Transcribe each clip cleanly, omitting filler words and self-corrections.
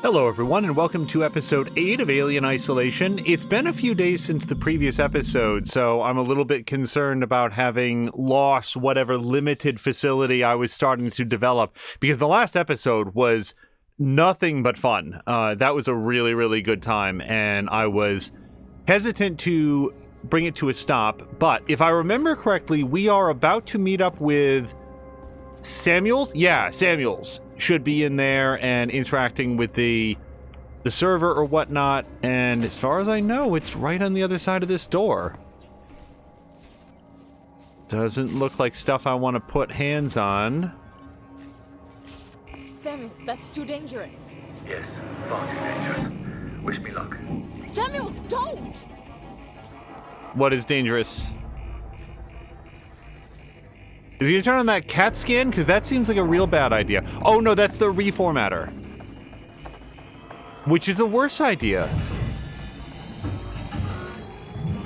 Hello everyone, and welcome to episode 8 of Alien Isolation. It's been a few days since the previous episode, so I'm a little bit concerned about having lost whatever limited facility I was starting to develop, because the last episode was nothing but fun. That was a really, really good time, and I was hesitant to bring it to a stop, but if I remember correctly, we are about to meet up with Samuels? Yeah, Samuels should be in there and interacting with the server or whatnot, and as far as I know, it's right on the other side of this door. Doesn't look like stuff I want to put hands on. Samuels, that's too dangerous. Yes, far too dangerous. Wish me luck. Samuels, don't! What is dangerous? Is he gonna turn on that CAT scan? Because that seems like a real bad idea. Oh no, that's the reformatter. Which is a worse idea.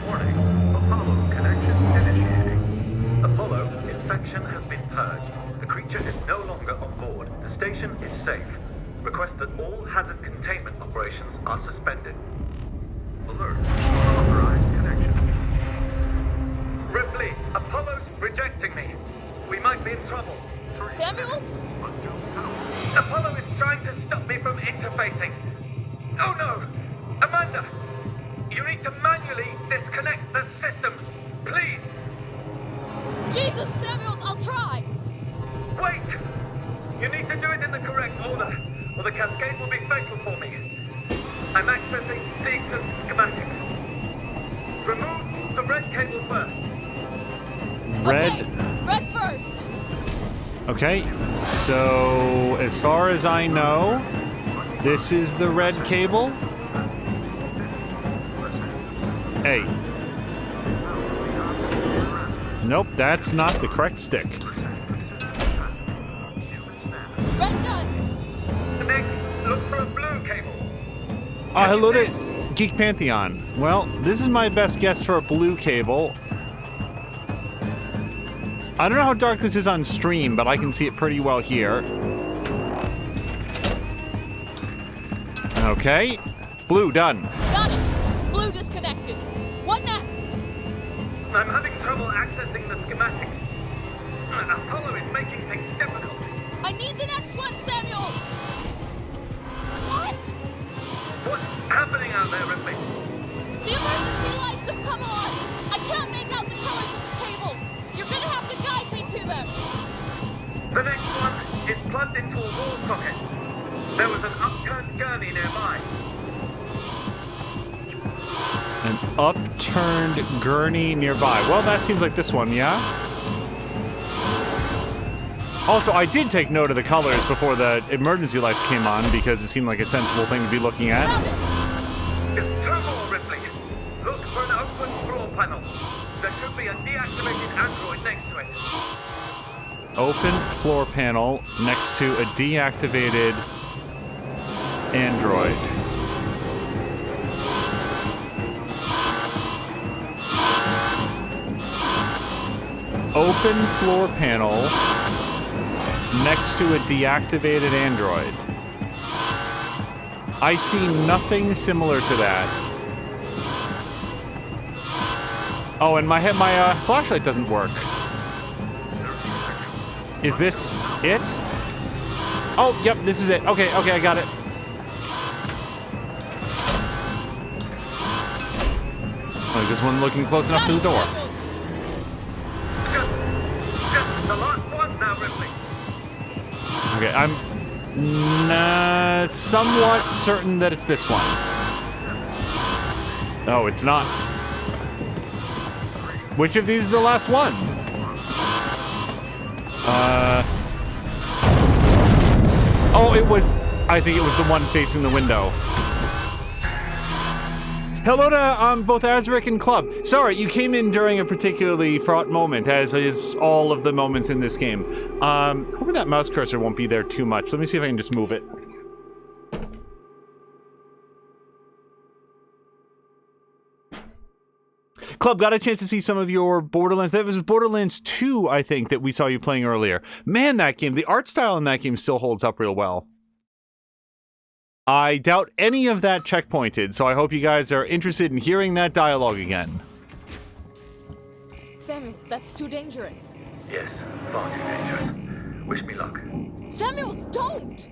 Warning, Apollo connection initiating. Apollo, infection has been purged. The creature is no longer on board. The station is safe. Request that all hazard containment operations are suspended. Alert, authorized connection. Ripley, Apollo's rejecting me. We might be in trouble. Samuels? Apollo is trying to stop me from interfacing. Oh no! Amanda! You need to manually disconnect the systems. Please! Jesus, Samuels, I'll try! Wait! You need to do it in the correct order, or the cascade will be fatal for me. I'm accessing Seegson schematics. Remove the red cable first. Red. Okay, red first! Okay, so as far as I know, this is the red cable. Hey. Nope, that's not the correct stick. Red done! Next, look for a blue cable. Oh, hello to Geek Pantheon. Well, this is my best guess for a blue cable. I don't know how dark this is on stream, but I can see it pretty well here. Okay. Blue, done. Got it! Blue disconnected. What next? I'm having trouble accessing the schematics. Apollo is making things difficult. I need the next one, Samuels! What? What's happening out there, Ripley? The emergency lights have come on! I can't make out the colors of the cables! You're gonna have to guide me to them! The next one is plugged into a wall socket. There was an upturned gurney nearby. An upturned gurney nearby. Well, that seems like this one, yeah? Also, I did take note of the colors before the emergency lights came on because it seemed like a sensible thing to be looking at. Found it! Just two more, Ripley. Look for an open floor panel. There should be a deactivated android next to it. Open floor panel next to a deactivated android. Open floor panel next to a deactivated android. I see nothing similar to that. Oh, and my flashlight doesn't work. Is this it? Oh, yep, this is it. Okay, I got it. I just wasn't looking close enough to the door. Samuels. Just the last one now, Ripley. Okay, I'm somewhat certain that it's this one. No, it's not. Which of these is the last one? Oh, I think it was the one facing the window. Hello to both Azric and Club. Sorry, you came in during a particularly fraught moment, as is all of the moments in this game. Hopefully that mouse cursor won't be there too much. Let me see if I can just move it. Club, got a chance to see some of your Borderlands. That was Borderlands 2, I think, that we saw you playing earlier. Man, that game, the art style in that game still holds up real well. I doubt any of that checkpointed, so I hope you guys are interested in hearing that dialogue again. Samuels, that's too dangerous. Yes, far too dangerous. Wish me luck. Samuels, don't!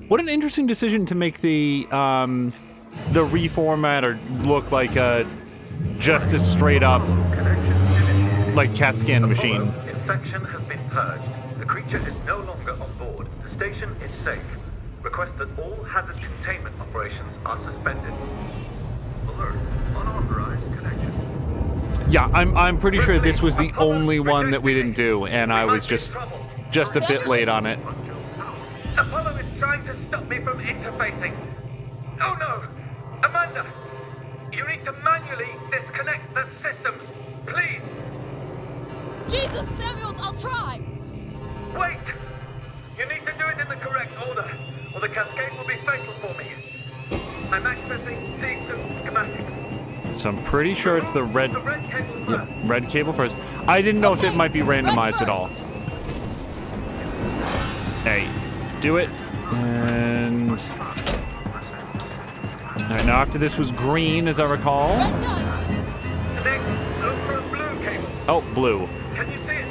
What an interesting decision to make the reformat or look like a just a straight up like CAT scan machine. Infection has been purged. The creature is no longer on board. The station is safe. Request that all hazard containment operations are suspended. Alert. Unauthorized connection. Yeah, I'm pretty sure this was the only one that we didn't do, and I was just a bit late on it. Apollo is trying to stop me from interfacing. Oh no! Amanda! You need to manually disconnect the systems. Please! Jesus, Samuels, I'll try! Wait! You need to do it in the correct order, or the cascade will be fatal for me. I'm accessing C-suit schematics. So I'm pretty sure it's the red cable first. red cable first. I didn't know if it might be randomized at all. Hey, do it. And alright, now after this was green, as I recall. Red gun! Next, look for a blue cable. Oh, blue. Can you see it?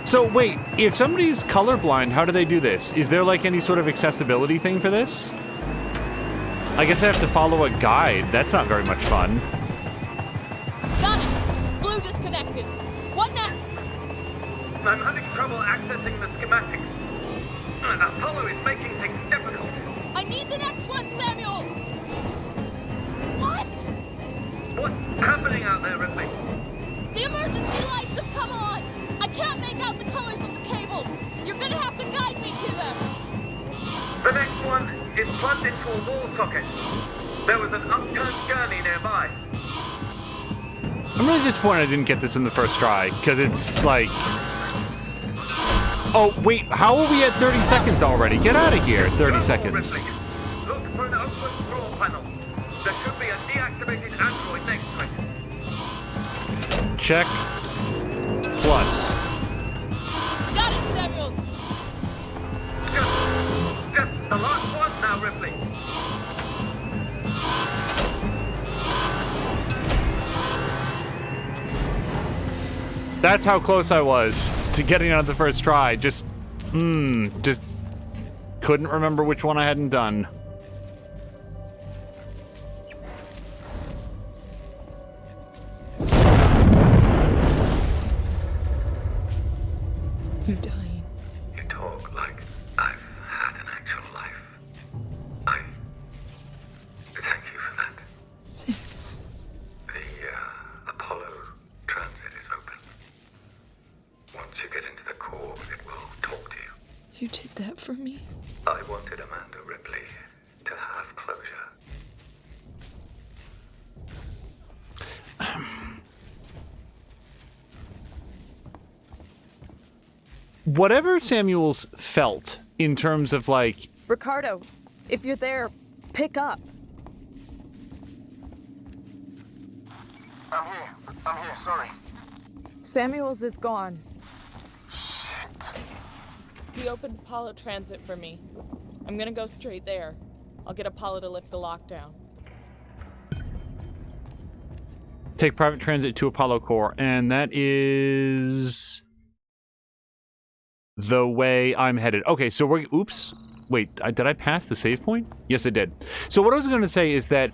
So wait, if somebody's colorblind, how do they do this? Is there like any sort of accessibility thing for this? I guess I have to follow a guide. That's not very much fun. Got it! Blue disconnected. What next? I'm having trouble accessing the schematics. Apollo is making things difficult. I need the next one, Samuels! What? What's happening out there, Ripley? The emergency lights have come on! I can't make out the colors of the cables! You're gonna have to guide me to them! The next one is plugged into a wall socket. There was an upturned gurney nearby. I'm really disappointed I didn't get this in the first try, because it's like... Oh, wait, how are we at 30 seconds already? Get out of here, 30 seconds. Ripley. Look for an open floor panel. There should be a deactivated android next to it. Check. Plus. Got it, Samuels! Just the last one now, Ripley. That's how close I was to getting out the first try. Just couldn't remember which one I hadn't done. You're dying. You talk like I've had an actual life. I thank you for that. Samuels. The Apollo transit is open. Once you get into the core, it will talk to you. You did that for me? I wanted Amanda Ripley to have closure. Whatever Samuels felt in terms of like... Ricardo, if you're there, pick up. I'm here, sorry. Samuels is gone. Shit. He opened Apollo Transit for me. I'm gonna go straight there. I'll get Apollo to lift the lockdown. Take private transit to Apollo Core, and that is... the way I'm headed. Okay, so we're... Oops. Wait, did I pass the save point? Yes, I did. So what I was going to say is that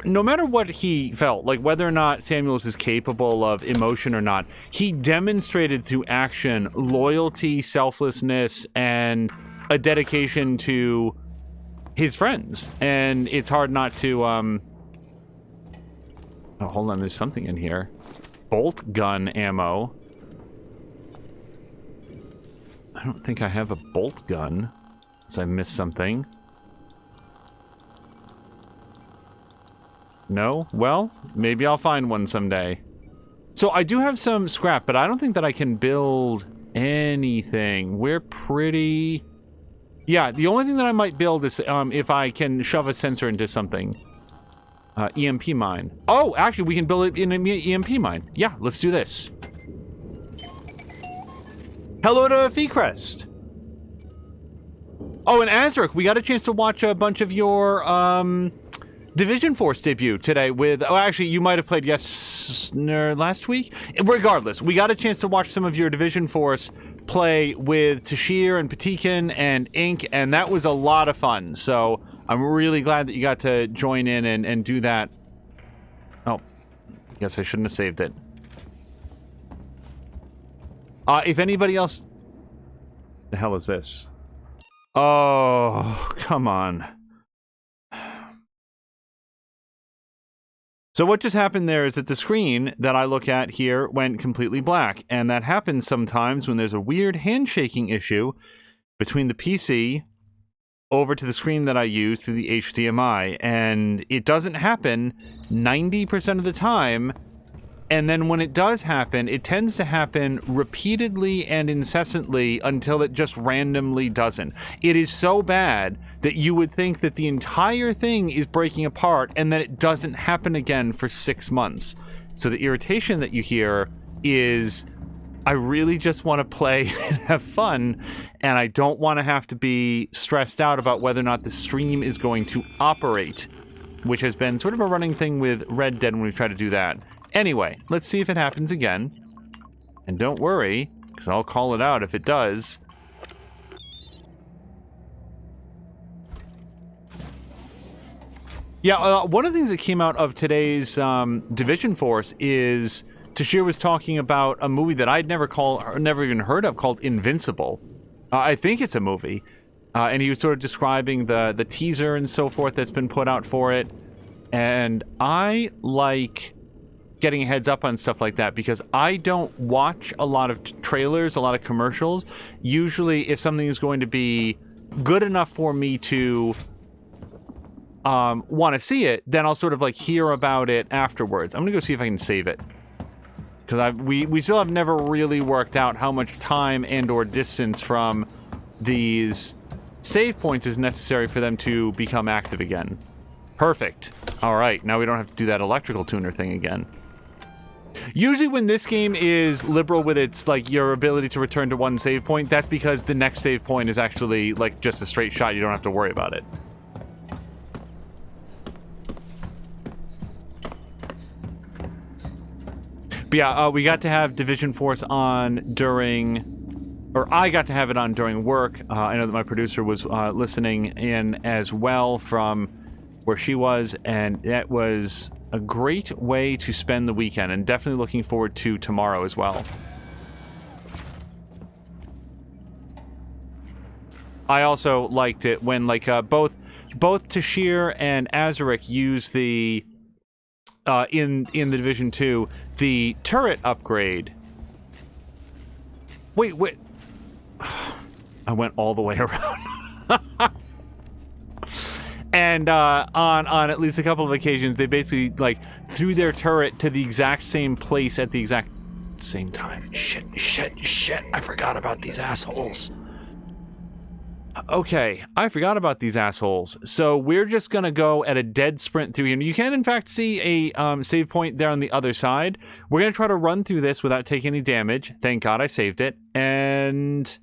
no matter what he felt, like whether or not Samuels is capable of emotion or not, he demonstrated through action loyalty, selflessness, and a dedication to his friends. And it's hard not to... Oh, hold on, there's something in here. Bolt gun ammo. I don't think I have a bolt gun, so I missed something. No? Well, maybe I'll find one someday. So I do have some scrap, but I don't think that I can build anything. We're pretty... Yeah, the only thing that I might build is if I can shove a sensor into something. EMP mine. Oh, actually, we can build it in an EMP mine. Yeah, let's do this. Hello to Feecrest. Oh, and Azric, we got a chance to watch a bunch of your Division Force debut today with... Oh, actually, you might have played last week? Regardless, we got a chance to watch some of your Division Force play with Tashir and Patikin and Ink, and that was a lot of fun. So I'm really glad that you got to join in and do that. Oh, I guess I shouldn't have saved it. If anybody else... The hell is this? Oh, come on. So what just happened there is that the screen that I look at here went completely black, and that happens sometimes when there's a weird handshaking issue between the PC over to the screen that I use through the HDMI, and it doesn't happen 90% of the time. And then when it does happen, it tends to happen repeatedly and incessantly until it just randomly doesn't. It is so bad that you would think that the entire thing is breaking apart and that it doesn't happen again for 6 months. So the irritation that you hear is, I really just want to play and have fun, and I don't want to have to be stressed out about whether or not the stream is going to operate, which has been sort of a running thing with Red Dead when we try to do that. Anyway, let's see if it happens again. And don't worry, because I'll call it out if it does. Yeah, one of the things that came out of today's Division Force is Tashir was talking about a movie that I'd never even heard of called Invincible. I think it's a movie. And he was sort of describing the teaser and so forth that's been put out for it. And I like getting a heads up on stuff like that because I don't watch a lot of trailers, a lot of commercials. Usually if something is going to be good enough for me to want to see it, then I'll sort of like hear about it afterwards. I'm gonna go see if I can save it, because we still have never really worked out how much time and or distance from these save points is necessary for them to become active again. Perfect. All right, now we don't have to do that electrical tuner thing again. Usually when this game is liberal with its, like, your ability to return to one save point, that's because the next save point is actually, like, just a straight shot. You don't have to worry about it. But yeah, we got to have Division Force on during... Or I got to have it on during work. I know that my producer was listening in as well from where she was, and that was a great way to spend the weekend, and definitely looking forward to tomorrow as well. I also liked it when, like, both Tashir and Azaric use the in the Division 2 the turret upgrade. Wait. I went all the way around. And on at least a couple of occasions, they basically, like, threw their turret to the exact same place at the exact same time. Shit. I forgot about these assholes. Okay, I forgot about these assholes. So we're just going to go at a dead sprint through here. You can, in fact, see a save point there on the other side. We're going to try to run through this without taking any damage. Thank God I saved it. And...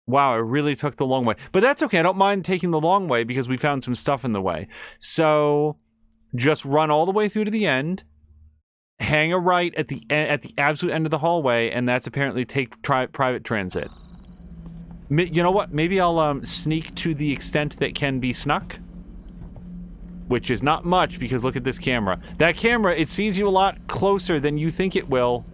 wow, it really took the long way. But that's okay. I don't mind taking the long way because we found some stuff in the way. So just run all the way through to the end. Hang a right at the absolute end of the hallway, and that's apparently take private transit. You know what? Maybe I'll sneak to the extent that can be snuck. Which is not much, because look at this camera. That camera, it sees you a lot closer than you think it will.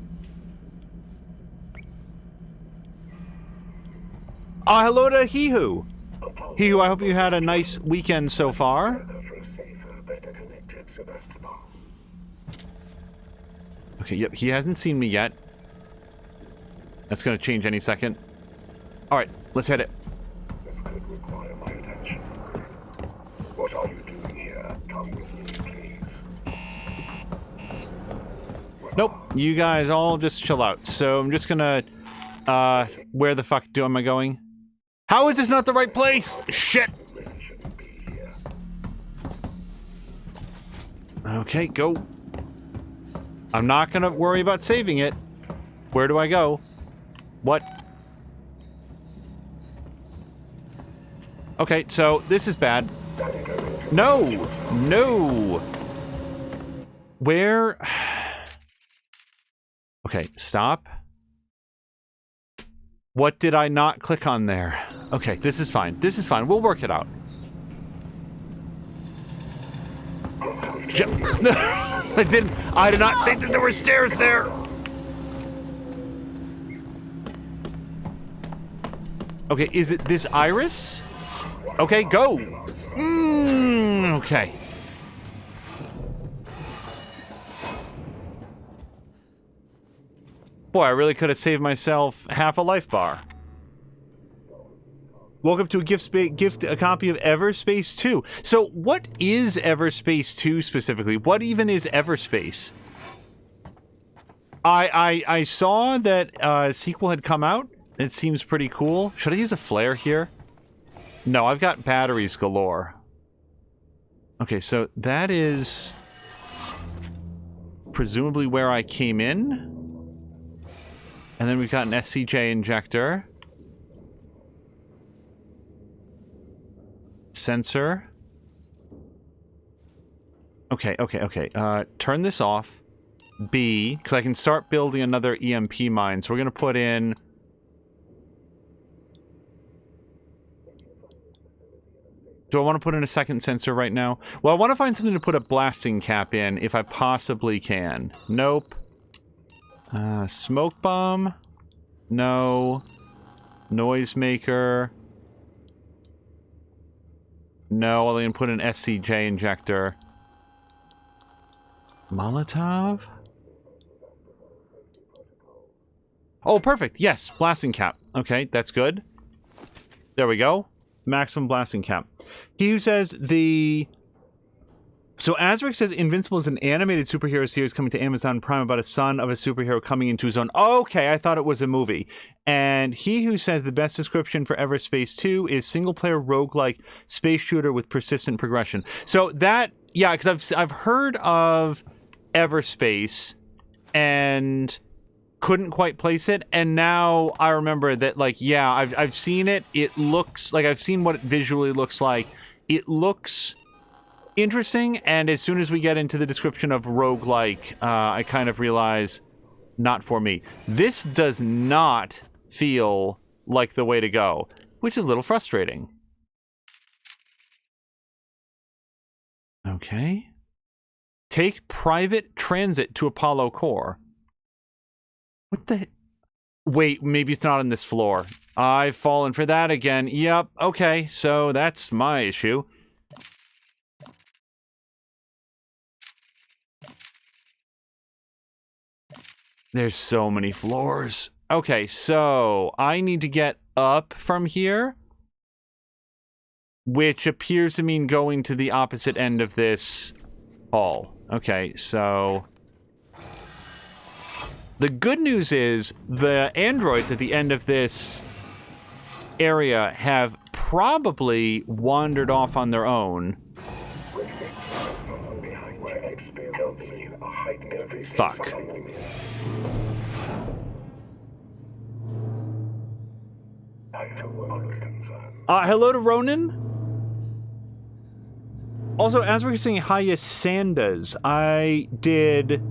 Hello to Hihu. Hihu, I hope you had a nice weekend so far. Okay, yep, he hasn't seen me yet. That's gonna change any second. Alright, let's hit it. This could require my attention. What are you doing here? Come with me, please. Nope, you guys all just chill out. So I'm just gonna... where the fuck am I going? How is this not the right place? Shit! Okay, go. I'm not gonna worry about saving it. Where do I go? What? Okay, so this is bad. No! No! Where? Okay, stop. What did I not click on there? Okay, this is fine. This is fine. We'll work it out. I did not think that there were stairs there! Okay, is it this iris? Okay, go! Okay. Boy, I really could have saved myself half a life bar. Welcome to a copy of Everspace 2. So, what is Everspace 2 specifically? What even is Everspace? I saw that a sequel had come out. It seems pretty cool. Should I use a flare here? No, I've got batteries galore. Okay, so that is presumably where I came in. And then we've got an SCJ injector. Sensor. Okay. Turn this off. B, because I can start building another EMP mine. So we're going to put in... Do I want to put in a second sensor right now? Well, I want to find something to put a blasting cap in, if I possibly can. Nope. Smoke bomb? No. Noisemaker? No, I'm going to put an SCJ injector. Molotov? Oh, perfect. Yes, blasting cap. Okay, that's good. There we go. Maximum blasting cap. He who says the... So Azric says Invincible is an animated superhero series coming to Amazon Prime about a son of a superhero coming into his own. Okay, I thought it was a movie. And he who says the best description for Everspace 2 is single-player roguelike space shooter with persistent progression. So that, yeah, because I've heard of Everspace and couldn't quite place it, and now I remember that, like, yeah, I've seen it. It looks like I've seen what it visually looks like. It looks interesting, and as soon as we get into the description of roguelike, I kind of realize, not for me. This does not feel like the way to go, which is a little frustrating. Okay. Take private transit to Apollo Core. What the... Wait, maybe it's not on this floor. I've fallen for that again. Yep, okay, so that's my issue. There's so many floors. Okay, so I need to get up from here, which appears to mean going to the opposite end of this hall. Okay, so... The good news is the androids at the end of this area have probably wandered off on their own. Fuck. Hello to Ronan. Also, as we're saying, hiya Sandas. I did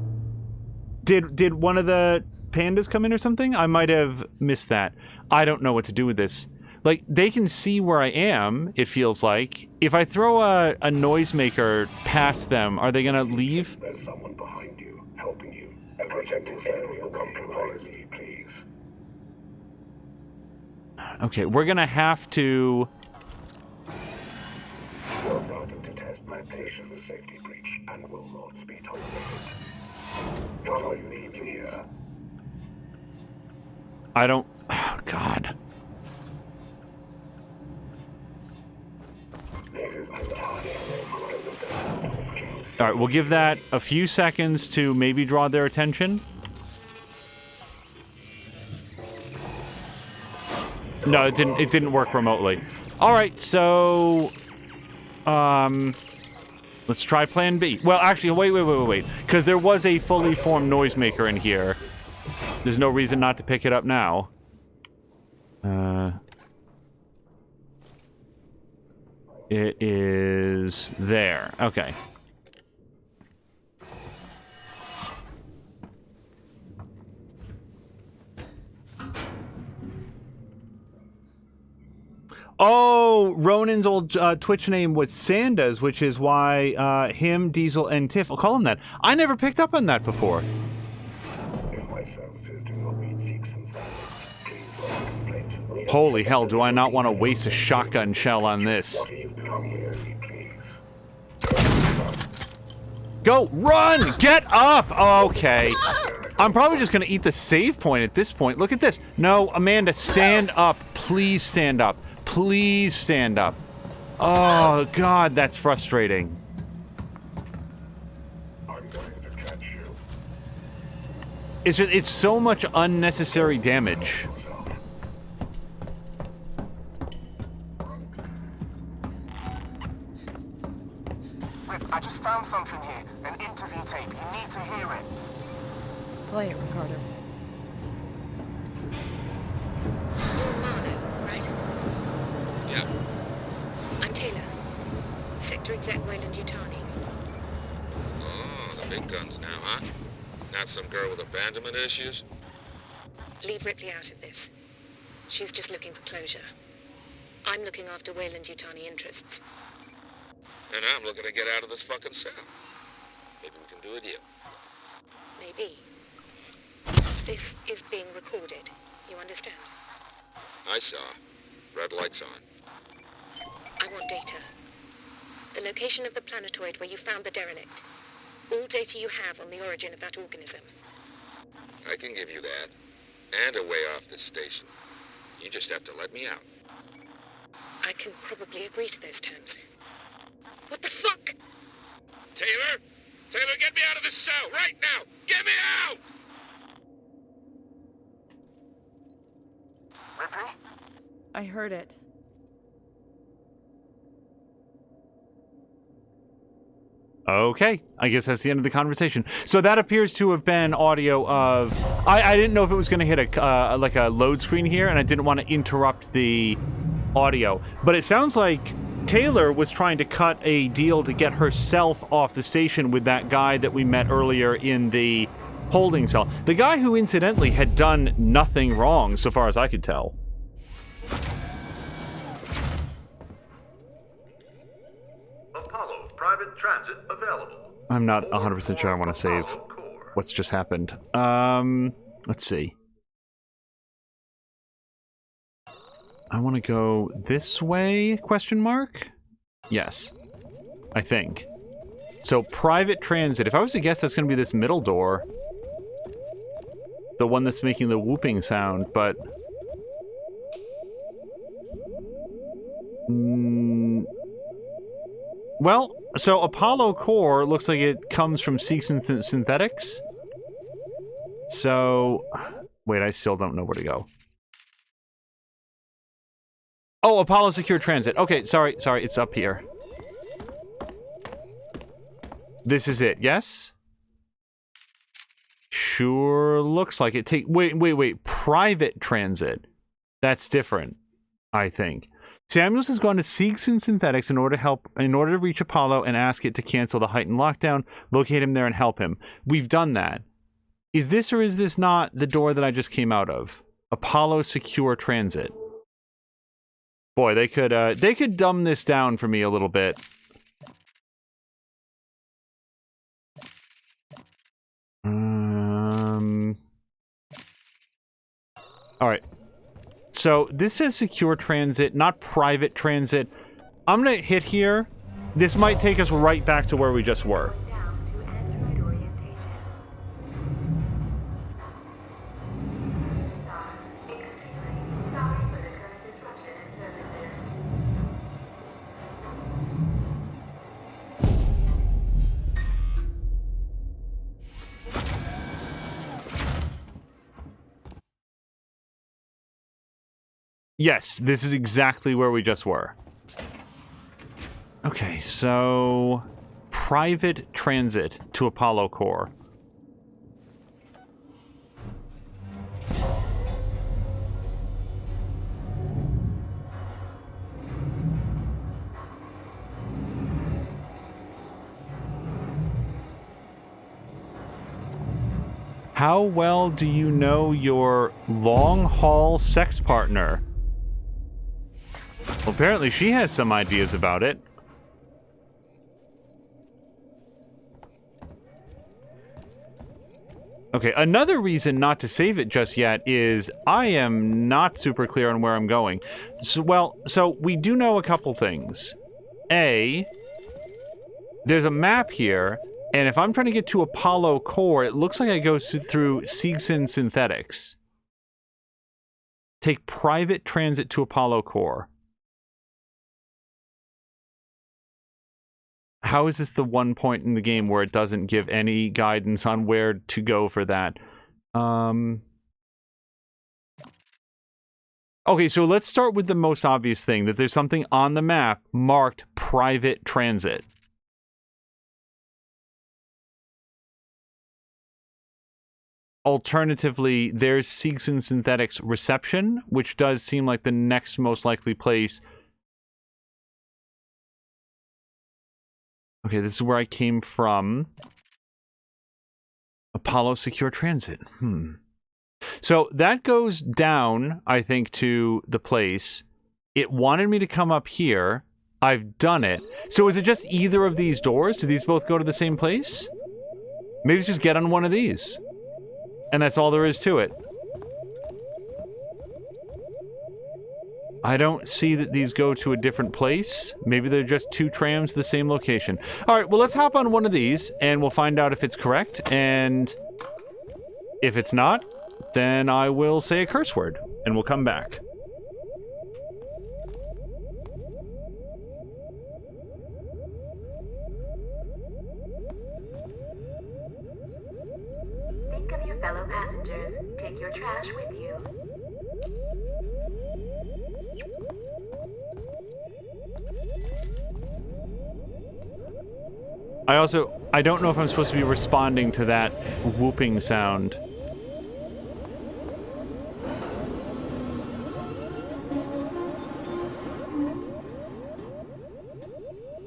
one of the pandas come in or something? I might have missed that. I don't know what to do with this. Like, they can see where I am, it feels like. If I throw a noisemaker past them, are they gonna leave? There's someone behind you, helping you. A protected area will compromise me, please. Okay, we're gonna have to... You're starting to test my patience safety breach and will not be tolerated. What are you leaving here? I don't... Oh, God. This is entirely Alright, we'll give that a few seconds to maybe draw their attention. No, it didn't work remotely. Alright, so... Let's try plan B. Well, actually, wait. Because there was a fully formed noisemaker in here. There's no reason not to pick it up now. It is there. Okay. Oh, Ronan's old Twitch name was Sandas, which is why him, Diesel, and Tiff, I'll call him that. I never picked up on that before. If my services do not meet Seegson's standards, please lodge a complaint. Holy hell, do I not want to waste a shotgun shell on this. Come here, please. Go! Run! Get up! Okay. I'm probably just going to eat the save point at this point. Look at this. No, Amanda, stand up. Please stand up. Please stand up. Oh, God, that's frustrating. I'm going to catch you. It's so much unnecessary damage. Rip, I just found something here. An interview tape. You need to hear it. Play it, Ricardo. Yeah. I'm Taylor. Sector Exec Wayland Yutani. Oh, the big guns now, huh? Not some girl with abandonment issues? Leave Ripley out of this. She's just looking for closure. I'm looking after Wayland Yutani interests. And I'm looking to get out of this fucking cell. Maybe we can do a deal. Maybe. This is being recorded. You understand? I saw. Red lights on. I want data. The location of the planetoid where you found the derelict. All data you have on the origin of that organism. I can give you that. And a way off this station. You just have to let me out. I can probably agree to those terms. What the fuck? Taylor? Taylor, get me out of this cell right now! Get me out! Ripley? I heard it. Okay, I guess that's the end of the conversation. So that appears to have been audio of... I didn't know if it was going to hit a like a load screen here, and I didn't want to interrupt the audio. But it sounds like Taylor was trying to cut a deal to get herself off the station with that guy that we met earlier in the holding cell. The guy who, incidentally, had done nothing wrong, so far as I could tell. Apollo private transit available. I'm not 100% sure I want to save what's just happened. Let's see. I want to go this way, question mark? Yes. I think. So, private transit. If I was to guess, that's going to be this middle door. The one that's making the whooping sound, but... Well, so Apollo core looks like it comes from Seegson Synthetics. So... Wait, I still don't know where to go. Oh, Apollo Secure Transit. Okay, sorry, it's up here. This is it, yes? Sure looks like it. Wait. Private transit. That's different, I think. Samuels has gone to Seegson Synthetics in order to reach Apollo and ask it to cancel the heightened lockdown, locate him there and help him. We've done that. Is this or is this not the door that I just came out of? Apollo Secure Transit. Boy, they could dumb this down for me a little bit. Alright. So, this says secure transit, not private transit. I'm gonna hit here. This might take us right back to where we just were. Down to Android orientation. Extremely sorry for the current disruption in services. Yes, this is exactly where we just were. Okay, so... private transit to Apollo Core. How well do you know your long-haul sex partner? Well, apparently she has some ideas about it. Okay, another reason not to save it just yet is I am not super clear on where I'm going. So we do know a couple things. A, there's a map here, and if I'm trying to get to Apollo Core, it looks like I go through Seegson Synthetics. Take private transit to Apollo Core. How is this the one point in the game where it doesn't give any guidance on where to go for that? Okay, so let's start with the most obvious thing, that there's something on the map marked private transit. Alternatively, there's Seegson Synthetics reception, which does seem like the next most likely place. Okay, this is where I came from. Apollo Secure Transit. So that goes down, I think, to the place. It wanted me to come up here. I've done it. So is it just either of these doors? Do these both go to the same place? Maybe it's just get on one of these. And that's all there is to it. I don't see that these go to a different place. Maybe they're just two trams to the same location. Alright, well let's hop on one of these and we'll find out if it's correct. And if it's not, then I will say a curse word and we'll come back. Think of your fellow passengers. Take your trash with you. I don't know if I'm supposed to be responding to that whooping sound.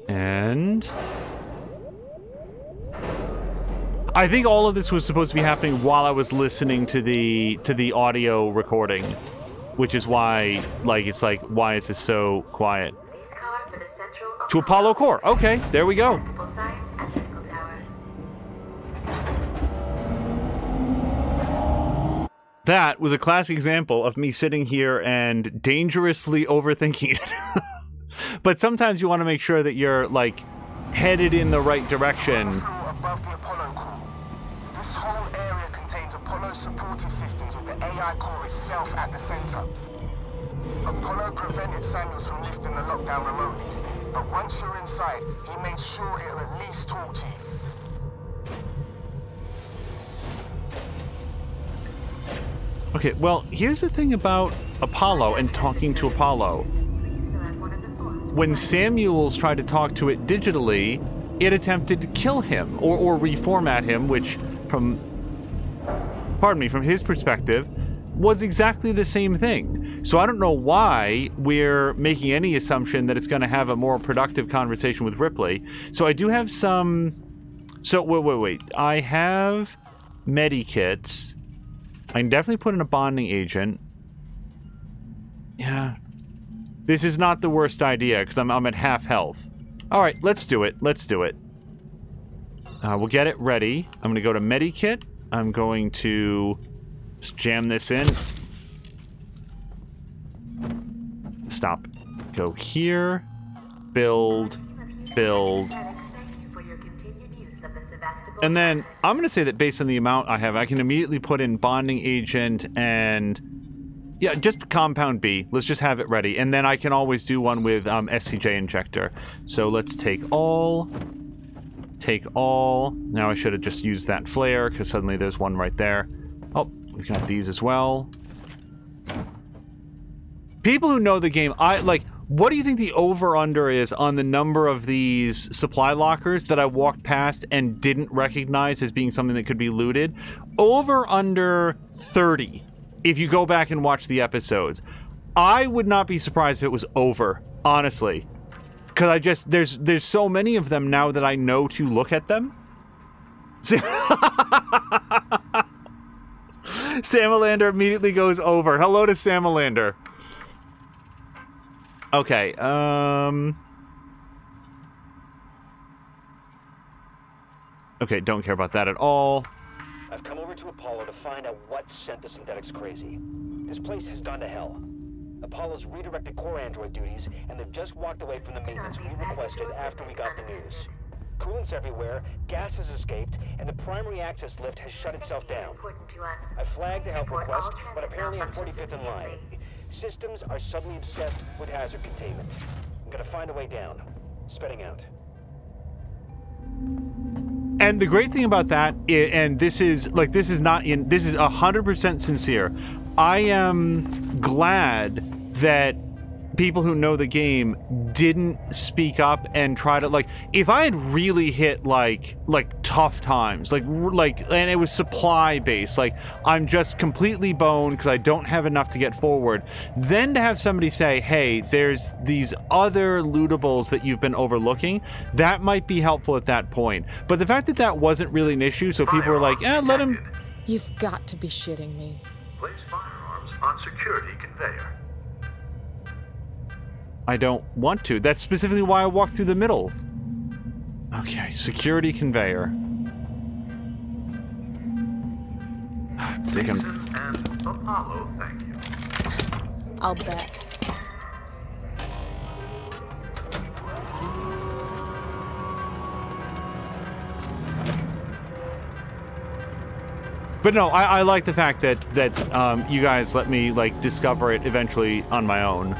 And I think all of this was supposed to be happening while I was listening to the audio recording, which is why, like, it's like, why is this so quiet? This car for the central To Apollo Core. Okay, there we go. Festival Science and Medical Tower. That was a classic example of me sitting here and dangerously overthinking it. But sometimes you want to make sure that you're, like, headed in the right direction. Above the Apollo core. This whole area contains Apollo supportive systems with the AI core itself at the center. Apollo prevented Samuels from lifting the lockdown remotely, but once you're inside, he made sure it'll at least talk to you. Okay, well, here's the thing about Apollo and talking to Apollo. When Samuels tried to talk to it digitally, it attempted to kill him or reformat him, which from his perspective, was exactly the same thing. So I don't know why we're making any assumption that it's going to have a more productive conversation with Ripley. So I do have some... So, wait. I have medikits. I can definitely put in a bonding agent. Yeah. This is not the worst idea, because I'm at half health. Alright, let's do it. We'll get it ready. I'm going to go to medikit. I'm going to just jam this in. Stop. Go here. Build. And then I'm going to say that based on the amount I have, I can immediately put in bonding agent and... yeah, just compound B. Let's just have it ready. And then I can always do one with SCJ injector. So let's take all. Now I should have just used that flare, because suddenly there's one right there. Oh, we've got these as well. People who know the game, What do you think the over-under is on the number of these supply lockers that I walked past and didn't recognize as being something that could be looted? Over under 30, if you go back and watch the episodes. I would not be surprised if it was over, honestly. Because I just, there's so many of them now that I know to look at them. Samalander immediately goes over. Hello to Samalander. Okay, okay, don't care about that at all. I've come over to Apollo to find out what sent the synthetics crazy. This place has gone to hell. Apollo's redirected core android duties, and they've just walked away from the maintenance we requested after we got the news. Coolant's everywhere, gas has escaped, and the primary access lift has shut itself down. I flagged the help request, but apparently I'm 45th in line. Systems are suddenly obsessed with hazard containment. I'm gonna find a way down. Spitting out. And the great thing about that, and this is 100% sincere. I am glad that people who know the game didn't speak up and try to, like, if I had really hit like tough times, like and it was supply based, like I'm just completely boned because I don't have enough to get forward, then to have somebody say, hey, there's these other lootables that you've been overlooking, that might be helpful at that point. But the fact that that wasn't really an issue, so people were like, let him. You've got to be shitting me. Place firearms on security conveyor. I don't want to. That's specifically why I walked through the middle. Okay, security conveyor. Mason and Apollo, thank you. I'll bet. But no, I like the fact that you guys let me, like, discover it eventually on my own.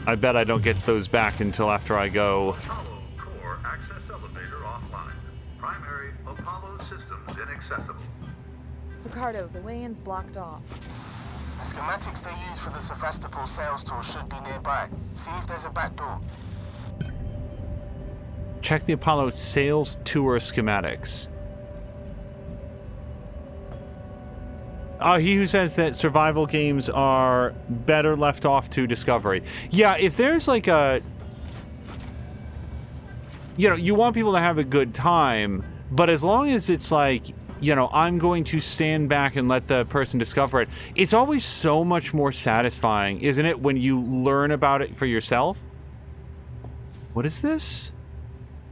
I bet I don't get those back until after I go. Apollo core access elevator offline. Primary Apollo systems inaccessible. Ricardo, the way-in's blocked off. The schematics they use for the Sevastopol sales tour should be nearby. See if there's a back door. Check the Apollo sales tour schematics. He who says that survival games are better left off to Discovery. Yeah, if there's like a... You know, you want people to have a good time, but as long as it's like, you know, I'm going to stand back and let the person discover it, it's always so much more satisfying, isn't it, when you learn about it for yourself? What is this?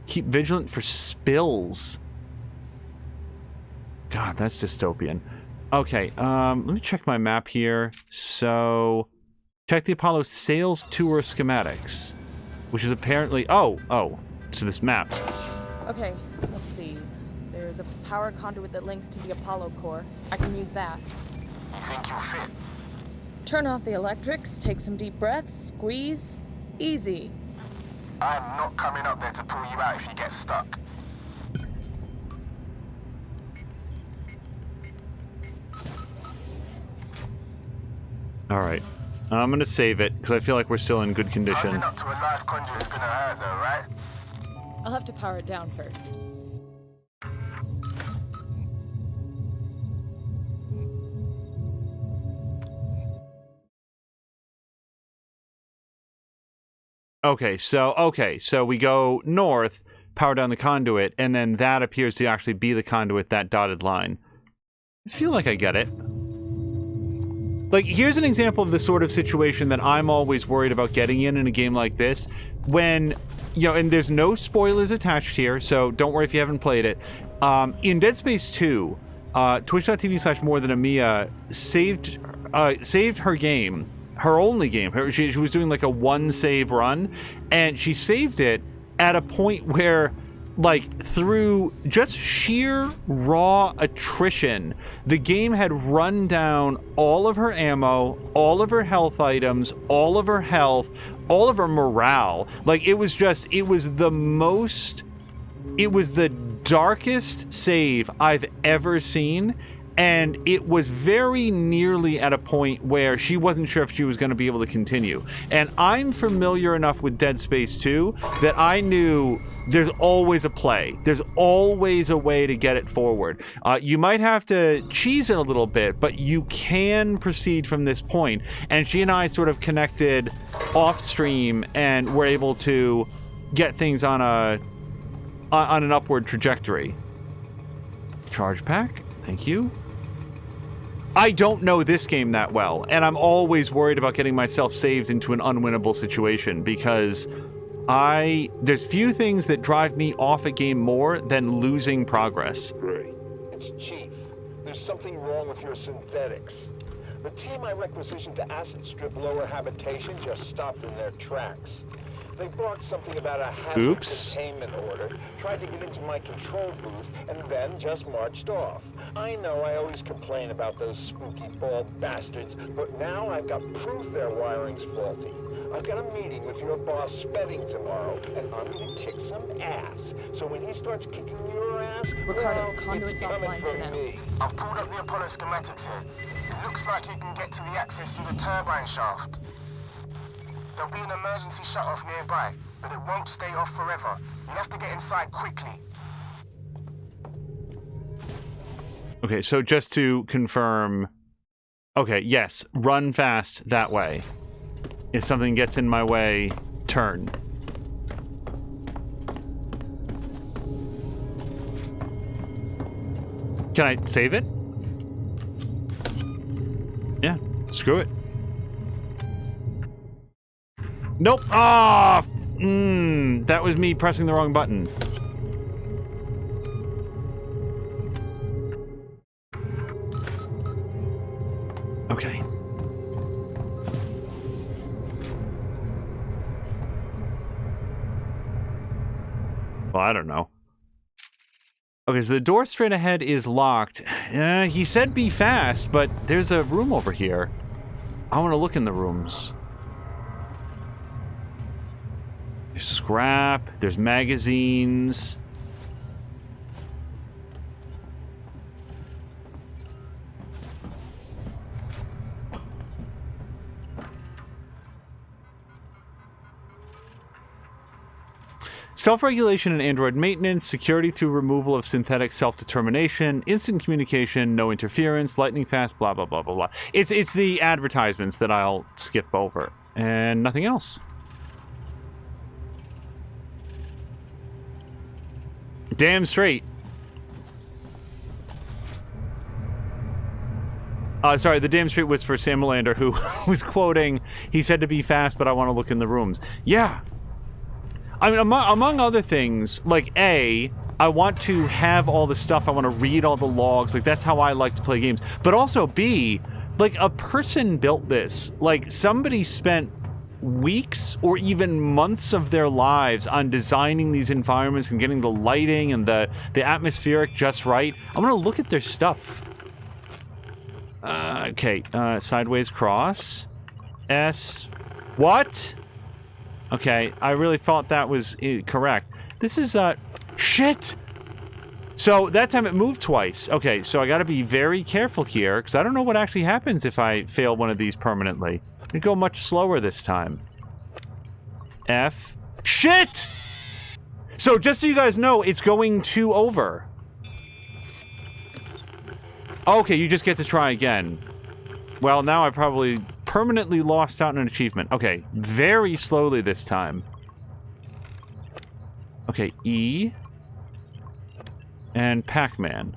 Keep vigilant for spills. God, that's dystopian. Okay, let me check my map here. So, check the Apollo sales tour schematics, which is apparently... Oh, to this map. Okay, let's see. There's a power conduit that links to the Apollo core. I can use that. You think you'll fit? Turn off the electrics, take some deep breaths, squeeze. Easy. I'm not coming up there to pull you out if you get stuck. Alright. I'm gonna save it, because I feel like we're still in good condition. Holding up to a live conduit is gonna hurt though, right? I'll have to power it down first. Okay, so we go north, power down the conduit, and then that appears to actually be the conduit, that dotted line. I feel like I get it. Like, here's an example of the sort of situation that I'm always worried about getting in a game like this. When, you know, and there's no spoilers attached here, so don't worry if you haven't played it. In Dead Space 2, twitch.tv/morethanamia saved her game, her only game. She was doing like a one save run, and she saved it at a point where, like, through just sheer raw attrition, the game had run down all of her ammo, all of her health items, all of her health, all of her morale. Like, it was the darkest save I've ever seen, and it was very nearly at a point where she wasn't sure if she was going to be able to continue. And I'm familiar enough with Dead Space 2 that I knew there's always a play. There's always a way to get it forward. You might have to cheese it a little bit, but you can proceed from this point. And she and I sort of connected off stream and were able to get things on an upward trajectory. Charge pack, thank you. I don't know this game that well, and I'm always worried about getting myself saved into an unwinnable situation because there's few things that drive me off a game more than losing progress. Great. It's Chief. There's something wrong with your synthetics. The team I requisitioned to acid strip lower habitation just stopped in their tracks. They brought something about a hazard containment order, tried to get into my control booth, and then just marched off. I know I always complain about those spooky bald bastards, but now I've got proof their wiring's faulty. I've got a meeting with your boss Spedding tomorrow, and I'm gonna kick some ass. So when he starts kicking your ass, Ricardo, well, conduit's it's coming offline from for now. me. I've pulled up the Apollo schematics here. It looks like you can get to the access through the turbine shaft. There'll be an emergency shut-off nearby, but it won't stay off forever. You have to get inside quickly. Okay, so just to confirm... Okay, yes, run fast that way. If something gets in my way, turn. Can I save it? Yeah, screw it. Nope. Ah! That was me pressing the wrong button. Okay. Well, I don't know. Okay, so the door straight ahead is locked. He said be fast, but there's a room over here. I want to look in the rooms. There's scrap. There's magazines. Self-regulation and android maintenance, security through removal of synthetic self-determination, instant communication, no interference, lightning fast, blah, blah, blah, blah, blah. It's the advertisements that I'll skip over. And nothing else. Damn straight. Sorry, the damn straight was for Sam Melander, who was quoting, he said to be fast, but I want to look in the rooms. Yeah. I mean, among other things, like, A, I want to have all the stuff, I want to read all the logs, like, that's how I like to play games. But also, B, like, a person built this. Like, somebody spent weeks or even months of their lives on designing these environments and getting the lighting and the atmospheric just right. I want to look at their stuff. Okay, sideways cross. S. What? Okay, I really thought that was correct. This is, shit! So, that time it moved twice. Okay, so I gotta be very careful here, because I don't know what actually happens if I fail one of these permanently. It go much slower this time. F. Shit! So, just so you guys know, it's going 2 over. Okay, you just get to try again. Well, now I probably permanently lost out on an achievement. Okay, very slowly this time. Okay, E. And Pac-Man.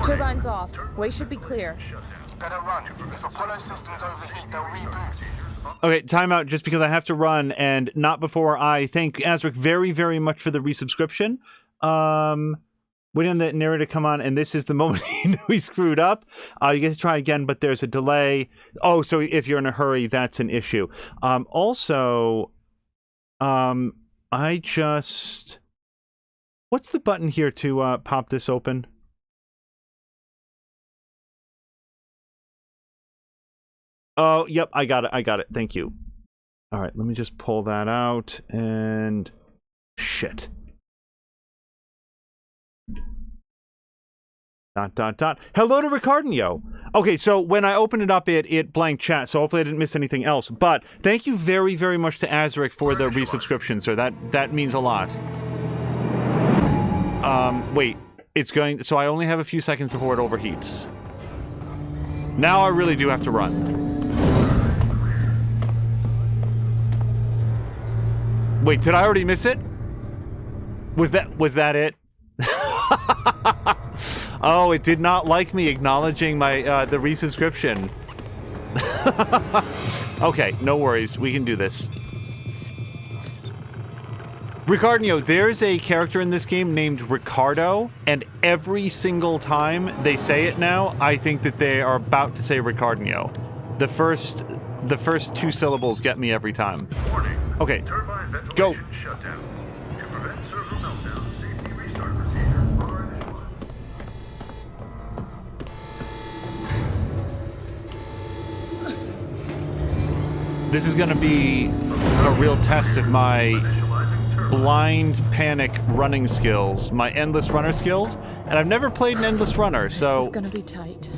Turbines off. Way should be clear. You better run. If Apollo systems overheat, they'll reboot. Okay, timeout just because I have to run, and not before I thank Azric very, very much for the resubscription. Waiting on the narrator to come on, and this is the moment he knew he screwed up. You get to try again, but there's a delay. Oh, so if you're in a hurry, that's an issue. Also, I just... What's the button here to pop this open? Oh, yep, I got it. Thank you. All right, let me just pull that out, and... Shit. Dot, dot, dot. Hello to Ricardinho. Okay, so when I opened it up, it blanked chat, so hopefully I didn't miss anything else. But thank you very, very much to Azric for the resubscription, sir. That means a lot. Wait. It's going... So I only have a few seconds before it overheats. Now I really do have to run. Wait, did I already miss it? Was that it? Oh, it did not like me acknowledging my the resubscription. Okay, no worries. We can do this. Ricardinho, there's a character in this game named Ricardo, and every single time they say it now, I think that they are about to say Ricardinho. The first two syllables get me every time. Warning. Okay, Turbine ventilation go. shutdown. To prevent server meltdown, safety restart procedures are initialized. This is going to be a real test of my blind panic running skills, my endless runner skills, and I've never played an endless runner, so... This is gonna be tight.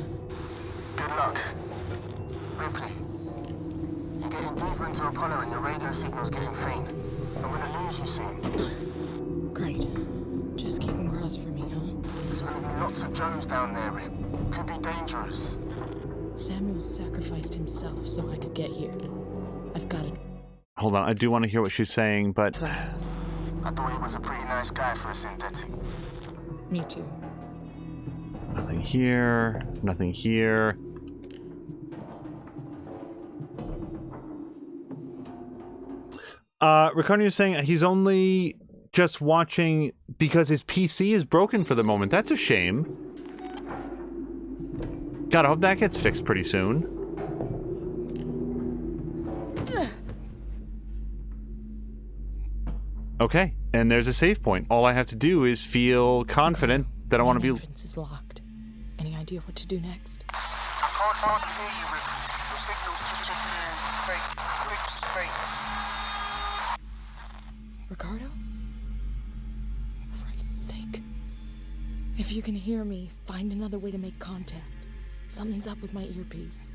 Good luck. Ripley, you're getting deeper into Apollo and your radio signal's getting faint. I'm gonna lose you soon. Great. Just keep them crossed for me, huh? There's gonna be lots of Joes down there, Rip. Could be dangerous. Samuel sacrificed himself so I could get here. I've got to... Hold on, I do want to hear what she's saying, but... I thought he was a pretty nice guy for a synthetic. Me too. Nothing here. Nothing here. Ricardo is saying he's only just watching because his PC is broken for the moment. That's a shame. God, I hope that gets fixed pretty soon. Okay, and there's a save point. All I have to do is feel confident that I want to be... The entrance is locked. Any idea what to do next? I can't hardly hear you, Ripley. Your signal's just fake. Ricardo? For Christ's sake. If you can hear me, find another way to make contact. Something's up with my earpiece.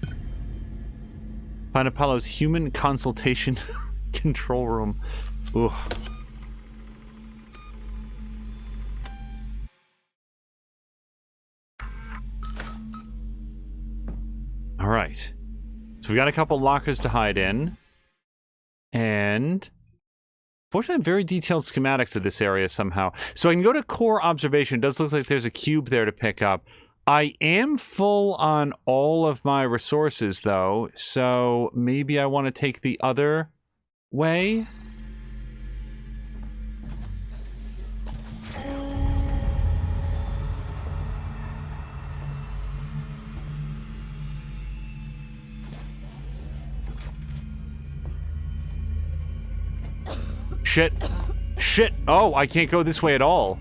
Find Apollo's human consultation control room. Ooh. All right. So we got a couple lockers to hide in. And... Fortunately, very detailed schematics of this area somehow. So I can go to core observation. It does look like there's a cube there to pick up. I am full on all of my resources, though. So maybe I want to take the other way. Shit. Shit. Oh, I can't go this way at all.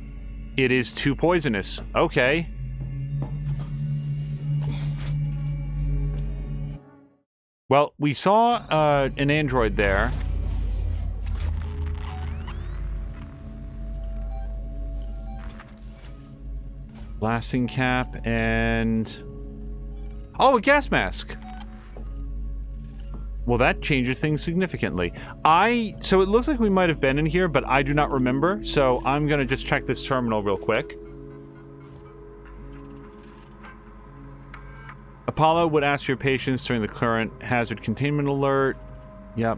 It is too poisonous. Okay. Well, we saw an android there. Blasting cap and... Oh, a gas mask! Well, that changes things significantly. So it looks like we might have been in here, but I do not remember, so I'm gonna just check this terminal real quick. Apollo would ask for your patience during the current hazard containment alert. Yep.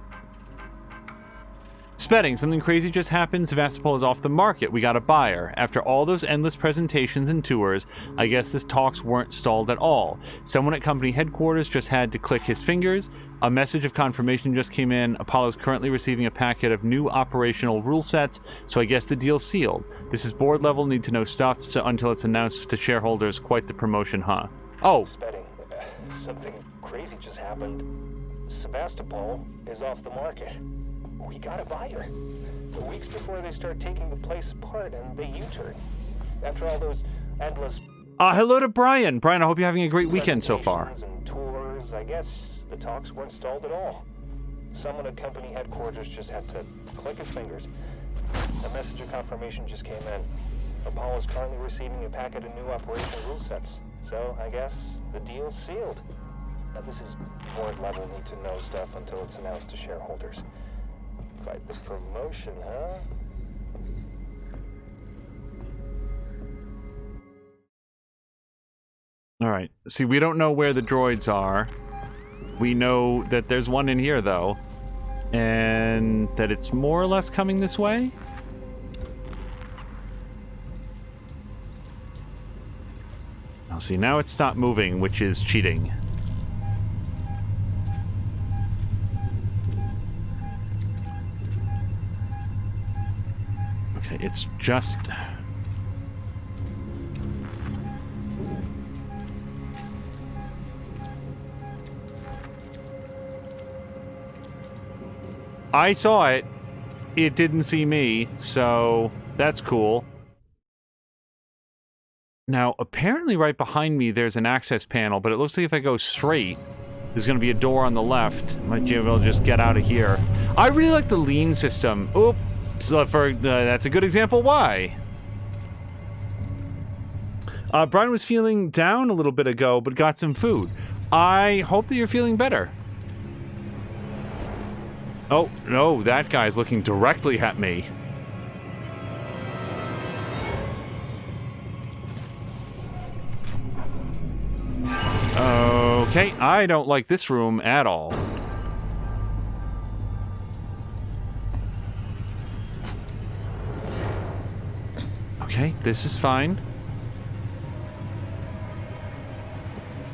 Spedding, something crazy just happened. Sevastopol is off the market. We got a buyer. After all those endless presentations and tours, I guess this talks weren't stalled at all. Someone at company headquarters just had to click his fingers. A message of confirmation just came in. Apollo's currently receiving a packet of new operational rule sets, so I guess the deal's sealed. This is board level, need to know stuff, so until it's announced to shareholders. Quite the promotion, huh? Oh. Spedding, something crazy just happened. Sevastopol is off the market. We got a buyer. Weeks before they start taking the place apart and they U-turn. After all those endless... Hello to Brian. Brian, I hope you're having a great weekend so far. And tours, I guess the talks weren't stalled at all. Someone at company headquarters just had to click his fingers. A message of confirmation just came in. Apollo's currently receiving a packet of new operational rule sets. So, I guess the deal's sealed. Now, this is board level need to know stuff until it's announced to shareholders. Quite the promotion, huh? All right. See, we don't know where the droids are. We know that there's one in here, though. And that it's more or less coming this way? Now, see, now it's stopped moving, which is cheating. Okay, it's just... I saw it. It didn't see me, so that's cool. Now, apparently right behind me there's an access panel, but it looks like if I go straight, there's going to be a door on the left. Might be able to just get out of here. I really like the lean system. Oop. So that's a good example why. Brian was feeling down a little bit ago, but got some food. I hope that you're feeling better. Oh, no, that guy's looking directly at me. Okay, I don't like this room at all. Okay, this is fine.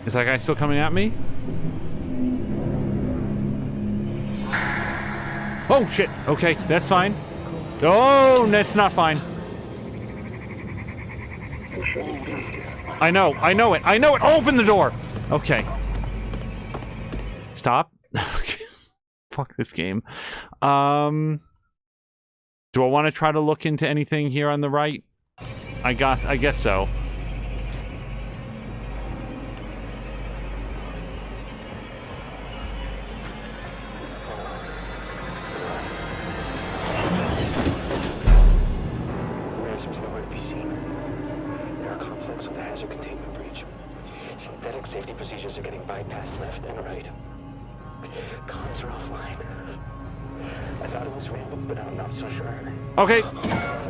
Is that guy still coming at me? Oh, shit. Okay, that's fine. Oh, that's not fine. I know it. Open the door! Okay. Stop. Fuck this game. Do I want to try to look into anything here on the right? I guess so. Okay,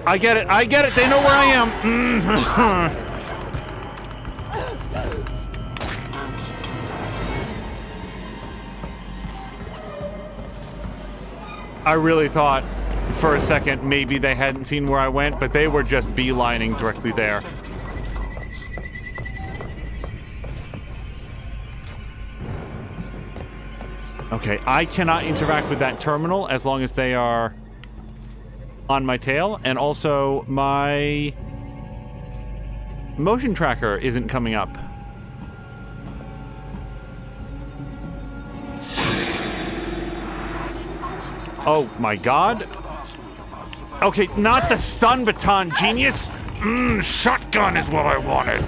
I get it. They know where I am. I really thought for a second maybe they hadn't seen where I went, but they were just beelining directly there. Okay, I cannot interact with that terminal as long as they are on my tail, and also my motion tracker isn't coming up. Oh my god. Okay, not the stun baton, genius! Shotgun is what I wanted.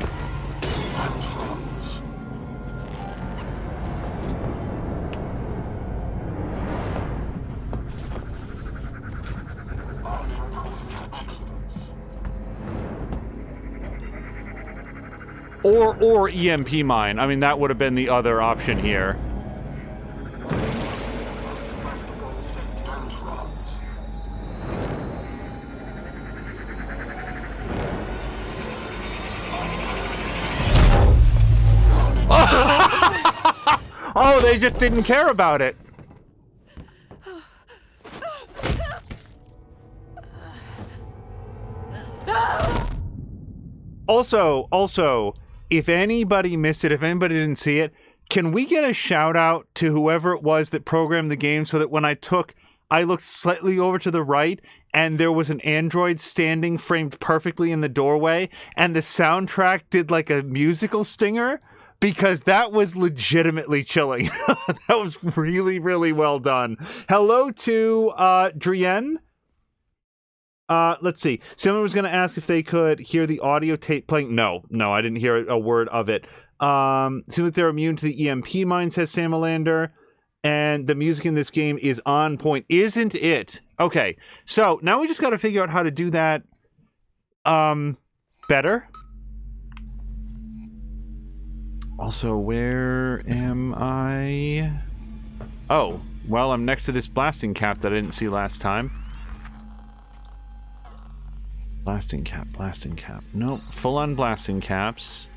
Or EMP mine. I mean, that would have been the other option here. Oh, they just didn't care about it. Also, if anybody missed it, if anybody didn't see it, can we get a shout out to whoever it was that programmed the game so that when I looked slightly over to the right and there was an android standing framed perfectly in the doorway and the soundtrack did like a musical stinger? Because that was legitimately chilling. That was really, really well done. Hello to Drienne. Let's see. Someone was going to ask if they could hear the audio tape playing. No, I didn't hear a word of it. Seems like they're immune to the EMP mine, says Samalander. And the music in this game is on point. Isn't it? Okay, so now we just got to figure out how to do that Better. Also, where am I? Oh, well, I'm next to this blasting cap that I didn't see last time. Blasting cap, blasting cap. Nope, full-on blasting caps.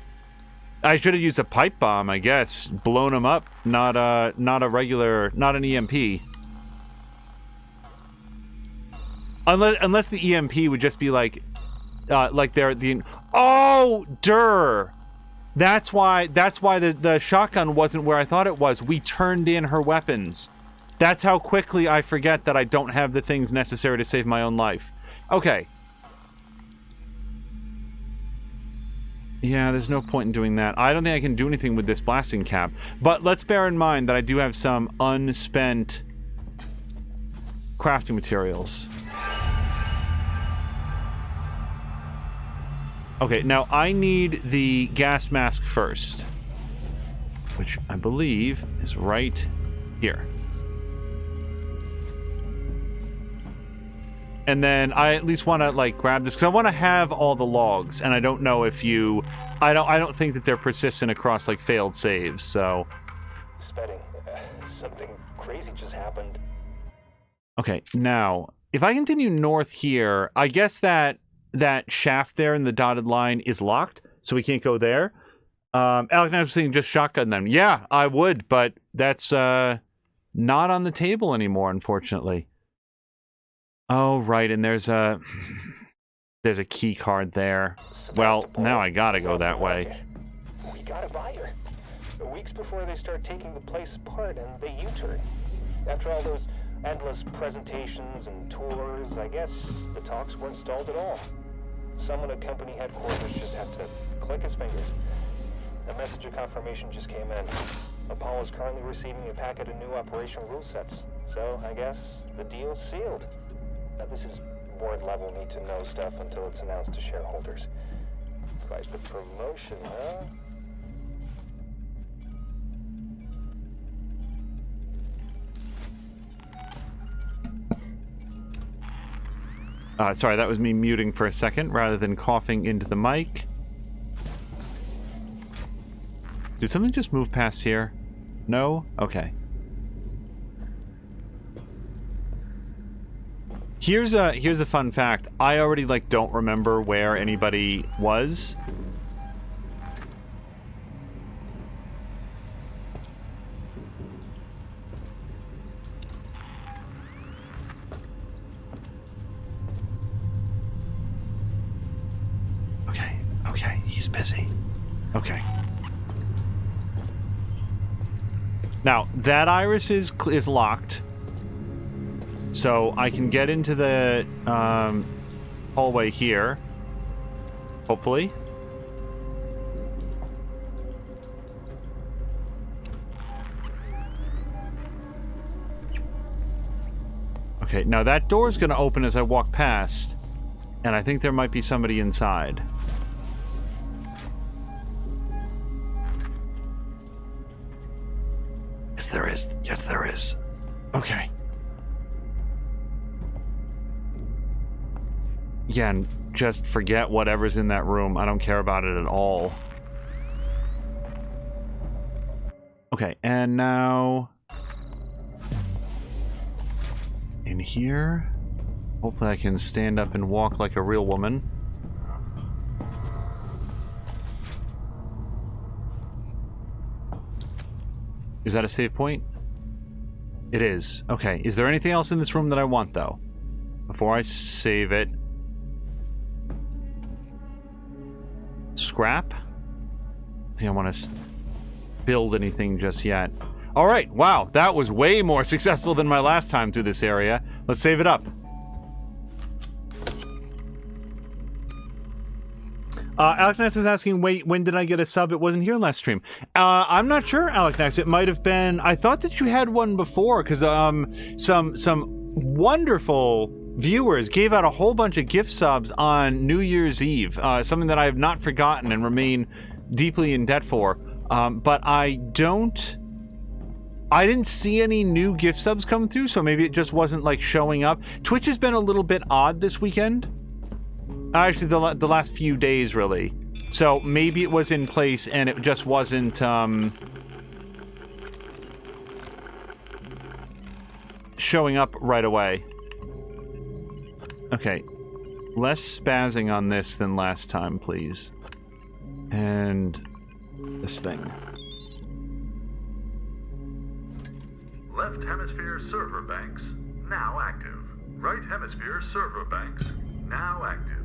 I should have used a pipe bomb, I guess. Blown them up, not a regular, not an EMP. Unless the EMP would just be like they're the... Oh, durr! That's why the shotgun wasn't where I thought it was. We turned in her weapons. That's how quickly I forget that I don't have the things necessary to save my own life. Okay. Yeah, there's no point in doing that. I don't think I can do anything with this blasting cap. But let's bear in mind that I do have some unspent crafting materials. Okay, now I need the gas mask first, which I believe is right here. And then I at least want to like grab this because I want to have all the logs, and I don't know if you, I don't think that they're persistent across like failed saves. So, Spedding, something crazy just happened. Okay, now if I continue north here, I guess that shaft there in the dotted line is locked, so we can't go there. Alec was saying just shotgun them. Yeah, I would, but that's not on the table anymore, unfortunately. Oh, right, and there's a key card there. Well, now I gotta go that way. We got a buyer. Weeks before they start taking the place apart, and they U-turn. After all those endless presentations and tours, I guess the talks weren't stalled at all. Someone at company headquarters just had to click his fingers. A message of confirmation just came in. Apollo's currently receiving a packet of new operational rule sets. So, I guess the deal's sealed. Now, this is board-level need-to-know stuff until it's announced to shareholders. Quite the promotion, huh? Sorry, that was me muting for a second rather than coughing into the mic. Did something just move past here? No? Okay. Here's a fun fact. I already don't remember where anybody was. Okay, he's busy. Okay. Now, that iris is locked. So I can get into the hallway here. Hopefully. Okay, now that door's gonna open as I walk past. And I think there might be somebody inside. Yes, there is. Yes, there is. Okay. Again, just forget whatever's in that room. I don't care about it at all. Okay, and now... in here... hopefully I can stand up and walk like a real woman. Is that a save point? It is. Okay. Is there anything else in this room that I want, though? Before I save it. Scrap? I don't think I want to build anything just yet. Alright. Wow. That was way more successful than my last time through this area. Let's save it up. Alec Nax was asking, wait, when did I get a sub? It wasn't here last stream. I'm not sure, Alec Nax. It might have been... I thought that you had one before, because some wonderful viewers gave out a whole bunch of gift subs on New Year's Eve. Something that I have not forgotten and remain deeply in debt for. But I didn't see any new gift subs come through, so maybe it just wasn't, showing up. Twitch has been a little bit odd this weekend. Actually, the last few days, really. So maybe it was in place and it just wasn't, showing up right away. Okay. Less spazzing on this than last time, please. And this thing. Left hemisphere server banks now active. Right hemisphere server banks now active.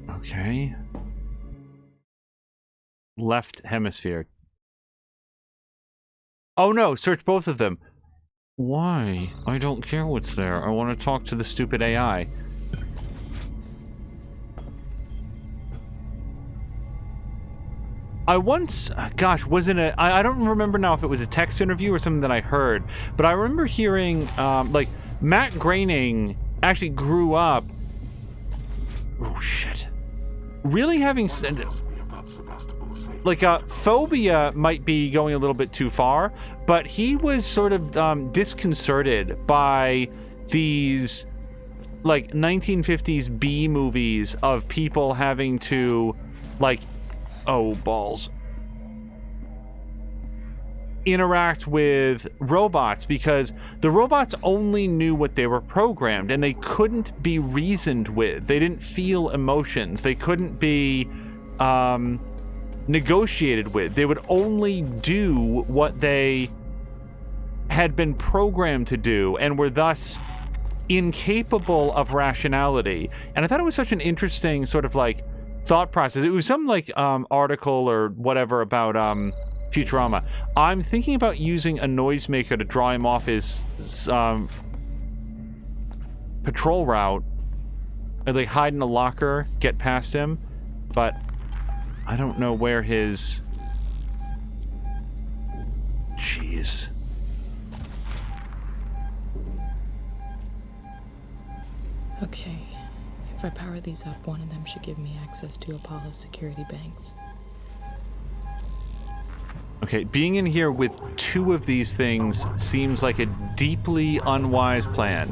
Okay. Left hemisphere. Oh no, search both of them. Why? I don't care what's there. I want to talk to the stupid AI. I once, gosh, wasn't it? I don't remember now if it was a text interview or something that I heard, but I remember hearing, like, Matt Groening actually grew up. Oh shit! Really having like phobia might be going a little bit too far, but he was sort of disconcerted by these like 1950s B movies of people having to like. Oh, balls. Interact with robots because the robots only knew what they were programmed and they couldn't be reasoned with. They didn't feel emotions. They couldn't be negotiated with. They would only do what they had been programmed to do and were thus incapable of rationality. And I thought it was such an interesting sort of like thought process. It was some like article or whatever about Futurama. I'm thinking about using a noisemaker to draw him off his patrol route. Or like hide in a locker, get past him, but I don't know where his... Jeez. Okay. If I power these up, one of them should give me access to Apollo's security banks. Okay, being in here with two of these things seems like a deeply unwise plan.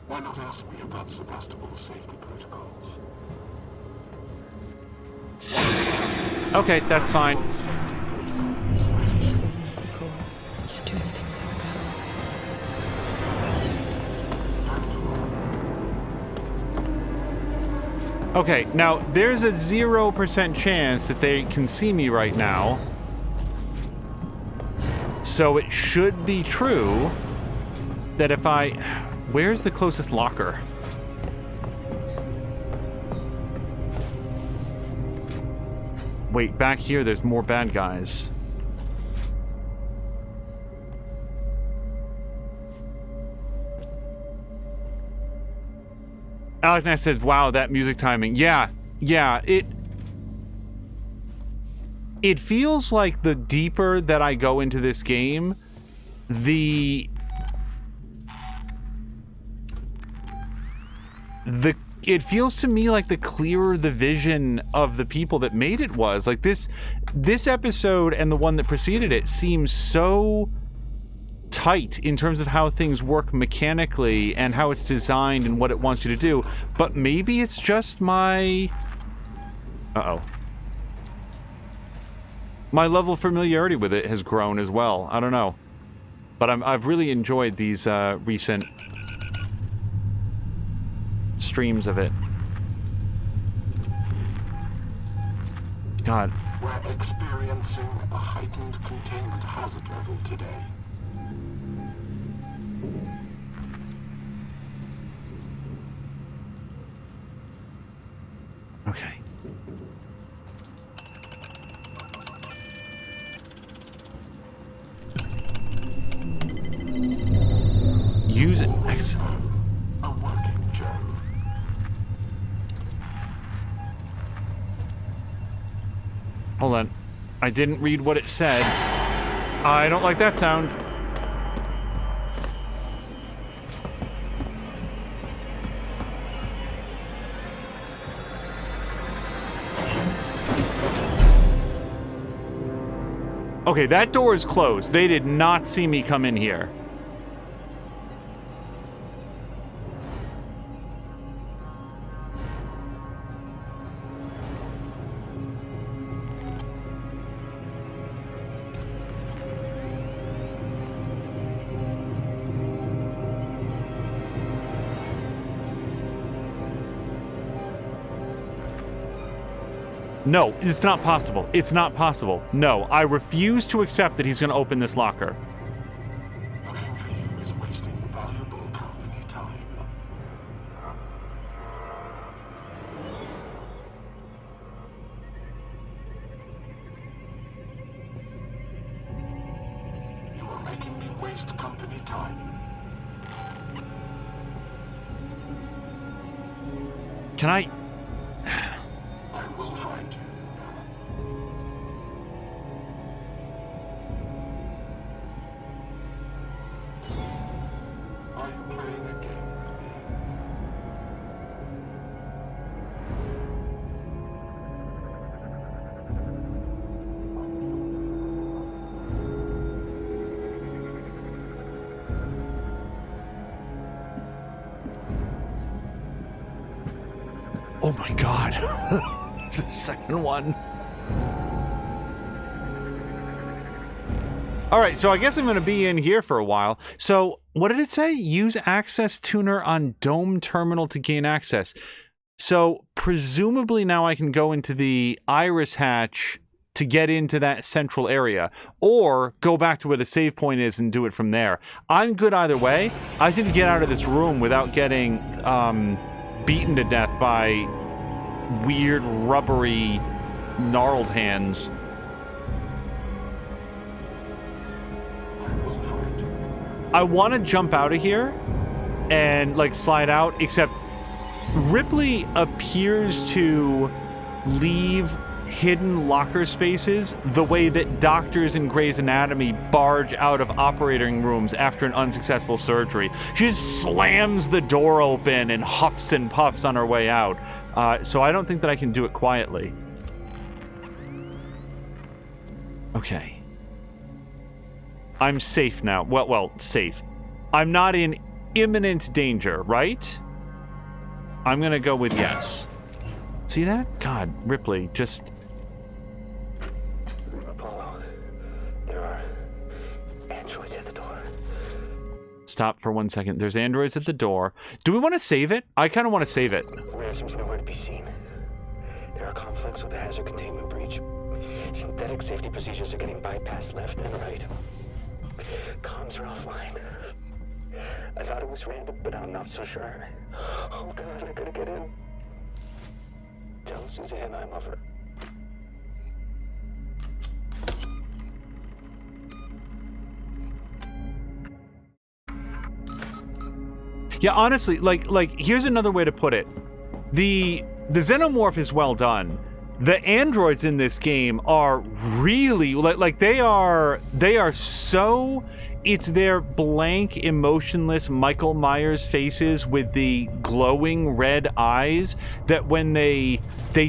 Why not ask me about Sevastopol's safety protocols? Okay, that's fine. Can't do anything without power. Okay, now there's a 0% chance that they can see me right now. So it should be true that if I... Where's the closest locker? Wait, back here there's more bad guys. Alec Ness says, wow, that music timing. Yeah, it feels like the deeper that I go into this game, it feels to me like the clearer the vision of the people that made it was. Like this episode and the one that preceded it seems so tight in terms of how things work mechanically and how it's designed and what it wants you to do. But maybe it's just my... Uh-oh. My level of familiarity with it has grown as well. I don't know. But I've really enjoyed these recent streams of it. God. We're experiencing a heightened containment hazard level today. Okay. Use it. Excellent. A working Joe. Hold on. I didn't read what it said. I don't like that sound. Okay, that door is closed. They did not see me come in here. No, it's not possible. It's not possible. No, I refuse to accept that he's going to open this locker. Looking for you is wasting valuable company time. You are making me waste company time. Can I... I will find you. Are you playing a game with me? Oh my god. It's the second one. Alright, so I guess I'm going to be in here for a while. So, what did it say? Use access tuner on dome terminal to gain access. So, presumably now I can go into the iris hatch to get into that central area. Or go back to where the save point is and do it from there. I'm good either way. I just need to get out of this room without getting beaten to death by weird, rubbery, gnarled hands. I want to jump out of here and, like, slide out, except Ripley appears to leave hidden locker spaces the way that doctors in Grey's Anatomy barge out of operating rooms after an unsuccessful surgery. She just slams the door open and huffs and puffs on her way out. So I don't think that I can do it quietly. Okay. I'm safe now. Well, safe. I'm not in imminent danger, right? I'm gonna go with yes. See that? God, Ripley, just... Apollo, there are androids at the door. Stop for 1 second. There's androids at the door. Do we want to save it? I kind of want to save it. Ransom's nowhere to be seen. There are conflicts with the hazard containment breach. Synthetic safety procedures are getting bypassed left and right. Comms are offline. I thought it was random, but I'm not so sure. Oh god, I gotta get in. Tell Suzanne I love her. Yeah, honestly, like here's another way to put it. The xenomorph is well done. The androids in this game are really like they are so, it's their blank, emotionless Michael Myers faces with the glowing red eyes that when they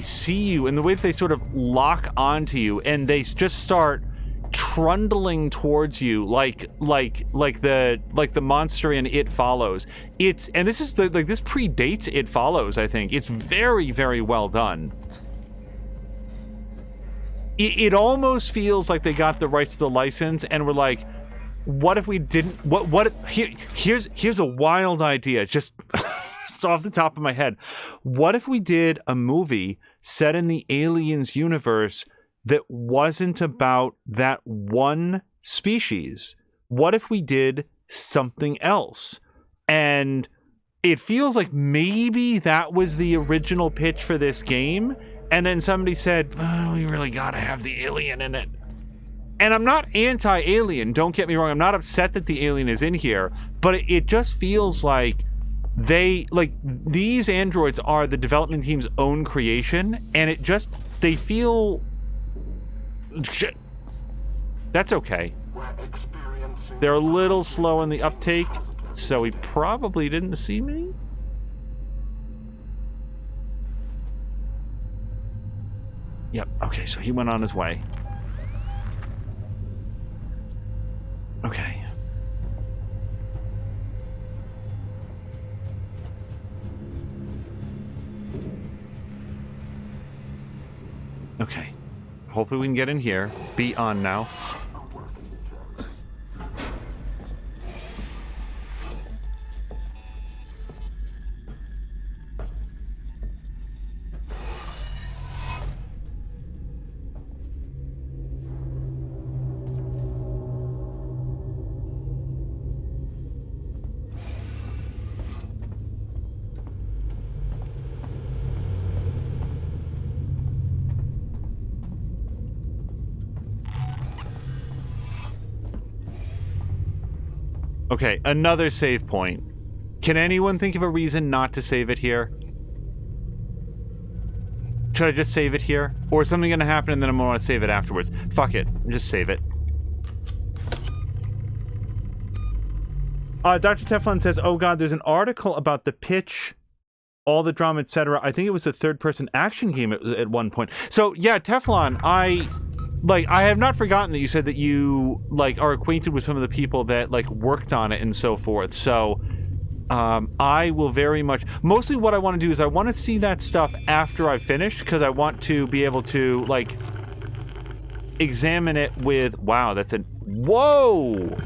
see you and the way that they sort of lock onto you and they just start trundling towards you like the monster in It Follows. This predates It Follows, I think. It's very, very well done. It almost feels like they got the rights to the license and were like, what if we didn't? Here's a wild idea, just off the top of my head. What if we did a movie set in the Aliens universe that wasn't about that one species? What if we did something else? And it feels like maybe that was the original pitch for this game. And then somebody said, oh, we really gotta have the alien in it. And I'm not anti-alien, don't get me wrong. I'm not upset that the alien is in here, but it just feels like these androids are the development team's own creation, and they feel... That's okay. They're a little slow in the uptake, so he probably didn't see me. Yep, okay, so he went on his way. hopefully we can get in here. Be on now. Okay, another save point. Can anyone think of a reason not to save it here? Should I just save it here? Or is something gonna happen and then I'm gonna want to save it afterwards? Fuck it. Just save it. Dr. Teflon says, oh god, there's an article about the pitch, all the drama, etc. I think it was a third-person action game at one point. So, yeah, Teflon, I have not forgotten that you said that you, are acquainted with some of the people that, worked on it and so forth. So, I will very much... Mostly what I want to do is I want to see that stuff after I've finished, because I want to be able to, examine it with... Wow, that's a... Whoa!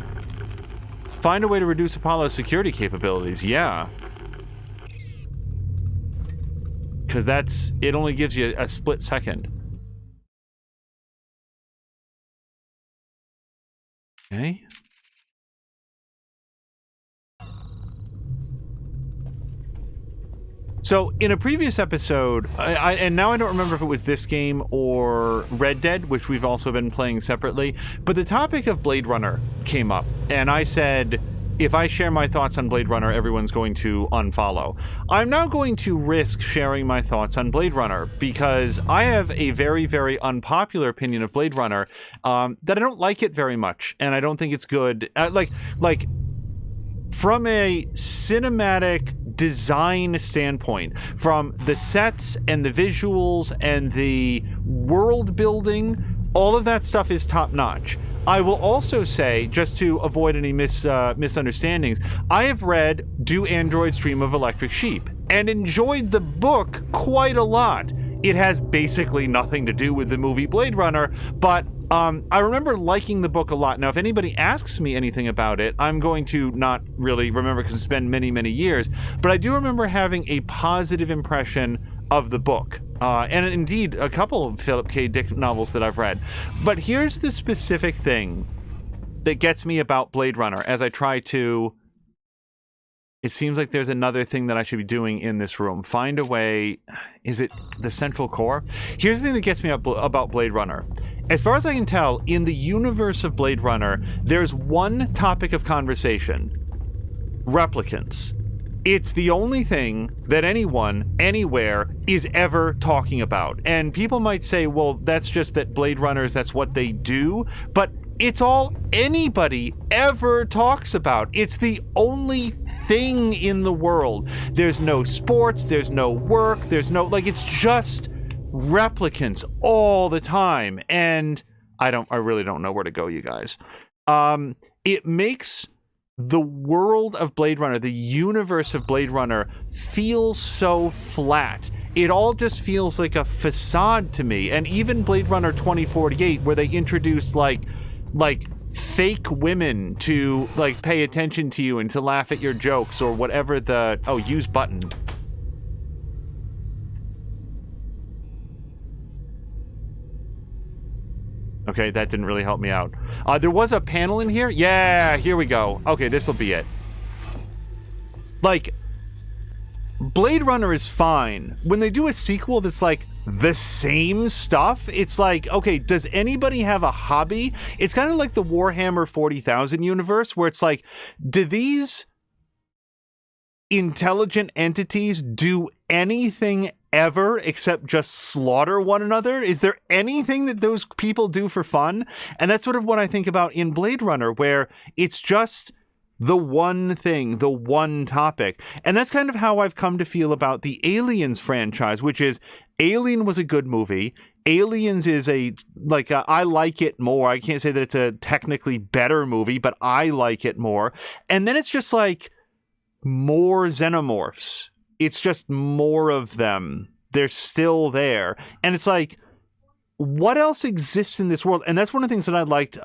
Find a way to reduce Apollo's security capabilities. Yeah. Because that's... It only gives you a split second. Okay. So, in a previous episode, and now I don't remember if it was this game or Red Dead, which we've also been playing separately, but the topic of Blade Runner came up, and I said, if I share my thoughts on Blade Runner, everyone's going to unfollow. I'm now going to risk sharing my thoughts on Blade Runner, because I have a very, very unpopular opinion of Blade Runner, that I don't like it very much, and I don't think it's good. From a cinematic design standpoint, from the sets and the visuals and the world building, all of that stuff is top-notch. I will also say, just to avoid any misunderstandings, I have read Do Androids Dream of Electric Sheep and enjoyed the book quite a lot. It has basically nothing to do with the movie Blade Runner, but I remember liking the book a lot. Now, if anybody asks me anything about it, I'm going to not really remember because it's been many, many years, but I do remember having a positive impression of the book. And indeed, a couple of Philip K. Dick novels that I've read. But here's the specific thing that gets me about Blade Runner as I try to... It seems like there's another thing that I should be doing in this room. Find a way... Is it the central core? Here's the thing that gets me up about Blade Runner. As far as I can tell, in the universe of Blade Runner, there's one topic of conversation. Replicants. It's the only thing that anyone, anywhere, is ever talking about. And people might say, well, that's just that Blade Runners, that's what they do. But it's all anybody ever talks about. It's the only thing in the world. There's no sports, there's no work, there's no... it's just replicants all the time. And I really don't know where to go, you guys. It makes... the world of Blade Runner, the universe of Blade Runner, feels so flat. It all just feels like a facade to me. And even Blade Runner 2048, where they introduced like fake women to pay attention to you and to laugh at your jokes or whatever the... Oh, use button. Okay, that didn't really help me out. There was a panel in here? Yeah, here we go. Okay, this will be it. Blade Runner is fine. When they do a sequel that's the same stuff, it's okay, does anybody have a hobby? It's kind of like the Warhammer 40,000 universe, where it's do these intelligent entities do anything ever except just slaughter one another? Is there anything that those people do for fun? And that's sort of what I think about in Blade Runner, where it's just the one thing, the one topic. And that's kind of how I've come to feel about the Aliens franchise, which is Alien was a good movie. Aliens is I like it more. I can't say that it's a technically better movie, but I like it more. And then it's just more xenomorphs. It's just more of them. They're still there. And it's what else exists in this world? And that's one of the things that I liked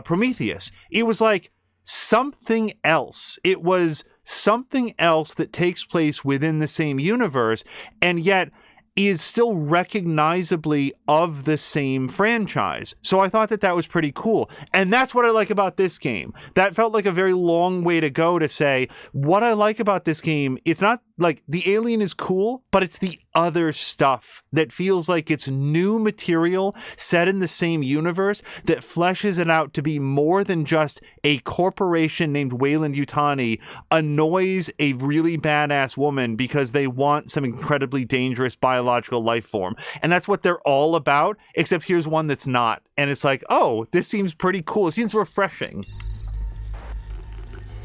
Prometheus. It was like something else. It was something else that takes place within the same universe, and yet is still recognizably of the same franchise. So I thought that was pretty cool. And that's what I like about this game. That felt like a very long way to go to say, what I like about this game, it's not like the alien is cool, but it's the other stuff that feels like it's new material set in the same universe that fleshes it out to be more than just a corporation named Weyland-Yutani annoys a really badass woman because they want some incredibly dangerous biological life form. And that's what they're all about, except here's one that's not. And it's like, oh, this seems pretty cool. It seems refreshing.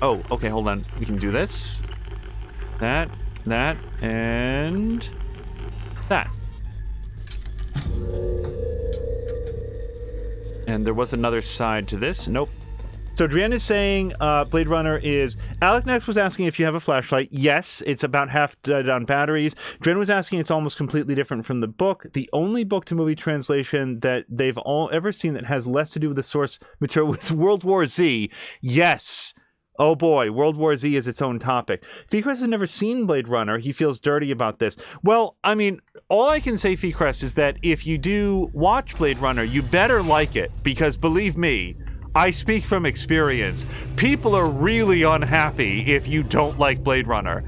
Oh, okay, hold on. We can do this. That, and that. And there was another side to this. Nope. So Drian is saying Blade Runner is... Alec Next was asking if you have a flashlight. Yes, it's about half dead on batteries. Drian was asking it's almost completely different from the book. The only book-to-movie translation that they've all ever seen that has less to do with the source material was World War Z. Yes. Oh boy, World War Z is its own topic. Feecrest has never seen Blade Runner. He feels dirty about this. Well, I mean, all I can say, Feecrest, is that if you do watch Blade Runner, you better like it, because believe me, I speak from experience. People are really unhappy if you don't like Blade Runner.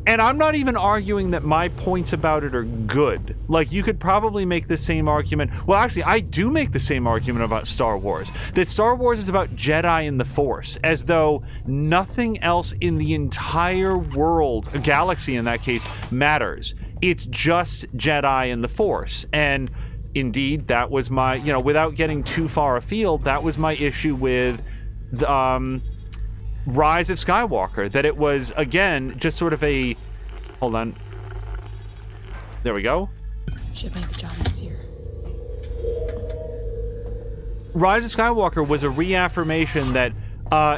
And I'm not even arguing that my points about it are good. Like, you could probably make the same argument. Well, actually, I do make the same argument about Star Wars. That Star Wars is about Jedi and the Force, as though nothing else in the entire world, a galaxy in that case, matters. It's just Jedi and the Force. And indeed, that was my, without getting too far afield, that was my issue with the, Rise of Skywalker, that it was, again, just sort of a... Hold on. There we go. Should make the job easier. Rise of Skywalker was a reaffirmation that,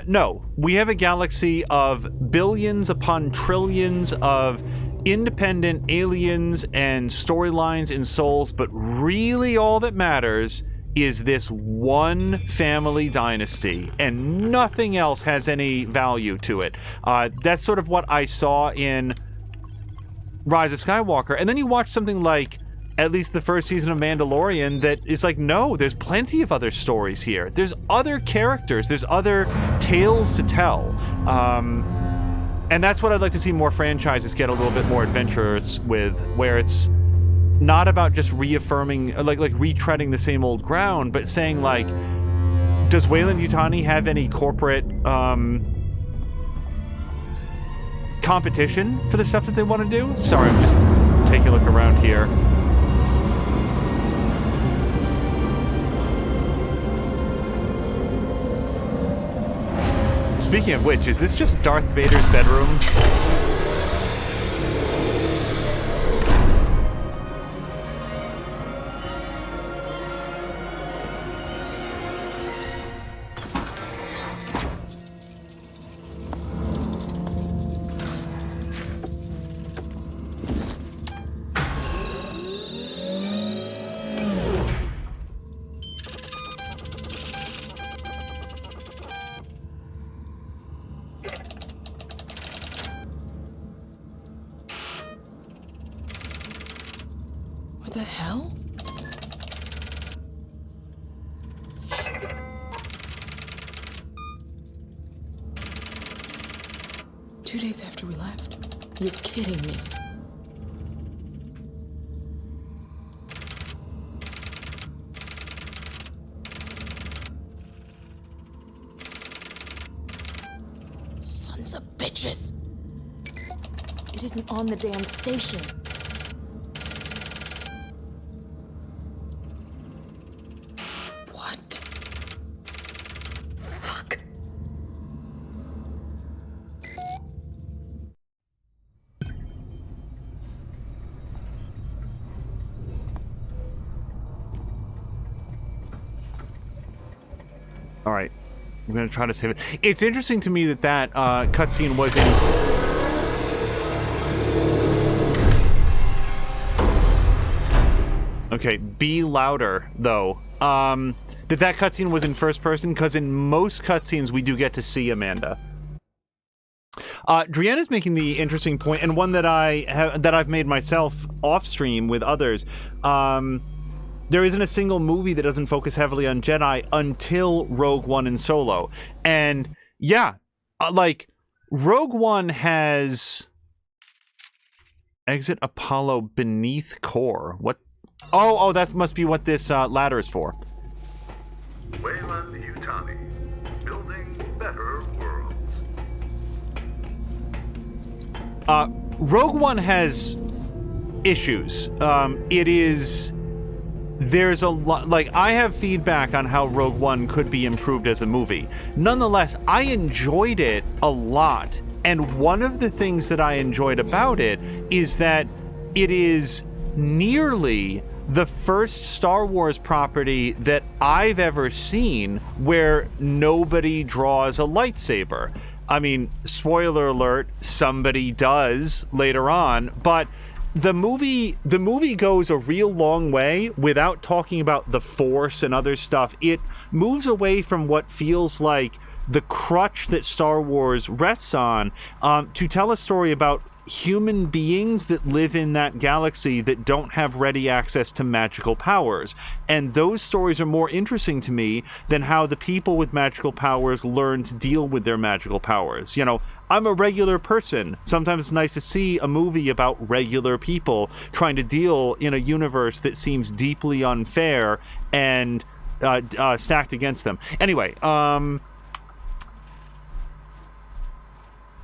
no, we have a galaxy of billions upon trillions of independent aliens and storylines and souls, but really all that matters is this one family dynasty, and nothing else has any value to it. That's sort of what I saw in Rise of Skywalker. And then you watch something like, at least the first season of Mandalorian, that is like, no, there's plenty of other stories here. There's other characters. There's other tales to tell. And that's what I'd like to see more franchises get a little bit more adventurous with, where it's not about just reaffirming, like retreading the same old ground, but saying, like, does Weyland-Yutani have any corporate competition for the stuff that they want to do? Sorry, I'm just taking a look around here. Speaking of which, is this just Darth Vader's bedroom? What the hell? Two days after we left. You're kidding me. Sons of bitches. It isn't on the damn station. What? Fuck. All right, I'm gonna try to save it. It's interesting to me that cutscene was in. Okay, be louder, though. That cutscene was in first person, because in most cutscenes we do get to see Amanda. Drianna's making the interesting point, and one that I've made myself off stream with others. There isn't a single movie that doesn't focus heavily on Jedi until Rogue One and Solo. And yeah, like Rogue One has exit Apollo beneath core. What? Oh, that must be what this ladder is for. Wayland-Yutani, building better worlds. Rogue One has issues. There's a lot, like, I have feedback on how Rogue One could be improved as a movie. Nonetheless, I enjoyed it a lot. And one of the things that I enjoyed about it is that it is nearly the first Star Wars property that I've ever seen where nobody draws a lightsaber. I mean, spoiler alert, somebody does later on, but the movie goes a real long way without talking about the Force and other stuff. It moves away from what feels like the crutch that Star Wars rests on, to tell a story about human beings that live in that galaxy that don't have ready access to magical powers. And those stories are more interesting to me than how the people with magical powers learn to deal with their magical powers. You know, I'm a regular person. Sometimes it's nice to see a movie about regular people trying to deal in a universe that seems deeply unfair and stacked against them. Anyway,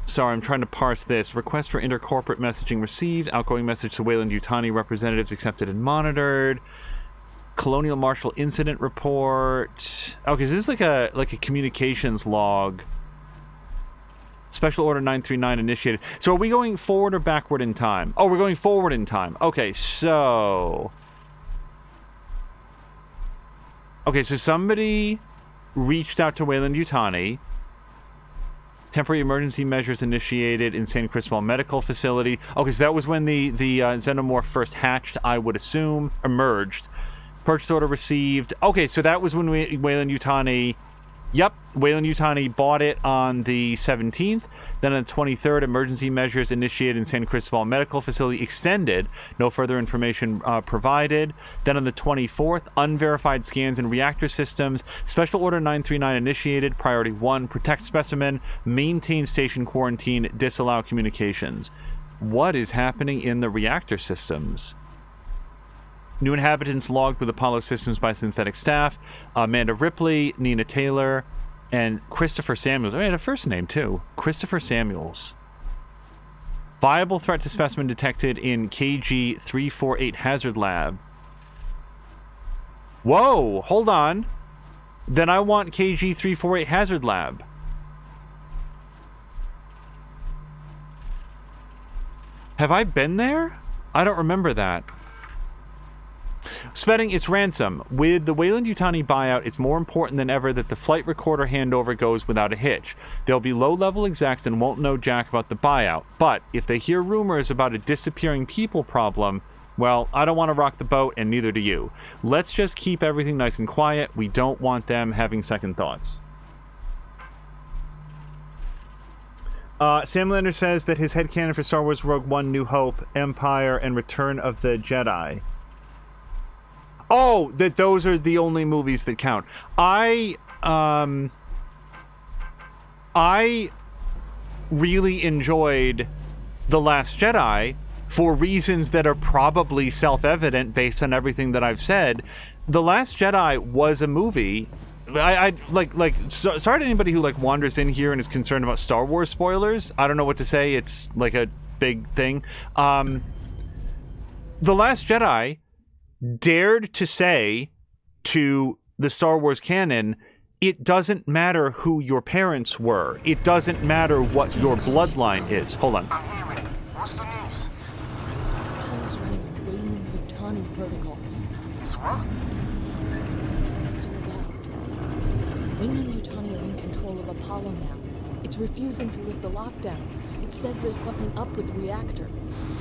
sorry, I'm trying to parse this. Request for intercorporate messaging received. Outgoing message to Wayland-Yutani representatives accepted and monitored. Colonial Marshal incident report. Okay, so this is like a communications log. Special Order 939 initiated. So are we going forward or backward in time? Oh, we're going forward in time. Okay, so somebody reached out to Wayland-Yutani. Temporary emergency measures initiated in San Cristobal Medical Facility. Okay, so that was when the xenomorph first hatched, I would assume, emerged. Purchase order received. Okay, so that was when Wayland-Yutani... Yep, Wayland-Yutani bought it on the 17th. Then on the 23rd, emergency measures initiated in San Cristobal Medical Facility extended. No further information provided. Then on the 24th, unverified scans and reactor systems. Special Order 939 initiated. Priority 1, protect specimen. Maintain station quarantine. Disallow communications. What is happening in the reactor systems? New inhabitants logged with Apollo systems by synthetic staff. Amanda Ripley, Nina Taylor, and Christopher Samuels. I had a first name, too. Christopher Samuels. Viable threat to specimen detected in KG-348 Hazard Lab. Whoa, hold on. Then I want KG-348 Hazard Lab. Have I been there? I don't remember that. Spending its ransom. With the Wayland-Yutani buyout, it's more important than ever that the flight recorder handover goes without a hitch. There'll be low-level execs and won't know jack about the buyout. But if they hear rumors about a disappearing people problem, well, I don't want to rock the boat, and neither do you. Let's just keep everything nice and quiet. We don't want them having second thoughts. Sam Lander says that his headcanon for Star Wars Rogue One, New Hope, Empire, and Return of the Jedi. Oh, that those are the only movies that count. I really enjoyed The Last Jedi for reasons that are probably self-evident based on everything that I've said. The Last Jedi was a movie. Sorry to anybody who wanders in here and is concerned about Star Wars spoilers. I don't know what to say. It's like a big thing. The Last Jedi dared to say to the Star Wars canon, it doesn't matter who your parents were. It doesn't matter what your bloodline is. Hold on. I'm hearing. What's the news? Apollo's running Wayland-Yutani protocols. It's what? Citizens sold out. Wayland-Yutani are in control of Apollo now. It's refusing to lift the lockdown. It says there's something up with the reactor.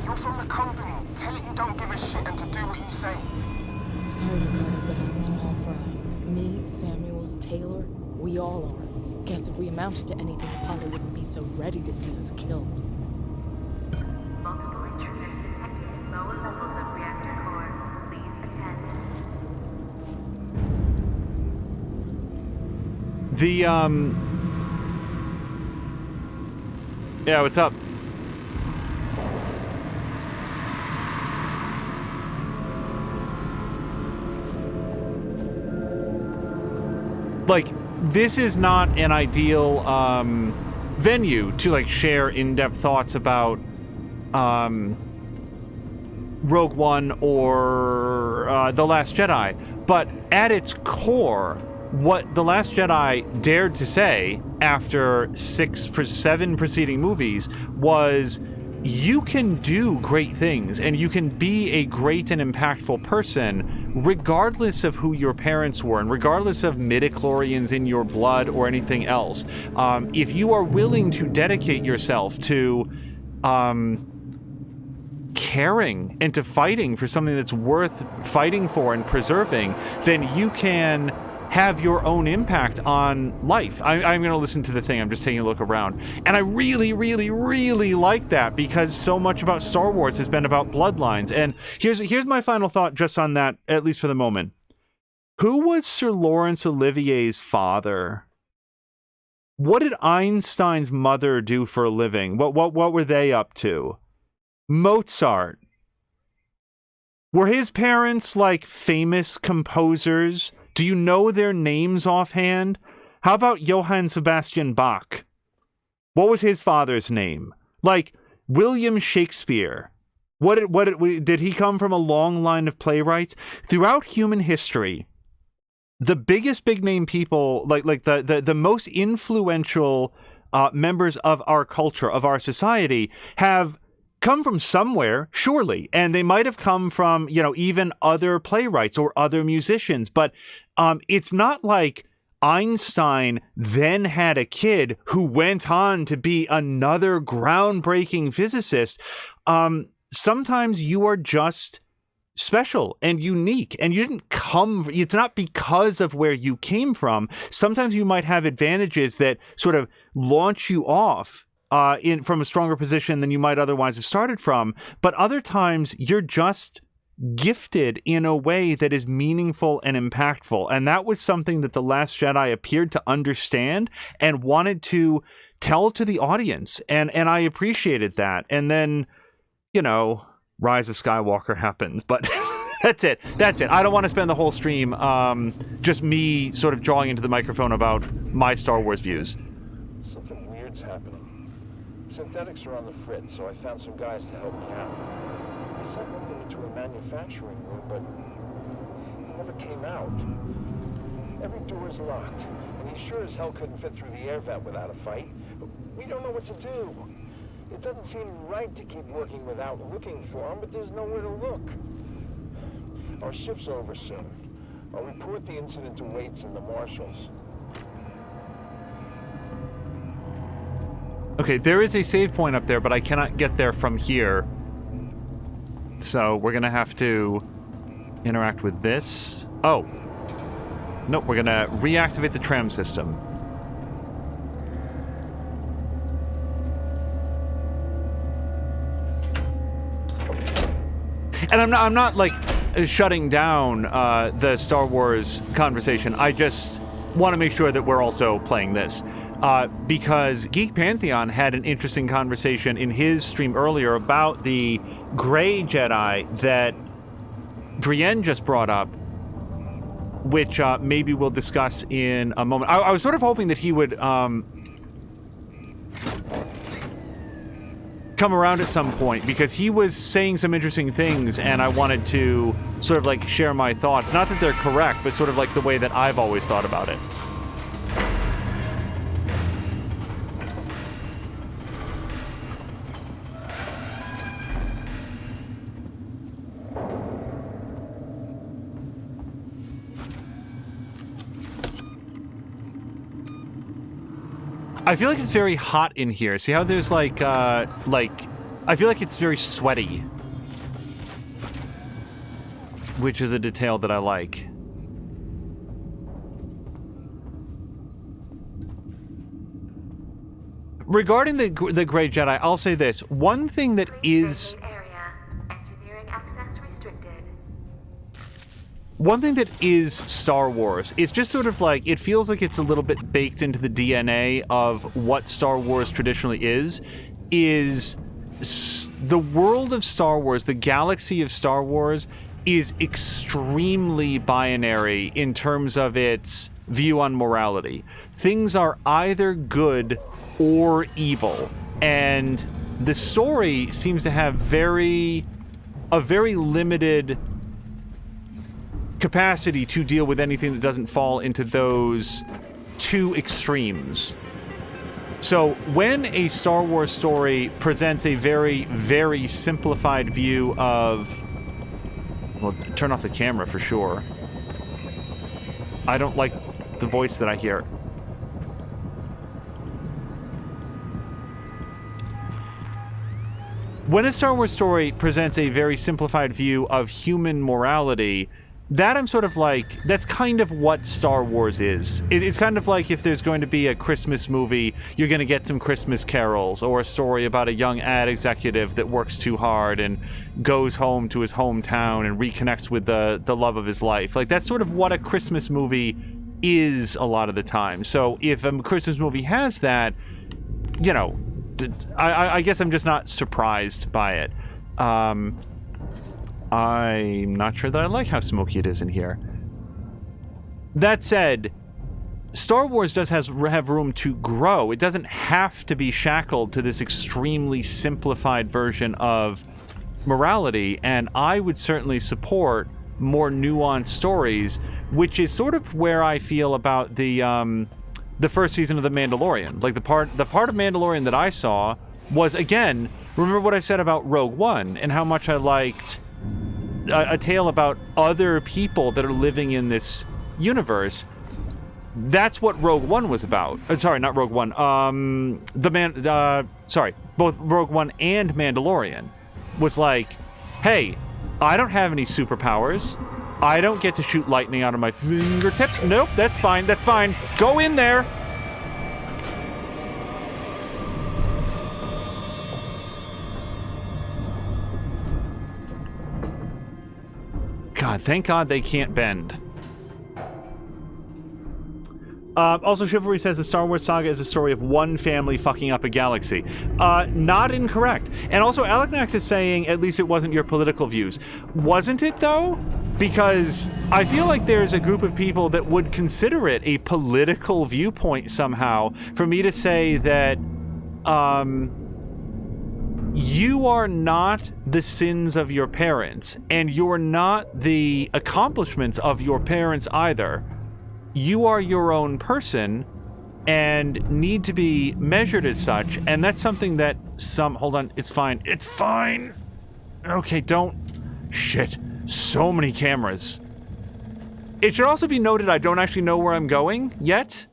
You're from the company. Tell it you don't give a shit and to do what you say. Sorry, Ricardo, but I'm small fry. Me, Samuels, Taylor, we all are. Guess if we amounted to anything, Apollo wouldn't be so ready to see us killed. Multiple intruders detected in lower levels of reactor core. Please attend. Yeah, what's up? Like, this is not an ideal venue to like share in-depth thoughts about Rogue One or The Last Jedi, but at its core, what The Last Jedi dared to say after 7 preceding movies was, you can do great things and you can be a great and impactful person regardless of who your parents were and regardless of midichlorians in your blood or anything else. If you are willing to dedicate yourself to caring and to fighting for something that's worth fighting for and preserving, then you can have your own impact on life. I'm going to listen to the thing. I'm just taking a look around. And I really, really, really like that because so much about Star Wars has been about bloodlines. And here's my final thought just on that, at least for the moment. Who was Sir Laurence Olivier's father? What did Einstein's mother do for a living? What were they up to? Mozart. Were his parents like famous composers? Do you know their names offhand? How about Johann Sebastian Bach? What was his father's name? Like William Shakespeare. Did he come from a long line of playwrights? Throughout human history, the biggest big name people, like the most influential members of our culture, of our society, have come from somewhere, surely, and they might have come from, even other playwrights or other musicians, but it's not like Einstein then had a kid who went on to be another groundbreaking physicist. Sometimes you are just special and unique, and you didn't it's not because of where you came from. Sometimes you might have advantages that sort of launch you off from a stronger position than you might otherwise have started from. But other times you're just gifted in a way that is meaningful and impactful. And that was something that The Last Jedi appeared to understand and wanted to tell to the audience. And I appreciated that. And then, Rise of Skywalker happened, but that's it. I don't want to spend the whole stream just me sort of drawing into the microphone about my Star Wars views. Something weird's happening. Synthetics are on the fritz, so I found some guys to help me out. I sent one of them into a manufacturing room, but he never came out. Every door is locked, and he sure as hell couldn't fit through the air vent without a fight. But we don't know what to do. It doesn't seem right to keep working without looking for him, but there's nowhere to look. Our shift's over soon. I'll report the incident to Waits and the marshals. Okay, there is a save point up there, but I cannot get there from here. So we're going to have to interact with this. Oh. Nope, we're going to reactivate the tram system. And I'm not like shutting down the Star Wars conversation. I just want to make sure that we're also playing this. Because Geek Pantheon had an interesting conversation in his stream earlier about the Grey Jedi that Brienne just brought up, which maybe we'll discuss in a moment. I was sort of hoping that he would come around at some point, because he was saying some interesting things, and I wanted to sort of like share my thoughts. Not that they're correct, but sort of like the way that I've always thought about it. I feel like it's very hot in here. See how there's I feel like it's very sweaty. which is a detail that I like. Regarding the Grey Jedi, I'll say this. One thing that is... Engineering access restricted. One thing that is Star Wars, it's just sort of like, it feels like it's a little bit baked into the DNA of what Star Wars traditionally is the world of Star Wars, the galaxy of Star Wars, is extremely binary in terms of its view on morality. Things are either good or evil, and the story seems to have a very limited capacity to deal with anything that doesn't fall into those two extremes. So when a Star Wars story presents a very, very simplified view of... Well, turn off the camera for sure. I don't like the voice that I hear. When a Star Wars story presents a very simplified view of human morality, that I'm sort of like, that's kind of what Star Wars is. It's kind of like if there's going to be a Christmas movie, you're going to get some Christmas carols, or a story about a young ad executive that works too hard and goes home to his hometown and reconnects with the love of his life. Like, that's sort of what a Christmas movie is a lot of the time. So if a Christmas movie has that, you know, I guess I'm just not surprised by it. I'm not sure that I like how smoky it is in here. That said, Star Wars does have room to grow. It doesn't have to be shackled to this extremely simplified version of morality, and I would certainly support more nuanced stories, which is sort of where I feel about the first season of The Mandalorian. Like, the part of Mandalorian that I saw was, again, remember what I said about Rogue One and how much I liked a tale about other people that are living in this universe. That's what Rogue One was about. Sorry, not Rogue One. Both Rogue One and Mandalorian was like, hey, I don't have any superpowers. I don't get to shoot lightning out of my fingertips. Nope, that's fine. That's fine. Go in there. God, thank God they can't bend. Also, Chivalry says the Star Wars saga is a story of one family fucking up a galaxy. Not incorrect. And also, Aleknax is saying, at least it wasn't your political views. Wasn't it, though? Because I feel like there's a group of people that would consider it a political viewpoint somehow for me to say that, you are not the sins of your parents, and you're not the accomplishments of your parents either. You are your own person and need to be measured as such, and that's something that hold on, it's fine. It's fine! Okay, shit. So many cameras. It should also be noted I don't actually know where I'm going yet.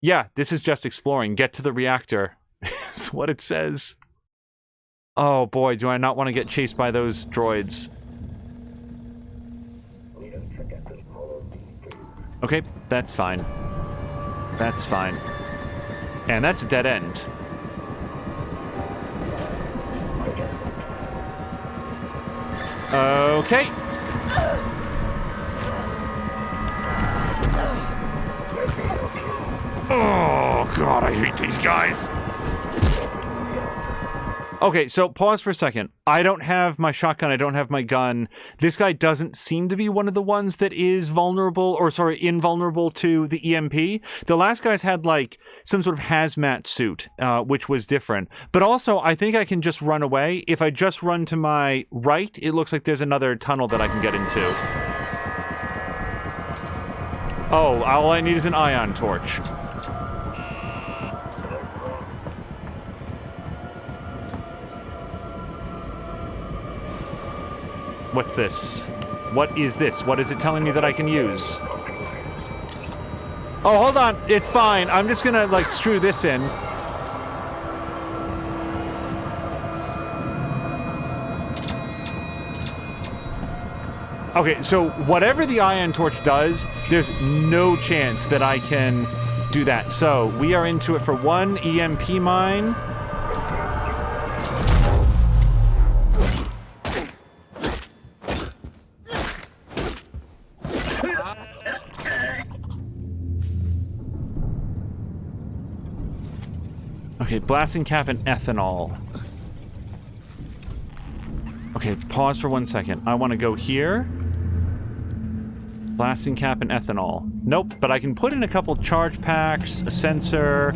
Yeah, this is just exploring. Get to the reactor. That's what it says. Oh boy, do I not want to get chased by those droids. Okay, that's fine. That's fine. And that's a dead end. Okay. Oh god, I hate these guys. Okay, so pause for a second. I don't have my shotgun, I don't have my gun. This guy doesn't seem to be one of the ones that is invulnerable to the EMP. The last guy's had, like, some sort of hazmat suit, which was different. But also, I think I can just run away. If I just run to my right, it looks like there's another tunnel that I can get into. Oh, all I need is an ion torch. What's this? What is this? What is it telling me that I can use? Oh, hold on. It's fine. I'm just gonna, like, strew this in. Okay, so whatever the ion torch does, there's no chance that I can do that. So we are into it for 1 EMP mine. Okay, blasting cap and ethanol. Okay, pause for 1 second. I want to go here. Blasting cap and ethanol. Nope, but I can put in a couple charge packs, a sensor,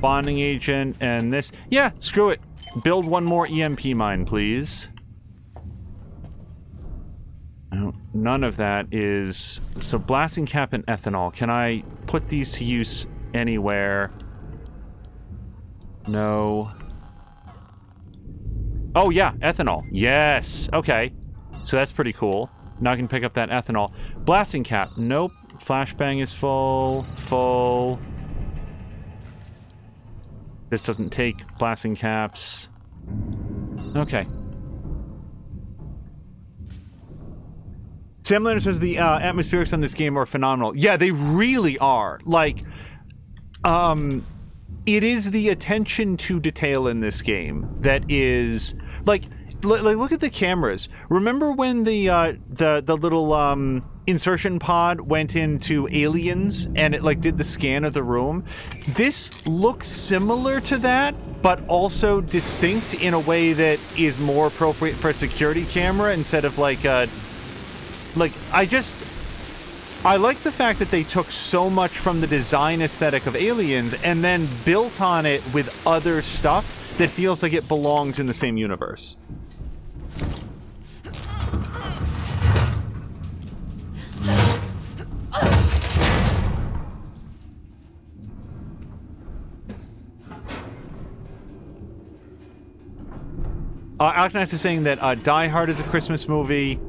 bonding agent, and this. Yeah, screw it. Build 1 more EMP mine, please. No, none of that is... So blasting cap and ethanol. Can I put these to use anywhere? No. Oh, yeah, ethanol. Yes. Okay. So that's pretty cool. Now I can pick up that ethanol. Blasting cap. Nope. Flashbang is full. Full. This doesn't take blasting caps. Okay. Sam Leonard says the atmospherics on this game are phenomenal. Yeah, they really are. Like, it is the attention to detail in this game that is like look at the cameras. Remember when the little insertion pod went into Aliens and it like did the scan of the room? This looks similar to that, but also distinct in a way that is more appropriate for a security camera instead of like a I like the fact that they took so much from the design aesthetic of Aliens and then built on it with other stuff that feels like it belongs in the same universe. Alknax is saying that Die Hard is a Christmas movie.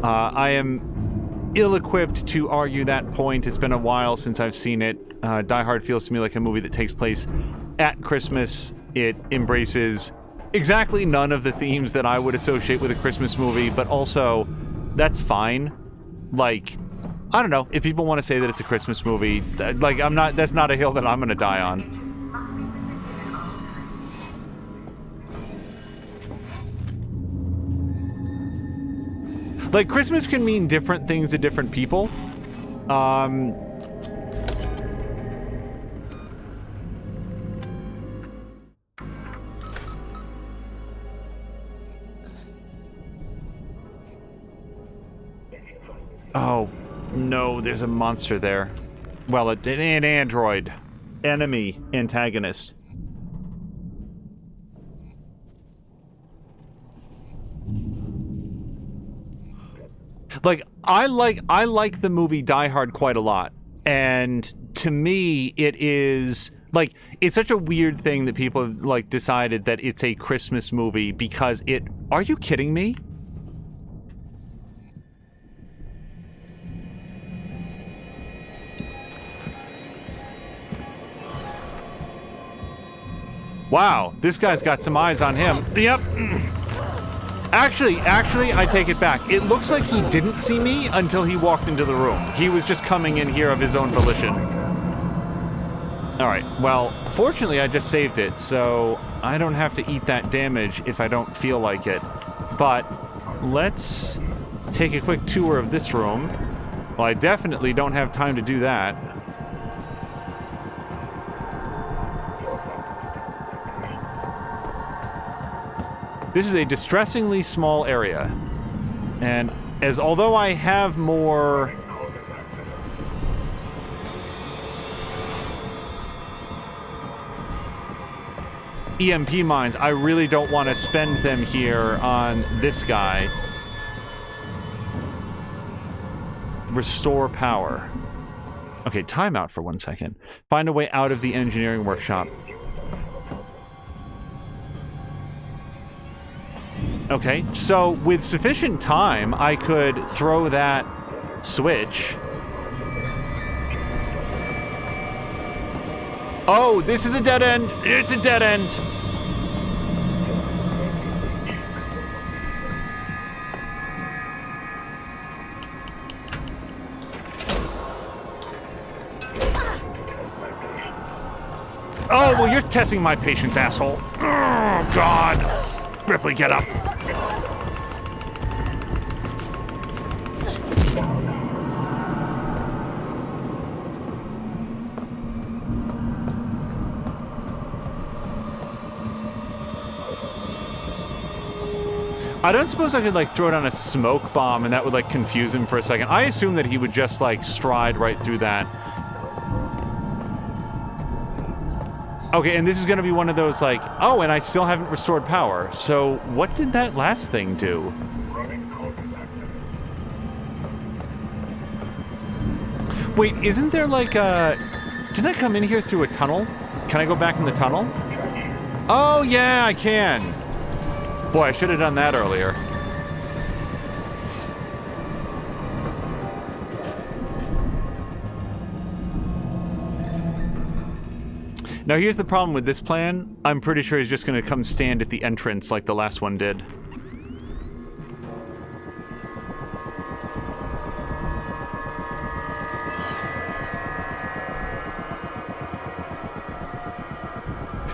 I am ill-equipped to argue that point. It's been a while since I've seen it. Die Hard feels to me like a movie that takes place at Christmas. It embraces exactly none of the themes that I would associate with a Christmas movie, but also, that's fine. Like, I don't know. If people want to say that it's a Christmas movie, like, that's not a hill that I'm gonna die on. Like, Christmas can mean different things to different people. Oh, no, there's a monster there. Well, an android. Enemy antagonist. Like, I like the movie Die Hard quite a lot. And to me, it is like, it's such a weird thing that people have like decided that it's a Christmas movie because it, are you kidding me? Wow, this guy's got some eyes on him. Yep. Actually, I take it back. It looks like he didn't see me until he walked into the room. He was just coming in here of his own volition. Alright, well, fortunately I just saved it, so I don't have to eat that damage if I don't feel like it. But let's take a quick tour of this room. Well, I definitely don't have time to do that. This is a distressingly small area, and although I have more EMP mines, I really don't want to spend them here on this guy. Restore power. Okay, timeout for 1 second. Find a way out of the engineering workshop. Okay, so with sufficient time, I could throw that switch. Oh, this is a dead end! It's a dead end! Oh, well, you're testing my patience, asshole. Oh, God. Ripley, get up. I don't suppose I could, like, throw down a smoke bomb and that would, like, confuse him for a second. I assume that he would just, like, stride right through that. Okay, and this is going to be one of those, like, oh, and I still haven't restored power. So what did that last thing do? Wait, isn't there, like, didn't I come in here through a tunnel? Can I go back in the tunnel? Oh, yeah, I can. Boy, I should have done that earlier. Now, here's the problem with this plan. I'm pretty sure he's just going to come stand at the entrance like the last one did.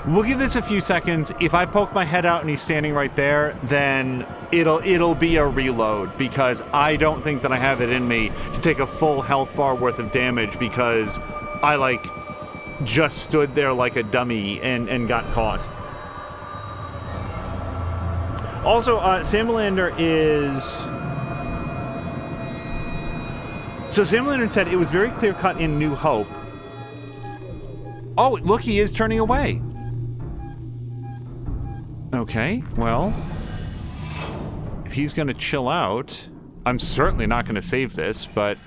We'll give this a few seconds. If I poke my head out and he's standing right there, then it'll be a reload, because I don't think that I have it in me to take a full health bar worth of damage because I, like, just stood there like a dummy and got caught. Also, Samalander is... So Samalander said it was very clear-cut in New Hope. Oh, look, he is turning away. Okay, well, if he's gonna chill out, I'm certainly not gonna save this, but...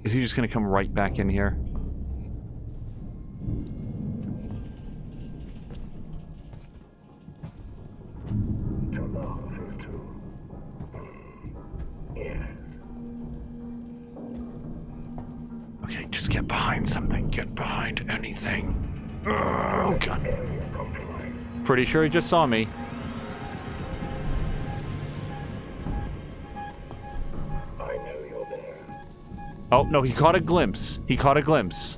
Is he just gonna come right back in here? Okay, just get behind something. Get behind anything. Oh, God. Pretty sure he just saw me. I know you're there. Oh, no, he caught a glimpse. He caught a glimpse.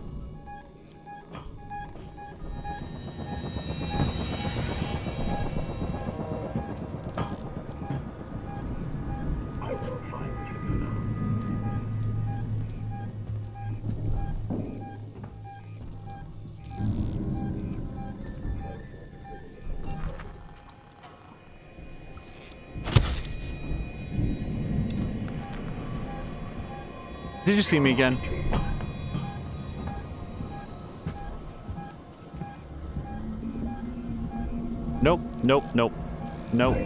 I will find you now. Did you see me again? Nope, nope, nope, nope.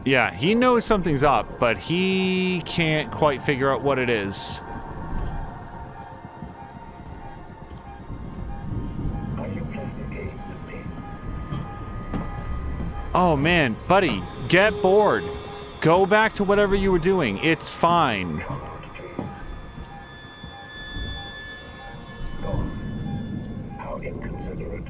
Yeah, he knows something's up, but he can't quite figure out what it is. Oh man, buddy, get bored. Go back to whatever you were doing. It's fine. How inconsiderate.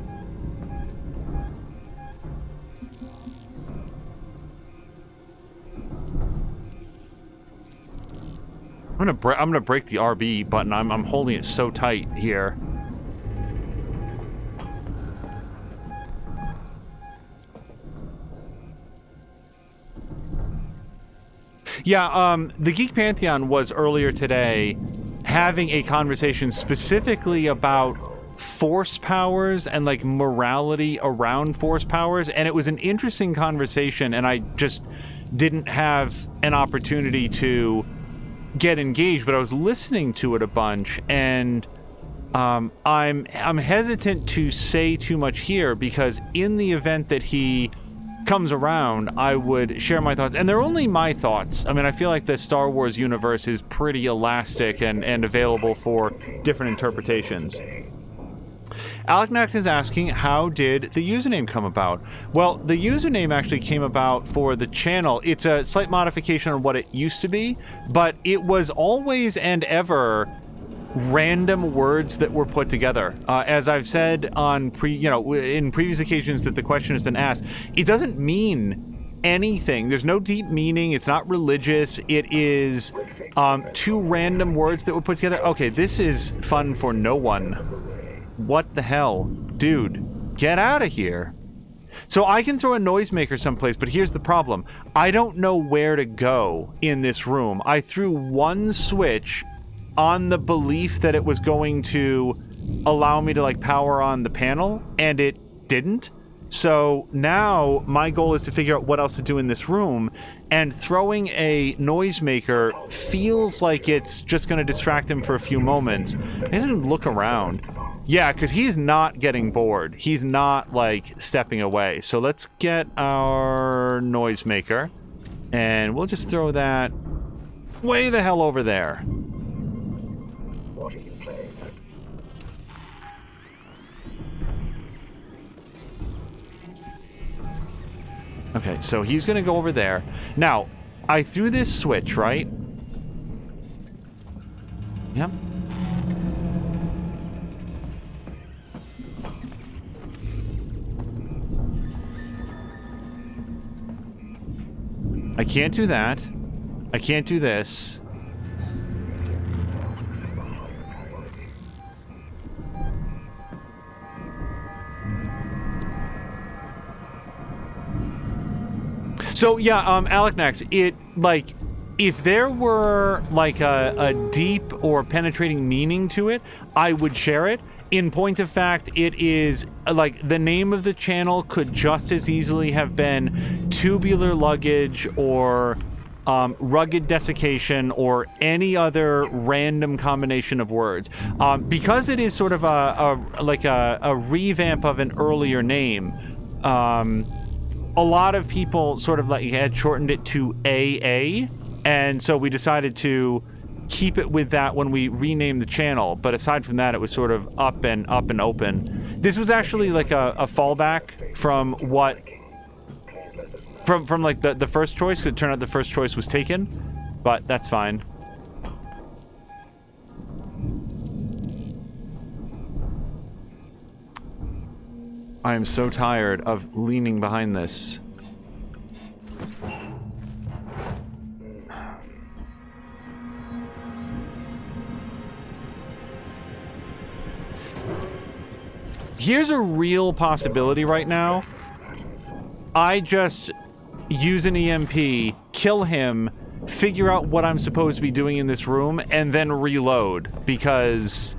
I'm gonna break the RB button. I'm holding it so tight here. Yeah, the Geek Pantheon was earlier today having a conversation specifically about force powers and, like, morality around force powers, and it was an interesting conversation, and I just didn't have an opportunity to get engaged, but I was listening to it a bunch, and I'm hesitant to say too much here, because in the event that he comes around, I would share my thoughts, and they're only my thoughts. I mean, I feel like the Star Wars universe is pretty elastic and available for different interpretations. Aleknax is asking, how did the username come about? Well, the username actually came about for the channel. It's a slight modification on what it used to be, but it was always and ever random words that were put together. As I've said on in previous occasions that the question has been asked, it doesn't mean anything. There's no deep meaning. It's not religious. It is two random words that were put together. Okay, this is fun for no one. What the hell? Dude, get out of here. So I can throw a noisemaker someplace, but here's the problem. I don't know where to go in this room. I threw one switch on the belief that it was going to allow me to like power on the panel, and it didn't. So now my goal is to figure out what else to do in this room, and throwing a noisemaker feels like it's just going to distract him for a few moments. I didn't look around. Yeah, because he's not getting bored. He's not, like, stepping away. So let's get our noisemaker, and we'll just throw that way the hell over there. What are you playing at? Okay, so he's going to go over there. Now, I threw this switch, right? Yep. I can't do that. I can't do this. So yeah, Alecnax, it like if there were like a deep or penetrating meaning to it, I would share it. In point of fact, it is like the name of the channel could just as easily have been tubular luggage or rugged desiccation or any other random combination of words. Because it is sort of a revamp of an earlier name, a lot of people sort of like had shortened it to AA, and so we decided to keep it with that when we renamed the channel. But aside from that, it was sort of up and open. This was actually like a fallback from what from like the first choice, because it turned out the first choice was taken, but that's fine. I am so tired of leaning behind this. Here's a real possibility right now. I just use an EMP, kill him, figure out what I'm supposed to be doing in this room, and then reload, because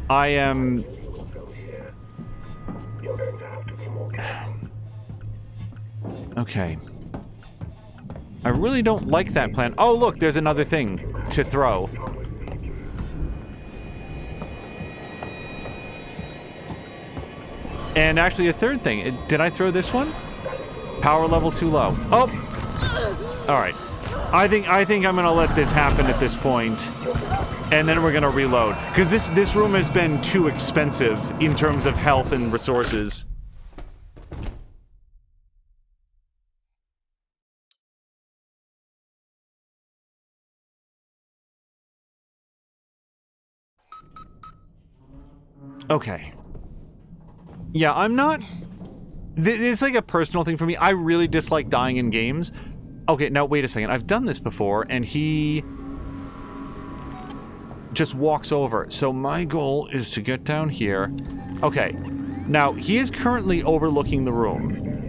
I am... Okay. I really don't like that plan. Oh, look, there's another thing to throw. And actually a third thing. Did I throw this one? Power level too low. Oh! Alright. I think I'm gonna let this happen at this point. And then we're gonna reload. Because this room has been too expensive in terms of health and resources. Okay. Yeah, I'm not... It's like a personal thing for me. I really dislike dying in games. Okay, now wait a second. I've done this before, and he just walks over. So my goal is to get down here. Okay. Now, he is currently overlooking the room.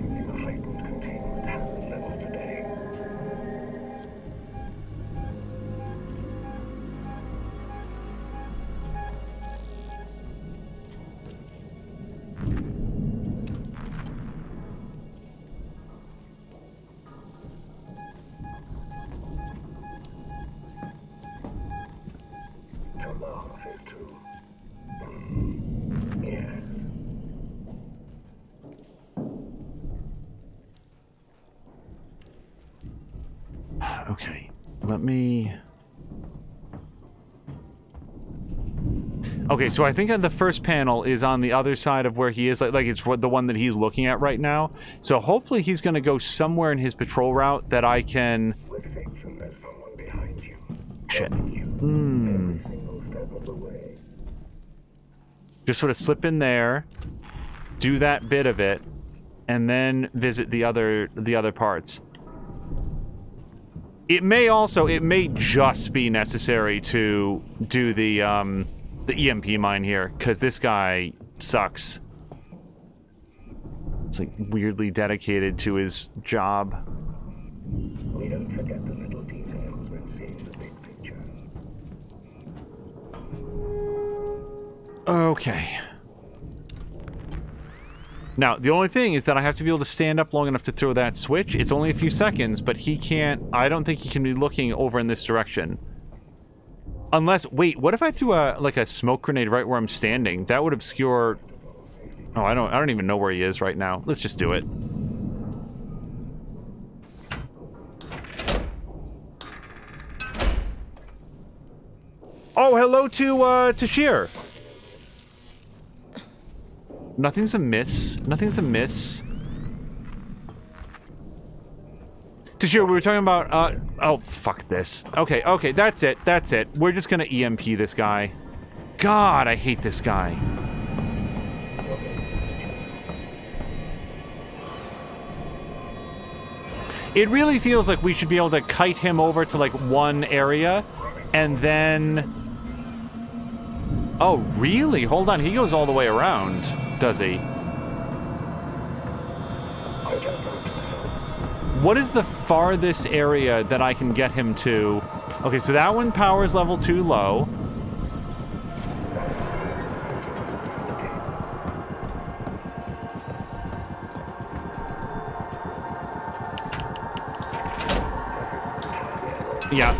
Okay, let me... Okay, so I think the first panel is on the other side of where he is, like it's the one that he's looking at right now. So hopefully he's going to go somewhere in his patrol route that I can... Shit. of the way. Just sort of slip in there, do that bit of it, and then visit the other parts. It may just be necessary to do the EMP mine here, because this guy sucks. It's like weirdly dedicated to his job. We don't forget the little details when seeing the big picture. Okay. Now, the only thing is that I have to be able to stand up long enough to throw that switch. It's only a few seconds, but he can't... I don't think he can be looking over in this direction. Unless... Wait, what if I threw a smoke grenade right where I'm standing? That would obscure... Oh, I don't even know where he is right now. Let's just do it. Oh, hello to Sheer. Nothing's amiss. Nothing's amiss. Tashir, we were talking about, oh, fuck this. Okay, that's it. We're just gonna EMP this guy. God, I hate this guy. It really feels like we should be able to kite him over to, like, one area, and then... Oh, really? Hold on, he goes all the way around. Does he? What is the farthest area that I can get him to? Okay, so that one power's level 2 low. Yeah.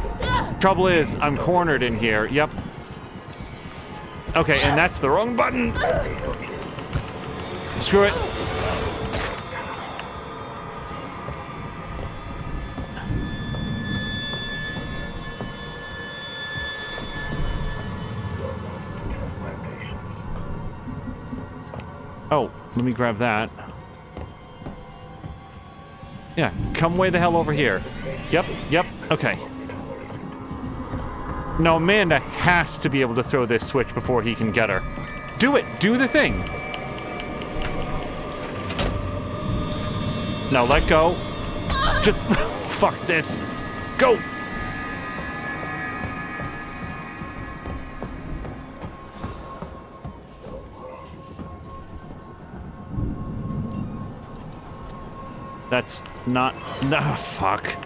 Trouble is, I'm cornered in here. Yep. Okay, and that's the wrong button. Screw it. Oh, let me grab that. Yeah, come way the hell over here. Yep, okay. Now, Amanda has to be able to throw this switch before he can get her. Do it! Do the thing! Now, let go. Just... fuck this. Go! That's not... No, fuck.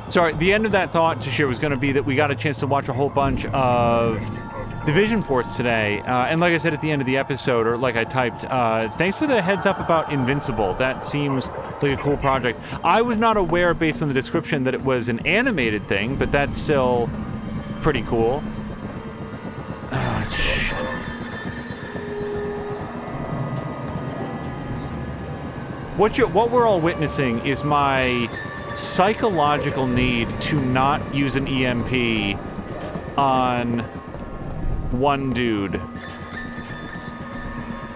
Sorry, the end of that thought to share was going to be that we got a chance to watch a whole bunch of Division Force today. And like I said at the end of the episode, or like I typed, thanks for the heads up about Invincible. That seems like a cool project. I was not aware, based on the description, that it was an animated thing, but that's still pretty cool. Oh, shit. What we're all witnessing is my psychological need to not use an EMP on one dude.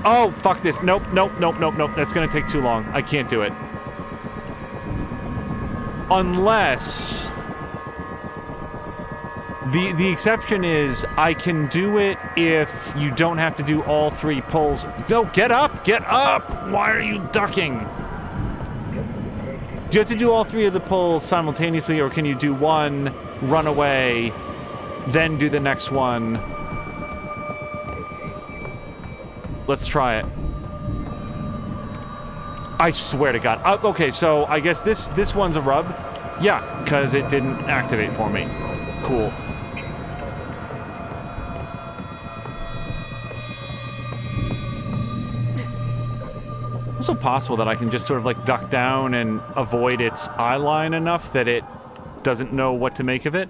Oh, fuck this. Nope. That's gonna take too long. I can't do it. Unless... The exception is, I can do it if you don't have to do all 3 pulls. No, get up! Get up! Why are you ducking? Do you have to do all 3 of the pulls simultaneously, or can you do one, run away, then do the next one? Let's try it. I swear to God. Okay, so I guess this one's a rub. Yeah, because it didn't activate for me. Cool. It's also possible that I can just sort of like duck down and avoid its eye line enough that it doesn't know what to make of it.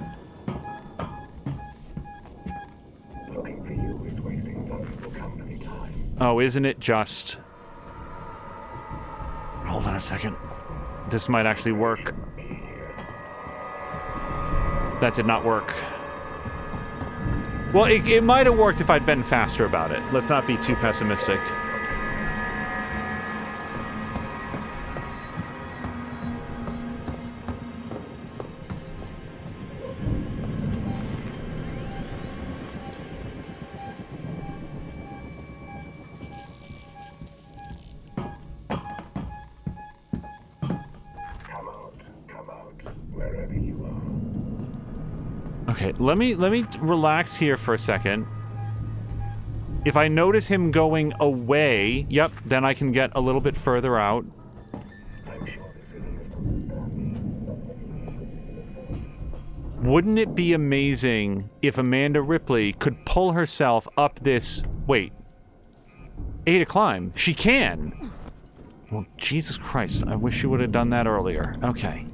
Looking for you is wasting valuable company time. Oh, isn't it just... Hold on a second. This might actually work. That did not work. Well, it might have worked if I'd been faster about it. Let's not be too pessimistic. Come out, wherever you are. Okay, let me relax here for a second. If I notice him going away, yep, then I can get a little bit further out. I'm sure this isn't as understanding. Wouldn't it be amazing if Amanda Ripley could pull herself up this... Wait. A to climb. She can! Well, Jesus Christ, I wish you would have done that earlier. Okay.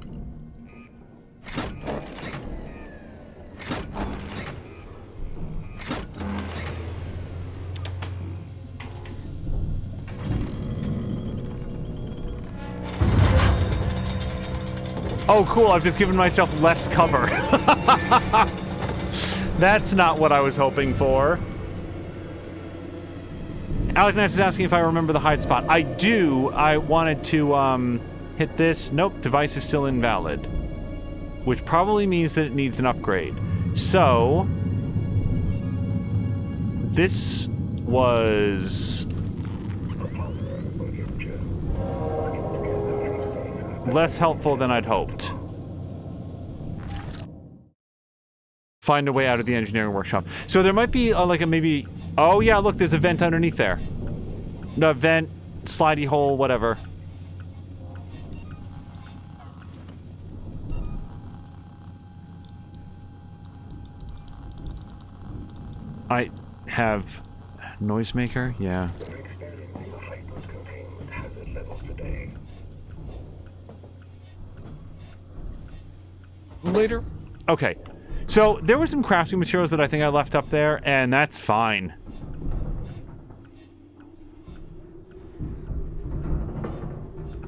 Oh, cool, I've just given myself less cover. That's not what I was hoping for. Alec Nash is asking if I remember the hide spot. I do. I wanted to hit this. Nope, device is still invalid. Which probably means that it needs an upgrade. So... this was... less helpful than I'd hoped. Find a way out of the engineering workshop. So there might be like a maybe... Oh yeah, look, there's a vent underneath there. No, vent, slidey hole, whatever. I have... noisemaker? Yeah. We're experiencing a heightened containment hazard level today. Later. Okay. So, there were some crafting materials that I think I left up there, and that's fine.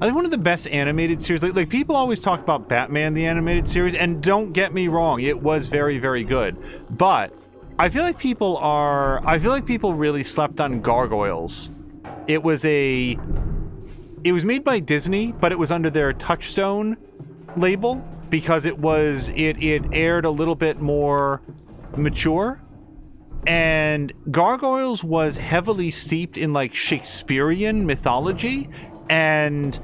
I think one of the best animated series, like people always talk about Batman the animated series, and don't get me wrong, it was very, very good. But I feel like people really slept on Gargoyles. It was made by Disney, but it was under their Touchstone label because it aired a little bit more mature. And Gargoyles was heavily steeped in like Shakespearean mythology and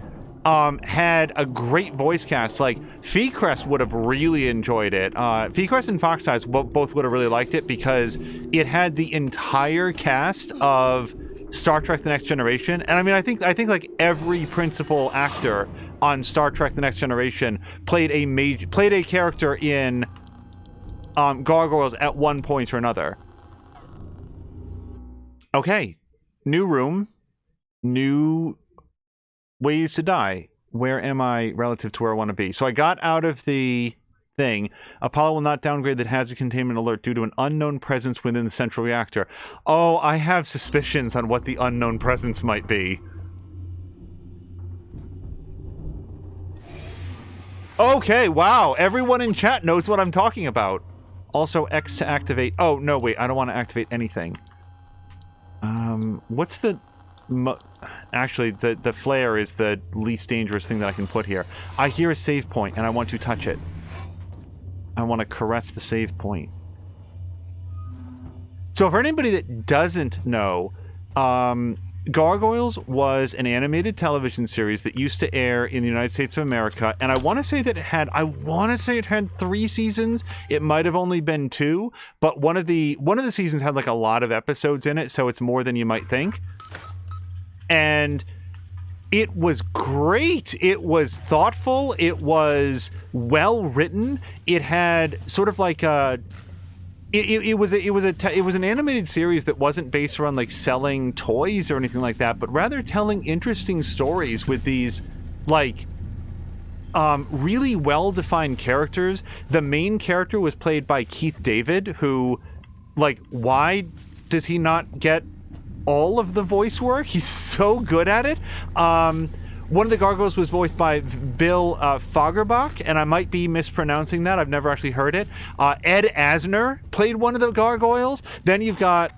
had a great voice cast. Like Feecrest would have really enjoyed it. Feecrest and Fox Eyes both would have really liked it because it had the entire cast of Star Trek: The Next Generation. And I mean, I think like every principal actor on Star Trek: The Next Generation played a character in Gargoyles at one point or another. Okay, new room, new ways to die. Where am I relative to where I want to be? So I got out of the thing. Apollo will not downgrade the hazard containment alert due to an unknown presence within the central reactor. Oh, I have suspicions on what the unknown presence might be. Okay, wow. Everyone in chat knows what I'm talking about. Also, X to activate. Oh, no, wait. I don't want to activate anything. What's the... Actually, the flare is the least dangerous thing that I can put here. I hear a save point, and I want to touch it. I want to caress the save point. So for anybody that doesn't know, Gargoyles was an animated television series that used to air in the United States of America, and I want to say that it had 3 seasons. It might have only been 2, but one of the seasons had like a lot of episodes in it, so it's more than you might think. And it was great. It was thoughtful. It was well written. It had sort of like a... It was an animated series that wasn't based around like selling toys or anything like that, but rather telling interesting stories with these like really well-defined characters. The main character was played by Keith David, who, like, why does he not get all of the voice work? He's so good at it. one of the gargoyles was voiced by Bill Fagerbach, and I might be mispronouncing that. I've never actually heard it. Ed Asner played one of the gargoyles. Then you've got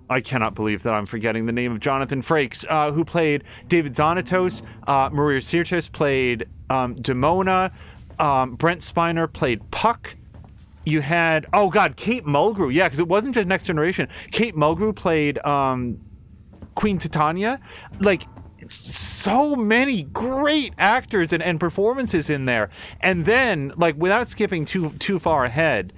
I cannot believe that I'm forgetting the name of Jonathan Frakes, who played David Xanatos. Maria Sirtis played Demona. Brent Spiner played Puck. You had, oh god, Kate Mulgrew. Yeah, because it wasn't just Next Generation. Kate Mulgrew played Queen Titania. Like, so many great actors and performances in there. And then, like, without skipping too far ahead,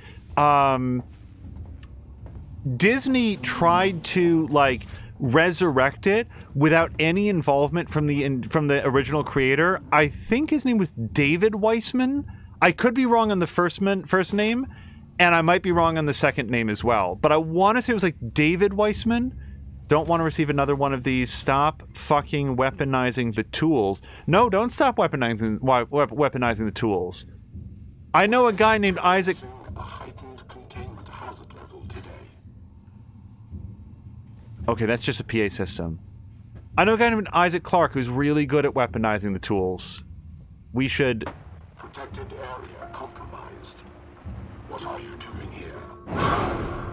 Disney tried to, like, resurrect it without any involvement from the original creator. I think his name was David Weissman. I could be wrong on the first name, and I might be wrong on the second name as well. But I want to say it was like David Weissman. Don't want to receive another one of these. Stop fucking weaponizing the tools. No, don't stop weaponizing the tools. I know a guy named Isaac. A heightened containment hazard level today. Okay, that's just a PA system. I know a guy named Isaac Clarke who's really good at weaponizing the tools. We should... Protected area compromised. What are you doing here?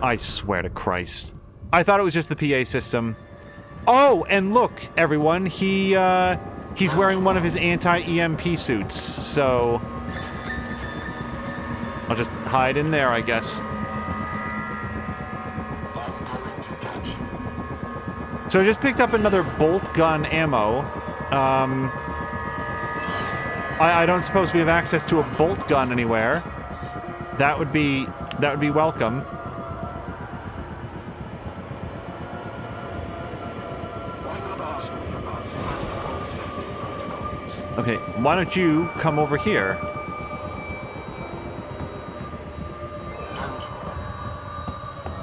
I swear to Christ. I thought it was just the PA system. Oh, and look, everyone, he's wearing one of his anti-EMP suits, so... I'll just hide in there, I guess. I'm going to catch you. So I just picked up another bolt gun ammo. I don't suppose we have access to a bolt gun anywhere. That would be welcome. Why not ask me about Sebastopol safety protocols? Okay, why don't you come over here?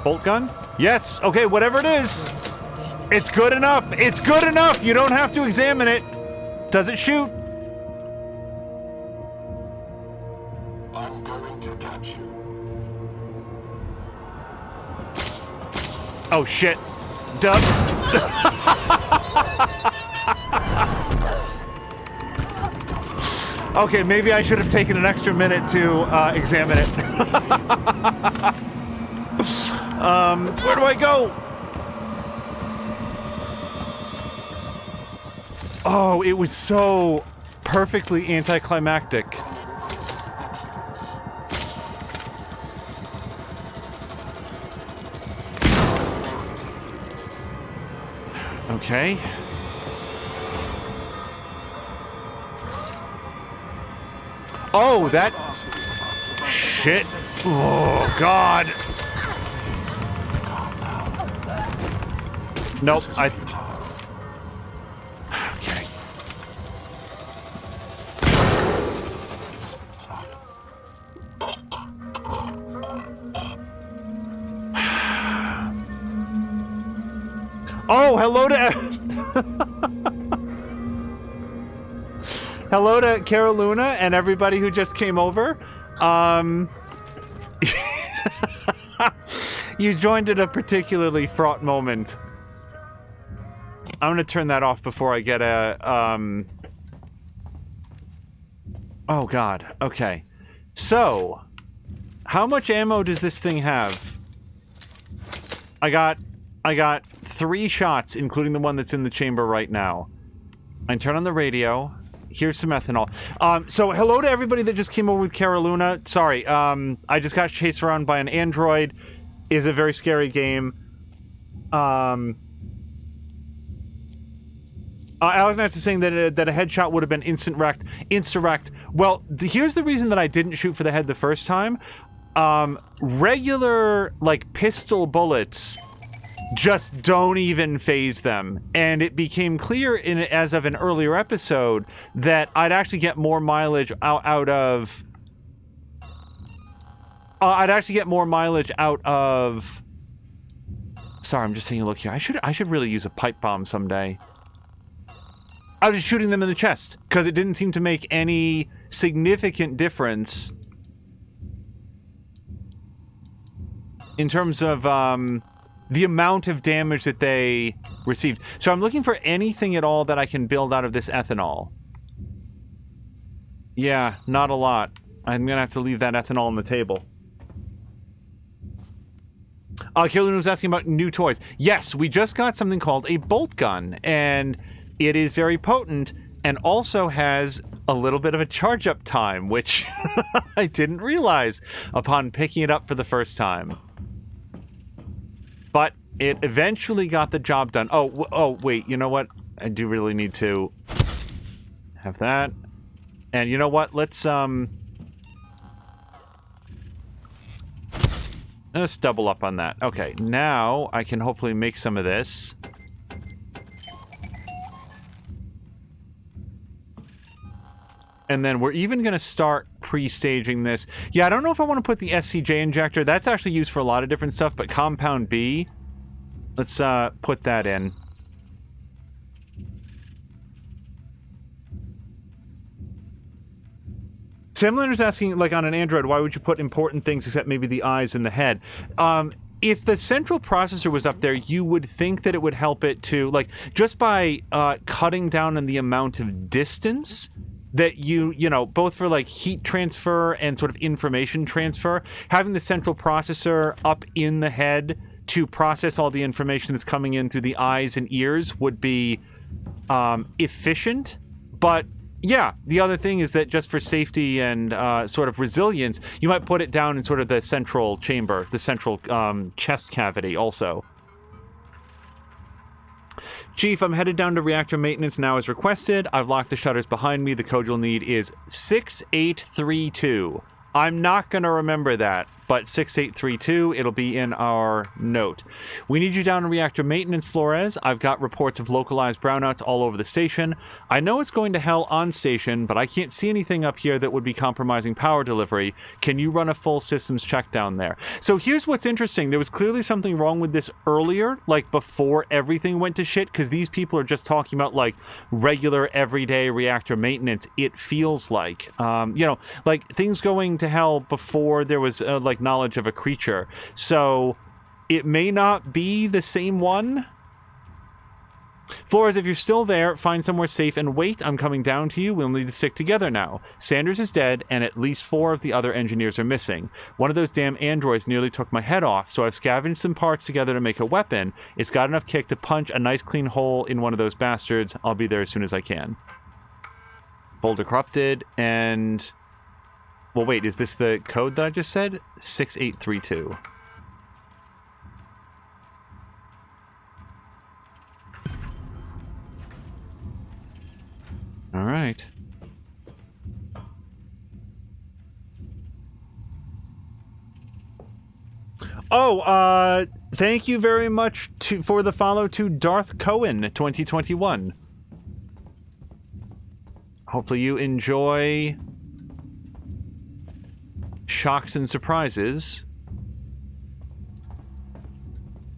Bolt gun? Yes! Okay, whatever it is! It's good enough! It's good enough! You don't have to examine it! Does it shoot? I'm going to catch you. Oh shit. Duck. Okay, maybe I should have taken an extra minute to examine it. Where do I go? Oh, it was so perfectly anticlimactic. Okay. Oh, that... Shit. Oh, God. Nope, Okay. Oh, hello to... Hello to Caroluna and everybody who just came over. You joined at a particularly fraught moment. I'm gonna turn that off before I get a, Oh god, okay. So, how much ammo does this thing have? I got 3 shots, including the one that's in the chamber right now. I turn on the radio. Here's some ethanol. So hello to everybody that just came over with Caroluna. Sorry, I just got chased around by an android. It's a very scary game. Alex is saying that a headshot would have been insta-wrecked. Well, here's the reason that I didn't shoot for the head the first time. Regular, like, pistol bullets just don't even phase them. And it became clear as of an earlier episode that I'd actually get more mileage out of... Sorry, I'm just taking a look here. I should really use a pipe bomb someday. I was just shooting them in the chest, because it didn't seem to make any significant difference in terms of the amount of damage that they received. So I'm looking for anything at all that I can build out of this ethanol. Yeah, not a lot. I'm gonna have to leave that ethanol on the table. Killian was asking about new toys. Yes, we just got something called a bolt gun, and it is very potent and also has a little bit of a charge-up time, which I didn't realize upon picking it up for the first time. But it eventually got the job done. Oh, wait, you know what? I do really need to have that. And you know what? Let's double up on that. Okay, now I can hopefully make some of this. And then we're even going to start pre-staging this. Yeah, I don't know if I want to put the SCJ injector. That's actually used for a lot of different stuff, but Compound B, let's put that in. Simulator's asking, like, on an Android, why would you put important things except maybe the eyes and the head? If the central processor was up there, you would think that it would help it to, like, just by cutting down on the amount of distance that you know, both for, like, heat transfer and sort of information transfer, having the central processor up in the head to process all the information that's coming in through the eyes and ears would be efficient, but yeah, the other thing is that just for safety and sort of resilience, you might put it down in sort of the central chamber, the central chest cavity also. Chief, I'm headed down to reactor maintenance now as requested. I've locked the shutters behind me. The code you'll need is 6832. I'm not going to remember that, but 6832, it'll be in our note. We need you down in reactor maintenance, Flores. I've got reports of localized brownouts all over the station. I know it's going to hell on station, but I can't see anything up here that would be compromising power delivery. Can you run a full systems check down there? So here's what's interesting. There was clearly something wrong with this earlier, like before everything went to shit, because these people are just talking about like regular everyday reactor maintenance, it feels like. You know, like things going to hell before there was like knowledge of a creature. So it may not be the same one. Flores, if you're still there, find somewhere safe and wait. I'm coming down to you. We'll need to stick together now. Sanders is dead, and at least 4 of the other engineers are missing. One of those damn androids nearly took my head off, so I've scavenged some parts together to make a weapon. It's got enough kick to punch a nice clean hole in one of those bastards. I'll be there as soon as I can. Folder corrupted, and... well, wait, is this the code that I just said? 6832. All right. Oh, thank you very much for the follow to Darth Cohen 2021. Hopefully you enjoy shocks and surprises,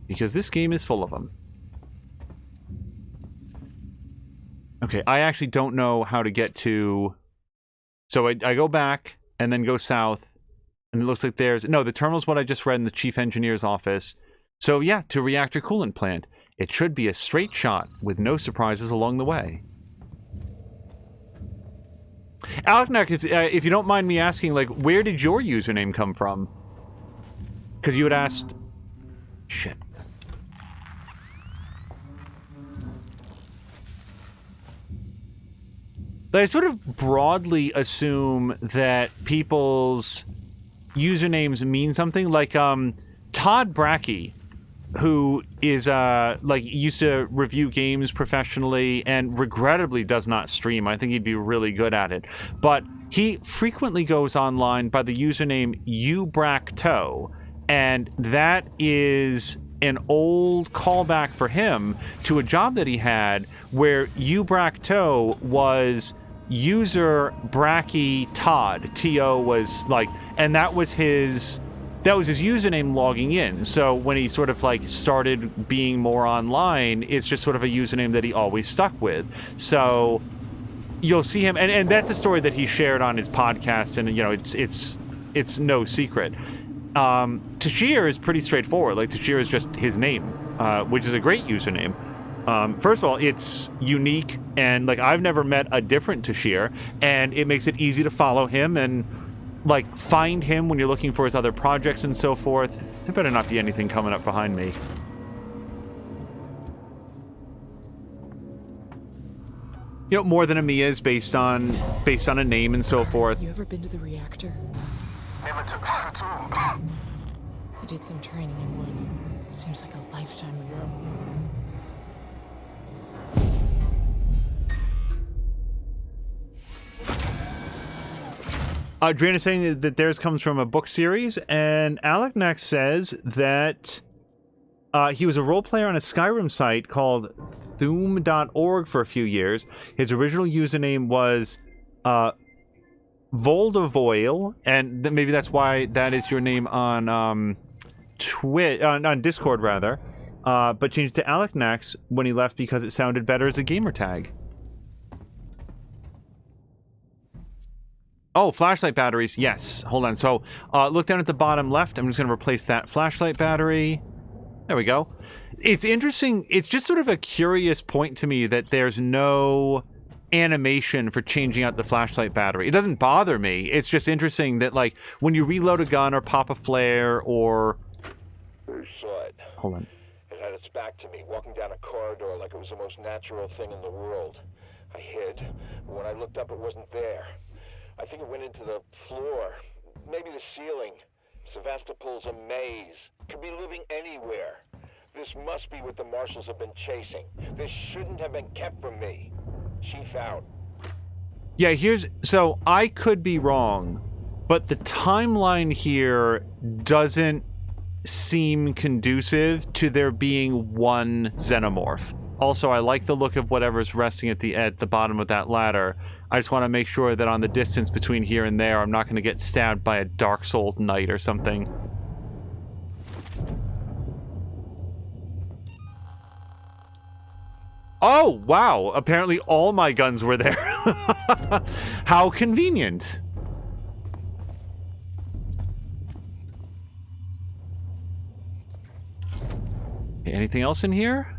because this game is full of them. Okay, I actually don't know how to get to... so I go back and then go south, and it looks like there's... no, the terminal's what I just read in the chief engineer's office. So yeah, to reactor coolant plant. It should be a straight shot with no surprises along the way. Aleknak, if you don't mind me asking, like, where did your username come from? Because you had asked... shit. I sort of broadly assume that people's usernames mean something. Like, Todd Brackey, who is, like, used to review games professionally and regrettably does not stream. I think he'd be really good at it. But he frequently goes online by the username ubracto, and that is an old callback for him to a job that he had where ubracto was user Bracky Todd. T-O was like, and that was his username logging in. So when he sort of like started being more online, it's just sort of a username that he always stuck with. So you'll see him, and that's a story that he shared on his podcast, and you know, it's no secret. Tashir is pretty straightforward. Like, Tashir is just his name, which is a great username. First of all, it's unique, and like I've never met a different Tashir, and it makes it easy to follow him and like find him when you're looking for his other projects and so forth. There better not be anything coming up behind me. You know, more than a Mia is based on a name and so forth. You ever been to the reactor? Never took that at all. I did some training in one. Seems like a lifetime ago. Adriana is saying that theirs comes from a book series, and Alec next says that he was a role player on a Skyrim site called Thuum.org for a few years. His original username was Voldavoil, and maybe that's why that is your name on on Discord rather. But changed to Alec next when he left because it sounded better as a gamer tag. Oh, flashlight batteries. Yes. Hold on. So, look down at the bottom left. I'm just going to replace that flashlight battery. There we go. It's interesting. It's just sort of a curious point to me that there's no animation for changing out the flashlight battery. It doesn't bother me. It's just interesting that, like, when you reload a gun or pop a flare or... Saw it. Hold on. It had its back to me, walking down a corridor like it was the most natural thing in the world. I hid, but when I looked up, it wasn't there. I think it went into the floor, maybe the ceiling. Sevastopol's a maze. Could be living anywhere. This must be what the marshals have been chasing. This shouldn't have been kept from me. Chief out. Yeah, so I could be wrong, but the timeline here doesn't seem conducive to there being one xenomorph. Also, I like the look of whatever's resting at the bottom of that ladder. I just want to make sure that on the distance between here and there, I'm not going to get stabbed by a Dark Souls knight or something. Oh, wow. Apparently all my guns were there. How convenient. Okay, anything else in here?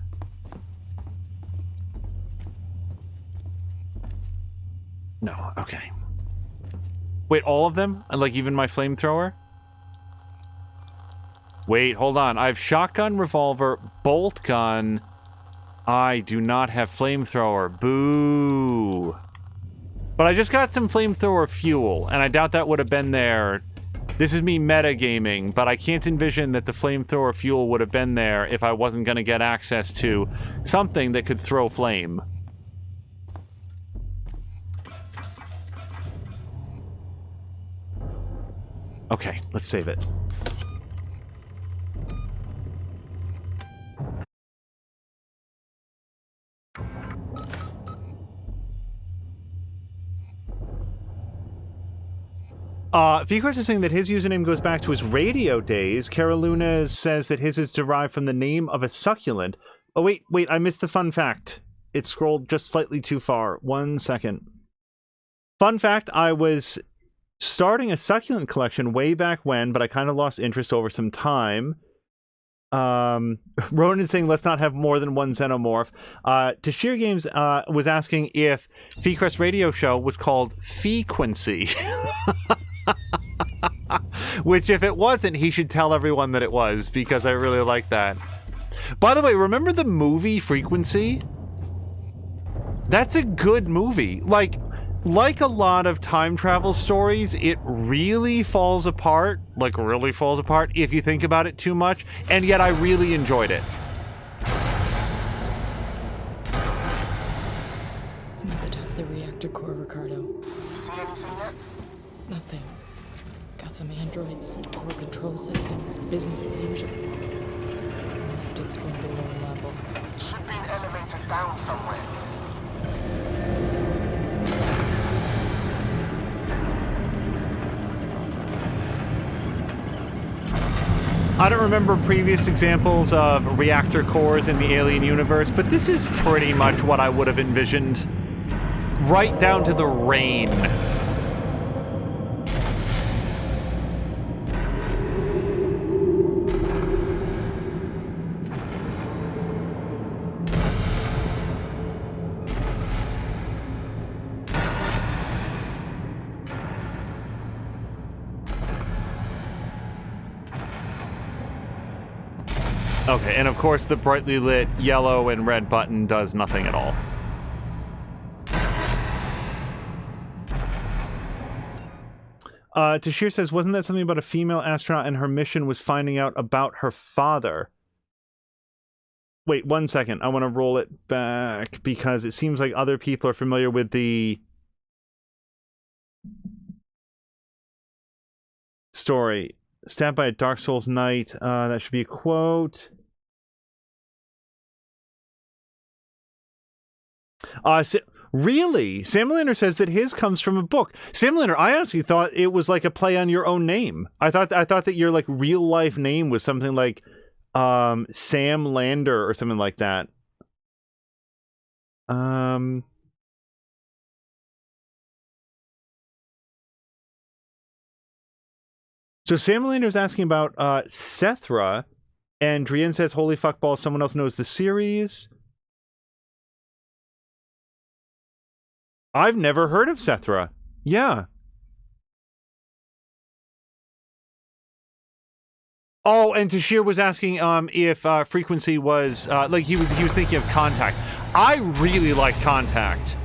No, okay. Wait, all of them? Like, even my flamethrower? Wait, hold on. I have shotgun, revolver, bolt gun. I do not have flamethrower. Boo. But I just got some flamethrower fuel, and I doubt that would have been there. This is me metagaming, but I can't envision that the flamethrower fuel would have been there if I wasn't going to get access to something that could throw flame. Okay, let's save it. Vcars is saying that his username goes back to his radio days. Caroluna says that his is derived from the name of a succulent. Oh, wait, I missed the fun fact. It scrolled just slightly too far. 1 second. Fun fact, I was starting a succulent collection way back when, but I kind of lost interest over some time. Ronan is saying, let's not have more than one xenomorph. Tashir Games was asking if Feecrest Radio Show was called Frequency. Which, if it wasn't, he should tell everyone that it was, because I really like that. By the way, remember the movie Frequency? That's a good movie. Like a lot of time travel stories, it really falls apart, if you think about it too much, and yet I really enjoyed it. I'm at the top of the reactor core, Ricardo. See anything yet? Nothing. Got some androids, core control systems, business as usual. I'm gonna have to explore the lower level. Should be an elevator down somewhere. I don't remember previous examples of reactor cores in the Alien universe, but this is pretty much what I would have envisioned. Right down to the rain. Okay, and of course the brightly lit yellow and red button does nothing at all. Tashir says, wasn't that something about a female astronaut and her mission was finding out about her father? Wait, 1 second. I want to roll it back because it seems like other people are familiar with the story. Stabbed by a Dark Souls Knight. That should be a quote. Really? Samlander says that his comes from a book. Samlander, I honestly thought it was like a play on your own name. I thought that your like real life name was something like Sam Lander or something like that. So Samlander's asking about Sethra, and Drian says, holy fuckball, someone else knows the series. I've never heard of Sethra. Yeah. Oh, and Tashir was asking if Frequency was like he was thinking of Contact. I really like Contact.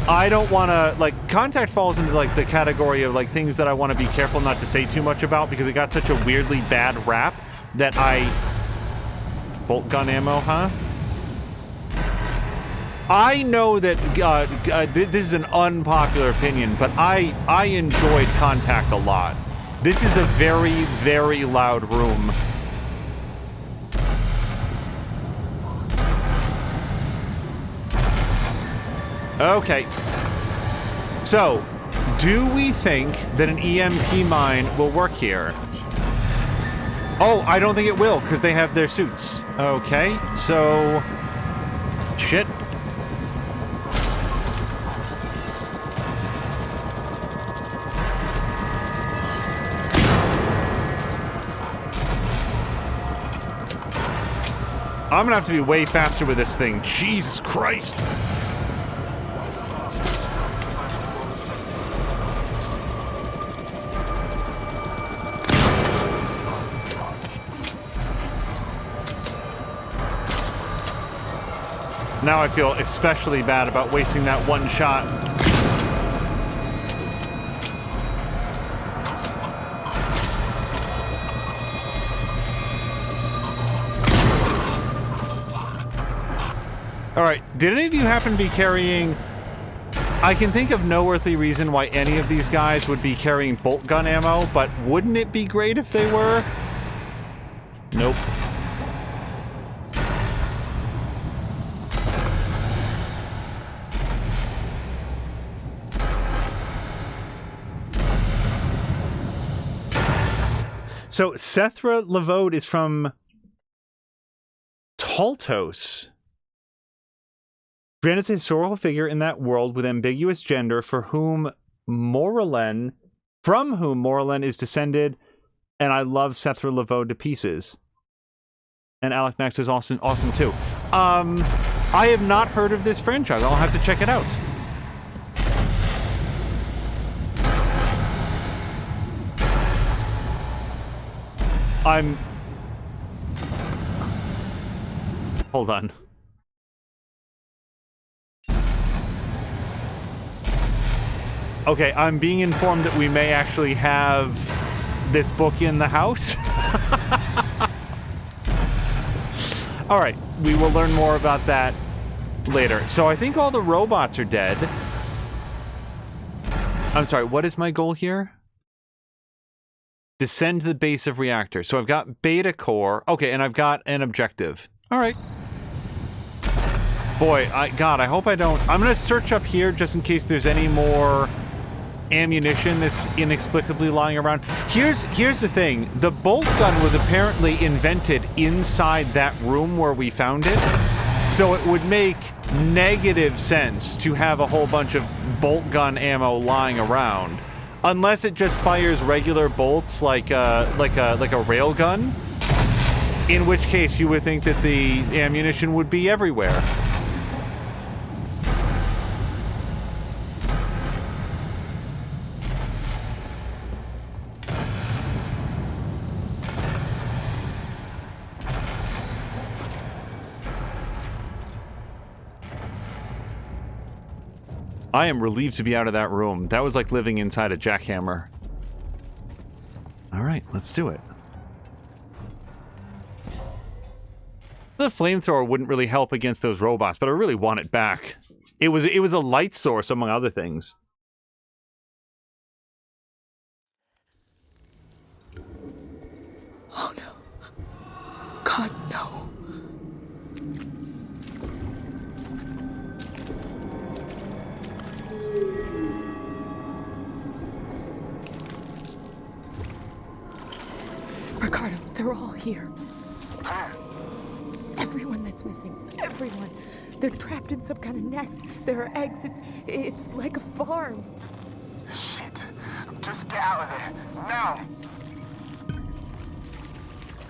I don't want to like Contact falls into like the category of like things that I want to be careful not to say too much about because it got such a weirdly bad rap that bolt gun ammo, huh? I know that this is an unpopular opinion, but I enjoyed Contact a lot. This is a very, very loud room. Okay. So, do we think that an EMP mine will work here? Oh, I don't think it will, because they have their suits. Okay, so... Shit. I'm gonna have to be way faster with this thing. Jesus Christ! Now I feel especially bad about wasting that one shot. Alright, did any of you happen to be carrying... I can think of no earthly reason why any of these guys would be carrying bolt gun ammo, but wouldn't it be great if they were? Nope. So, Sethra Lavode is from Taltos. Brienne is a historical figure in that world with ambiguous gender from whom Moralen is descended, and I love Sethra Lavode to pieces. And Alec Max is awesome too. I have not heard of this franchise. I'll have to check it out. Hold on. Okay, I'm being informed that we may actually have this book in the house. Alright, we will learn more about that later. So I think all the robots are dead. I'm sorry, what is my goal here? Descend to the base of reactor. So I've got beta core. Okay, and I've got an objective. Alright. Boy, God, I hope I don't... I'm gonna search up here just in case there's any more ammunition that's inexplicably lying around. Here's the thing. The bolt gun was apparently invented inside that room where we found it. So it would make negative sense to have a whole bunch of bolt gun ammo lying around. Unless it just fires regular bolts like a rail gun. In which case you would think that the ammunition would be everywhere. I am relieved to be out of that room. That was like living inside a jackhammer. Alright, let's do it. The flamethrower wouldn't really help against those robots, but I really want it back. It was a light source, among other things. Oh no. God, no. Ricardo, they're all here. Everyone that's missing. Everyone. They're trapped in some kind of nest. There are eggs. It's like a farm. Shit. Just get out of there. Now.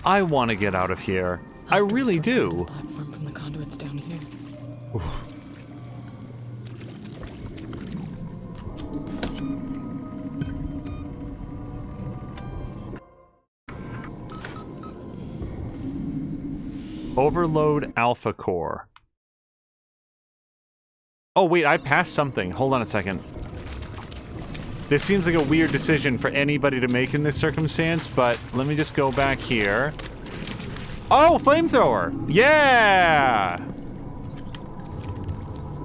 I want to get out of here. I really do. Platform from the conduits down here. Overload Alpha Core. Oh wait, I passed something. Hold on a second. This seems like a weird decision for anybody to make in this circumstance, but let me just go back here. Oh, flamethrower! Yeah!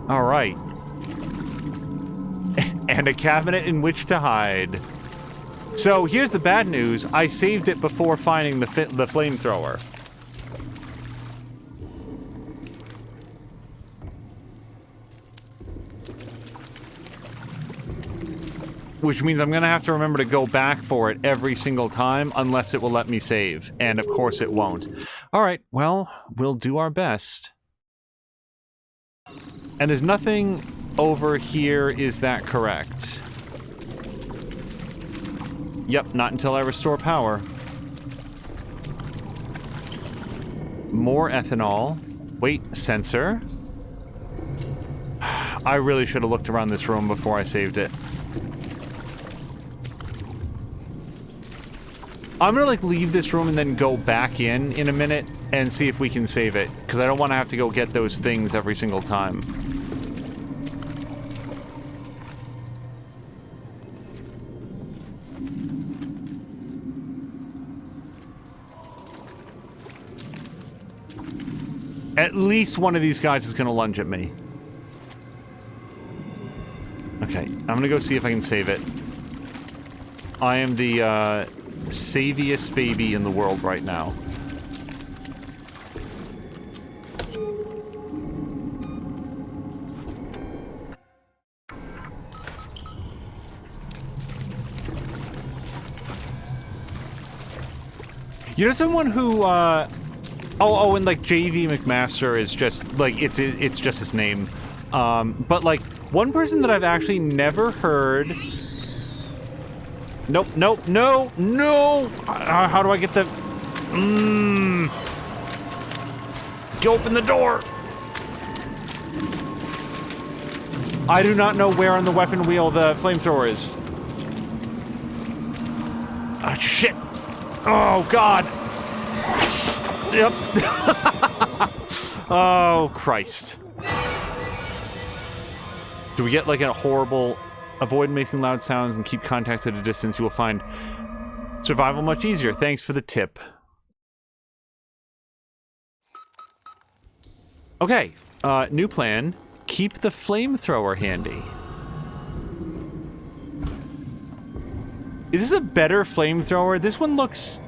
Alright. And a cabinet in which to hide. So, here's the bad news. I saved it before finding the flamethrower. Which means I'm gonna have to remember to go back for it every single time, unless it will let me save. And of course it won't. Alright, well, we'll do our best. And there's nothing over here, is that correct? Yep, not until I restore power. More ethanol. Wait, sensor? I really should have looked around this room before I saved it. I'm gonna, like, leave this room and then go back in a minute and see if we can save it. Because I don't want to have to go get those things every single time. At least one of these guys is gonna lunge at me. Okay, I'm gonna go see if I can save it. I am the, saviest baby in the world right now. You know someone who, oh, and like JV McMaster is just, like, it's just his name. But like, one person that I've actually never heard... Nope, nope, no, no! How do I get the... Go open the door! I do not know where on the weapon wheel the flamethrower is. Ah, shit! Oh, God! Yep. Oh, Christ. Do we get, like, a horrible... Avoid making loud sounds and keep contacts at a distance. You will find survival much easier. Thanks for the tip. Okay, new plan. Keep the flamethrower handy. Is this a better flamethrower? This one looks...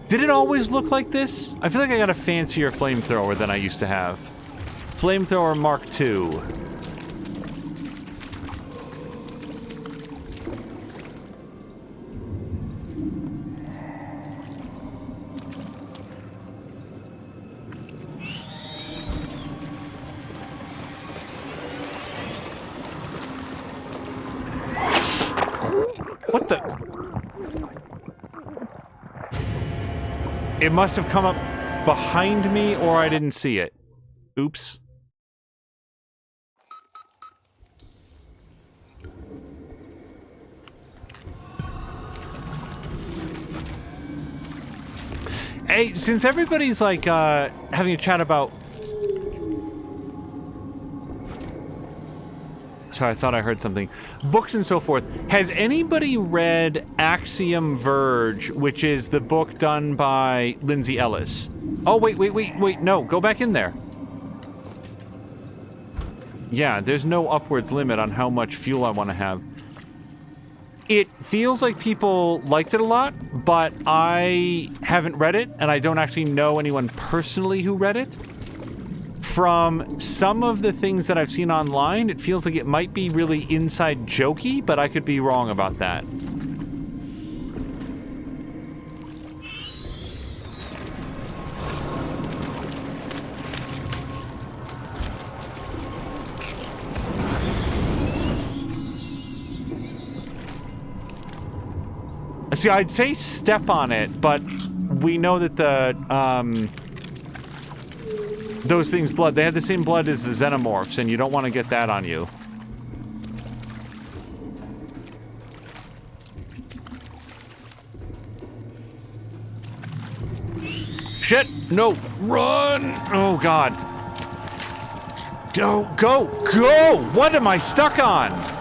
Did it always look like this? I feel like I got a fancier flamethrower than I used to have. Flamethrower Mark II. What the? It must have come up behind me, or I didn't see it. Oops. Hey, since everybody's like having a chat about Sorry, I thought I heard something. Books and so forth. Has anybody read Axiom Verge, which is the book done by Lindsay Ellis? Oh, wait. No, go back in there. Yeah, there's no upwards limit on how much fuel I want to have. It feels like people liked it a lot, but I haven't read it, and I don't actually know anyone personally who read it. From some of the things that I've seen online, it feels like it might be really inside jokey, but I could be wrong about that. See, I'd say step on it, but we know that the, those things' blood, they have the same blood as the xenomorphs, and you don't want to get that on you. Shit! No! Run! Oh, God. Go! What am I stuck on?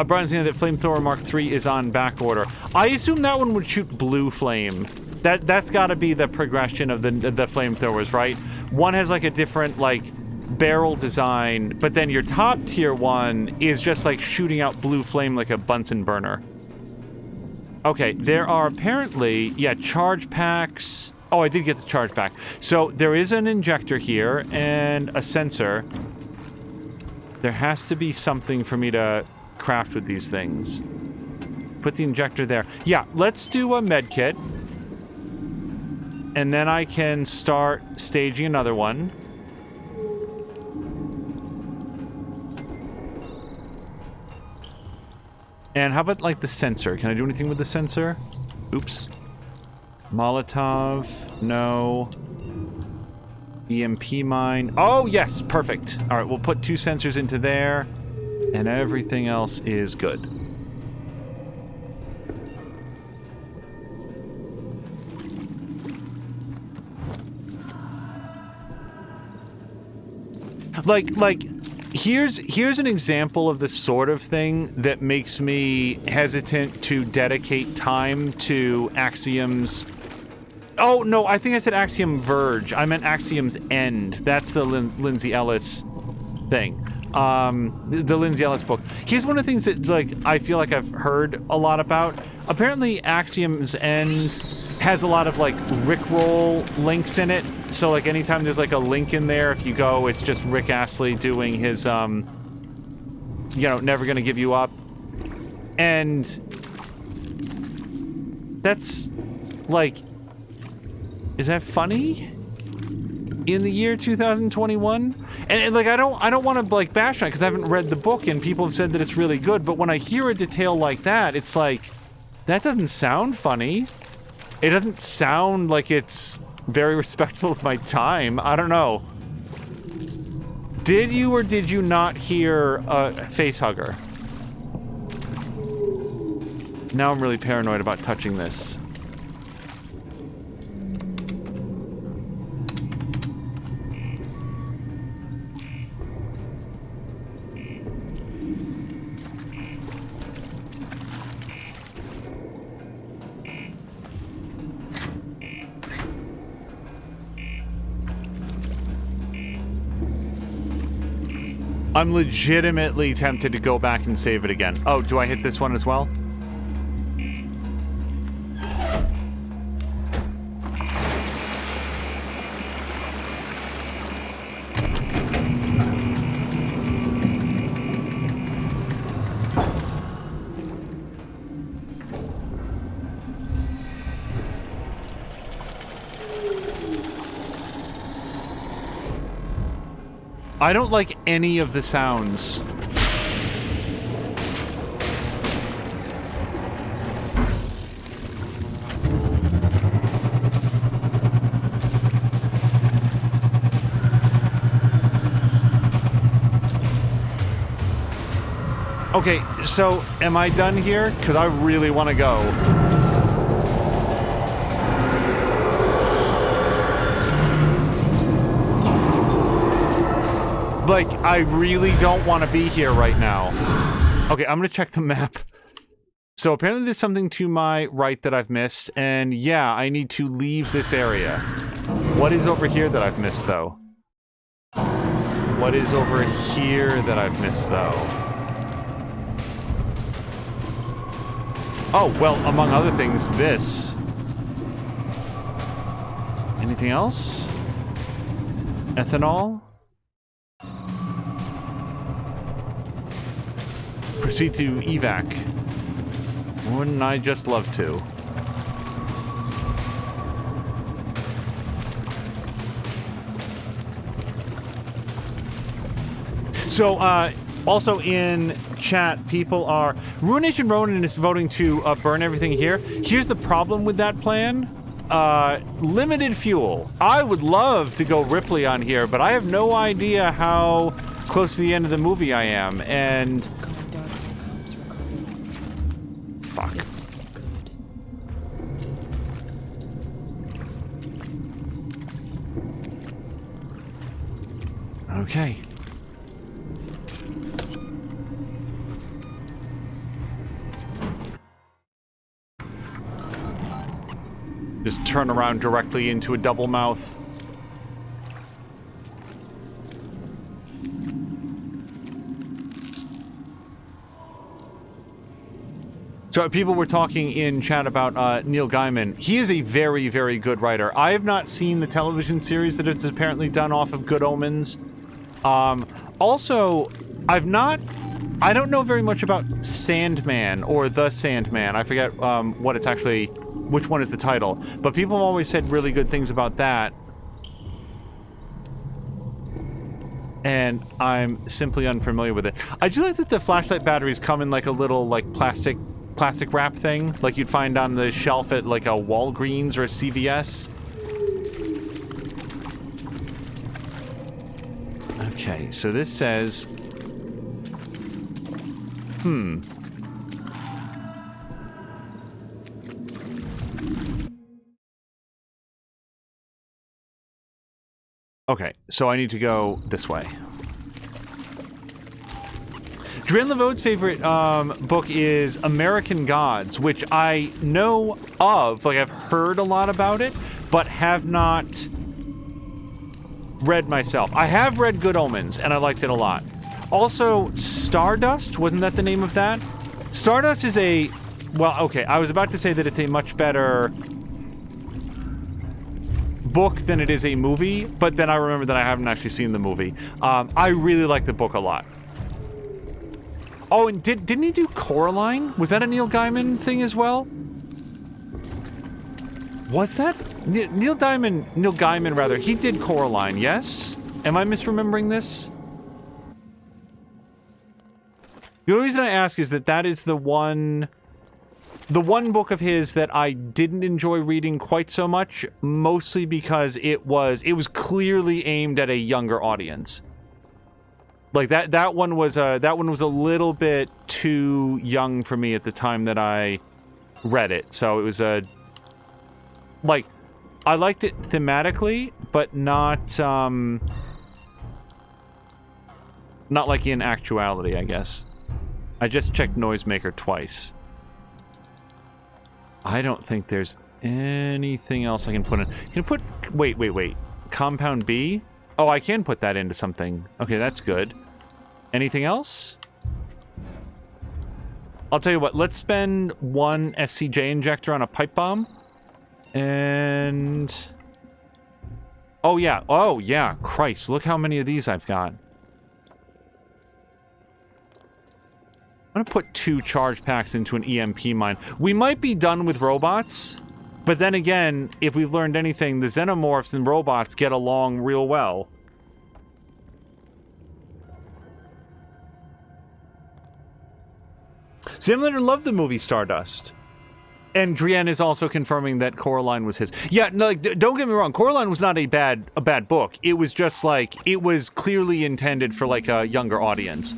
Brian's saying that Flamethrower Mark III is on back order. I assume that one would shoot blue flame. That's got to be the progression of the flamethrowers, right? One has like a different like barrel design, but then your top tier one is just like shooting out blue flame like a Bunsen burner. Okay, there are apparently, yeah, charge packs. Oh, I did get the charge pack. So there is an injector here and a sensor. There has to be something for me to craft with these things. Put the injector there. Yeah, let's do a med kit. And then I can start staging another one. And how about like the sensor? Can I do anything with the sensor? Oops. Molotov. No. EMP mine. Oh, yes. Perfect. All right, we'll put 2 sensors into there. And everything else is good. Like, here's an example of the sort of thing that makes me hesitant to dedicate time to Axiom's. Oh, no, I think I said Axiom Verge. I meant Axiom's End. That's the Lindsay Ellis thing. The Lindsay Ellis book. Here's one of the things that, like, I feel like I've heard a lot about. Apparently, Axiom's End has a lot of, like, Rickroll links in it. So, like, anytime there's, like, a link in there, if you go, it's just Rick Astley doing his, you know, Never Gonna Give You Up. And that's, like, is that funny? In the year 2021? And like, I don't want to like bash on it because I haven't read the book and people have said that it's really good, but when I hear a detail like that, it's like, that doesn't sound funny. It doesn't sound like it's very respectful of my time. I don't know. Did you or did you not hear a facehugger? Now I'm really paranoid about touching this. I'm legitimately tempted to go back and save it again. Oh, do I hit this one as well? I don't like any of the sounds. Okay, so am I done here? Because I really want to go. Like, I really don't want to be here right now. Okay, I'm going to check the map. So apparently there's something to my right that I've missed, and yeah, I need to leave this area. What is over here that I've missed, though? What is over here that I've missed, though? Oh, well, among other things, this. Anything else? Ethanol? Proceed to evac. Wouldn't I just love to? So, also in chat, people are... Ruination Ronin is voting to burn everything here. Here's the problem with that plan. Limited fuel. I would love to go Ripley on here, but I have no idea how close to the end of the movie I am, and... Going down to the cops, Ricardo. Fuck. This isn't good. Okay. Just turn around directly into a double mouth. So people were talking in chat about Neil Gaiman. He is a very, very good writer. I have not seen the television series that it's apparently done off of Good Omens. Also, I don't know very much about Sandman or The Sandman. I forget what it's actually, which one is the title. But people have always said really good things about that. And I'm simply unfamiliar with it. I do like that the flashlight batteries come in like a little like plastic wrap thing, like you'd find on the shelf at like a Walgreens or a CVS. Okay, so this says... Okay, so I need to go this way. Dren Levaud's favorite book is American Gods, which I know of, like I've heard a lot about it, but have not read myself. I have read Good Omens, and I liked it a lot. Also, Stardust, wasn't that the name of that? Stardust is a... Well, okay, I was about to say that it's a much better book than it is a movie, but then I remember that I haven't actually seen the movie. I really like the book a lot. Oh, and didn't he do Coraline? Was that a Neil Gaiman thing as well? Was that? Neil Gaiman, rather. He did Coraline, yes? Am I misremembering this? The only reason I ask is that that is the one book of his that I didn't enjoy reading quite so much, mostly because it was clearly aimed at a younger audience. Like that one was a little bit too young for me at the time that I read it. So it was like I liked it thematically, but not like in actuality, I guess. I just checked Noisemaker twice. I don't think there's anything else I can put in. Can I put... Wait. Compound B? Oh, I can put that into something. Okay, that's good. Anything else? I'll tell you what, let's spend one SCJ injector on a pipe bomb. And... Oh, yeah. Christ, look how many of these I've got. I'm gonna put 2 charge packs into an EMP mine. We might be done with robots, but then again, if we've learned anything, the xenomorphs and robots get along real well. Simulator loved the movie Stardust. And Drienne is also confirming that Coraline was his. Yeah, no, like, don't get me wrong, Coraline was not a bad book. It was just like, it was clearly intended for like a younger audience.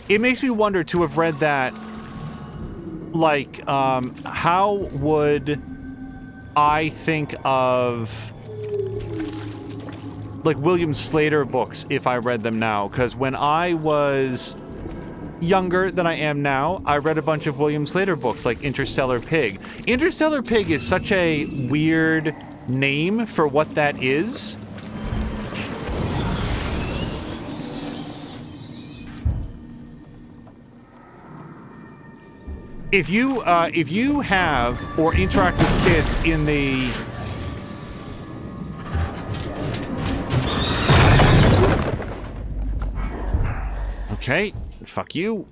it makes me wonder to have read that, like, how would I think of, like, William Slater books if I read them now? Because when I was younger than I am now, I read a bunch of William Slater books, like Interstellar Pig. Interstellar Pig is such a weird name for what that is. If you have or interact with kids in the okay, fuck you.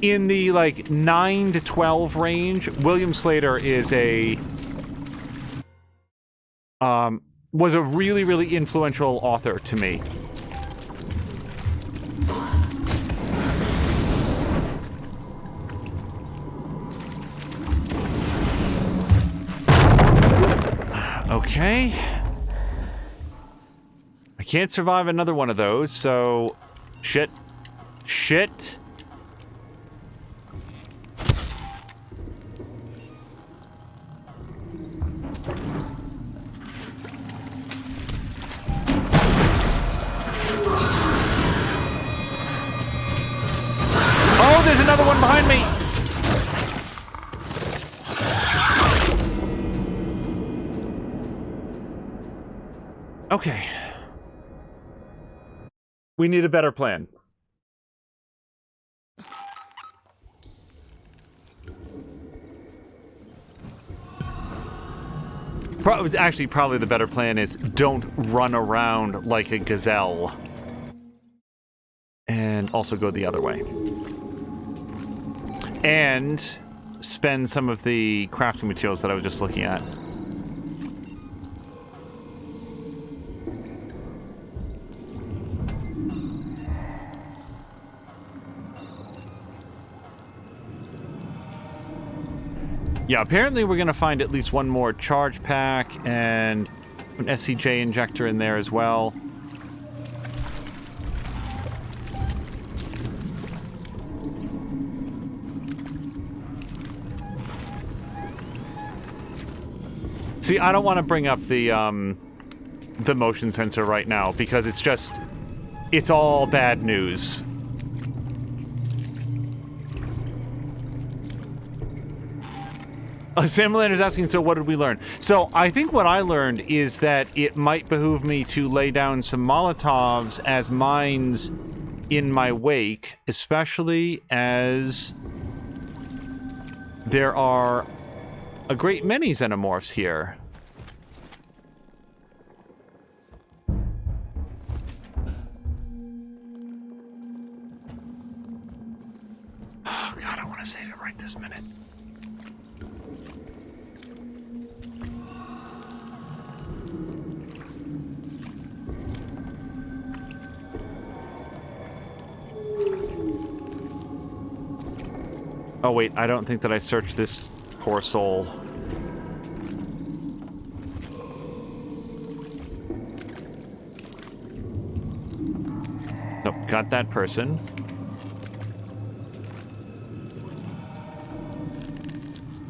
In the like 9 to 12 range, William Slater is was a really, really influential author to me. Okay. I can't survive another one of those, so... Shit. Shit. Oh, there's another one behind me! Okay. We need a better plan. Actually, probably the better plan is don't run around like a gazelle. And also go the other way. And spend some of the crafting materials that I was just looking at. Yeah, apparently we're going to find at least one more charge pack and an SCJ injector in there as well. See, I don't want to bring up the motion sensor right now because it's all bad news. Sam Melander's asking, so what did we learn? So I think what I learned is that it might behoove me to lay down some Molotovs as mines in my wake, especially as there are a great many xenomorphs here. Oh god, I want to save it right this minute. Oh wait, I don't think that I searched this poor soul. Nope, got that person.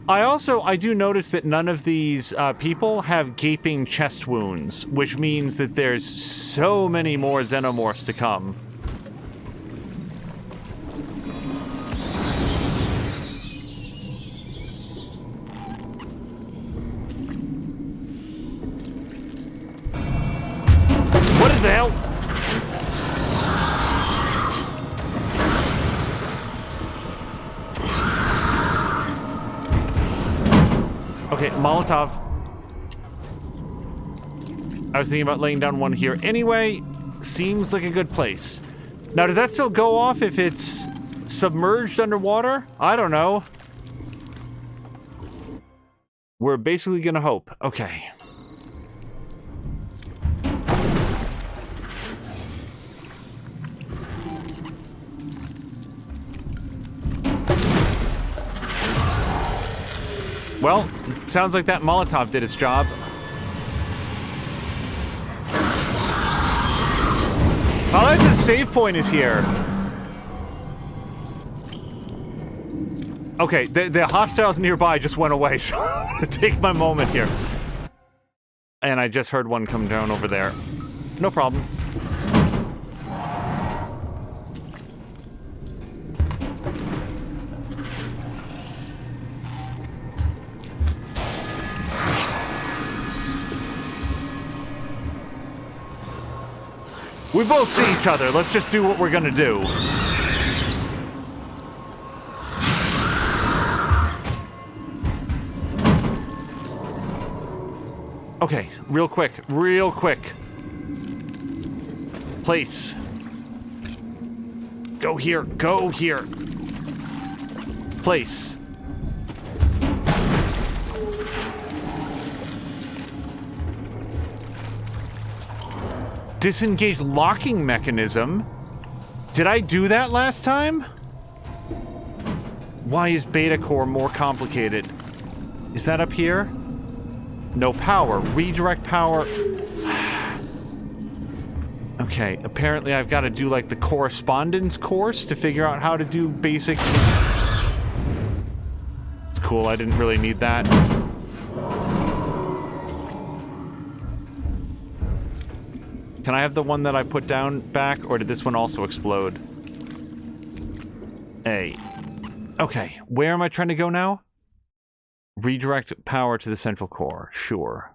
I do notice that none of these people have gaping chest wounds, which means that there's so many more xenomorphs to come. What the hell? Okay, Molotov. I was thinking about laying down one here anyway. Seems like a good place. Now, does that still go off if it's submerged underwater? I don't know. We're basically gonna hope. Okay. Well, sounds like that Molotov did its job. Follow? that the save point is here. Okay, the hostiles nearby just went away, so I'm gonna take my moment here. And I just heard one come down over there. No problem. We both see each other. Let's just do what we're gonna do. Okay, real quick. Place. Go here. Place. Disengage locking mechanism? Did I do that last time? Why is beta core more complicated? Is that up here? No power. Redirect power. Okay, apparently I've got to do like the correspondence course to figure out how to do basic... It's cool, I didn't really need that. Can I have the one that I put down back, or did this one also explode? A. Okay, where am I trying to go now? Redirect power to the central core. Sure.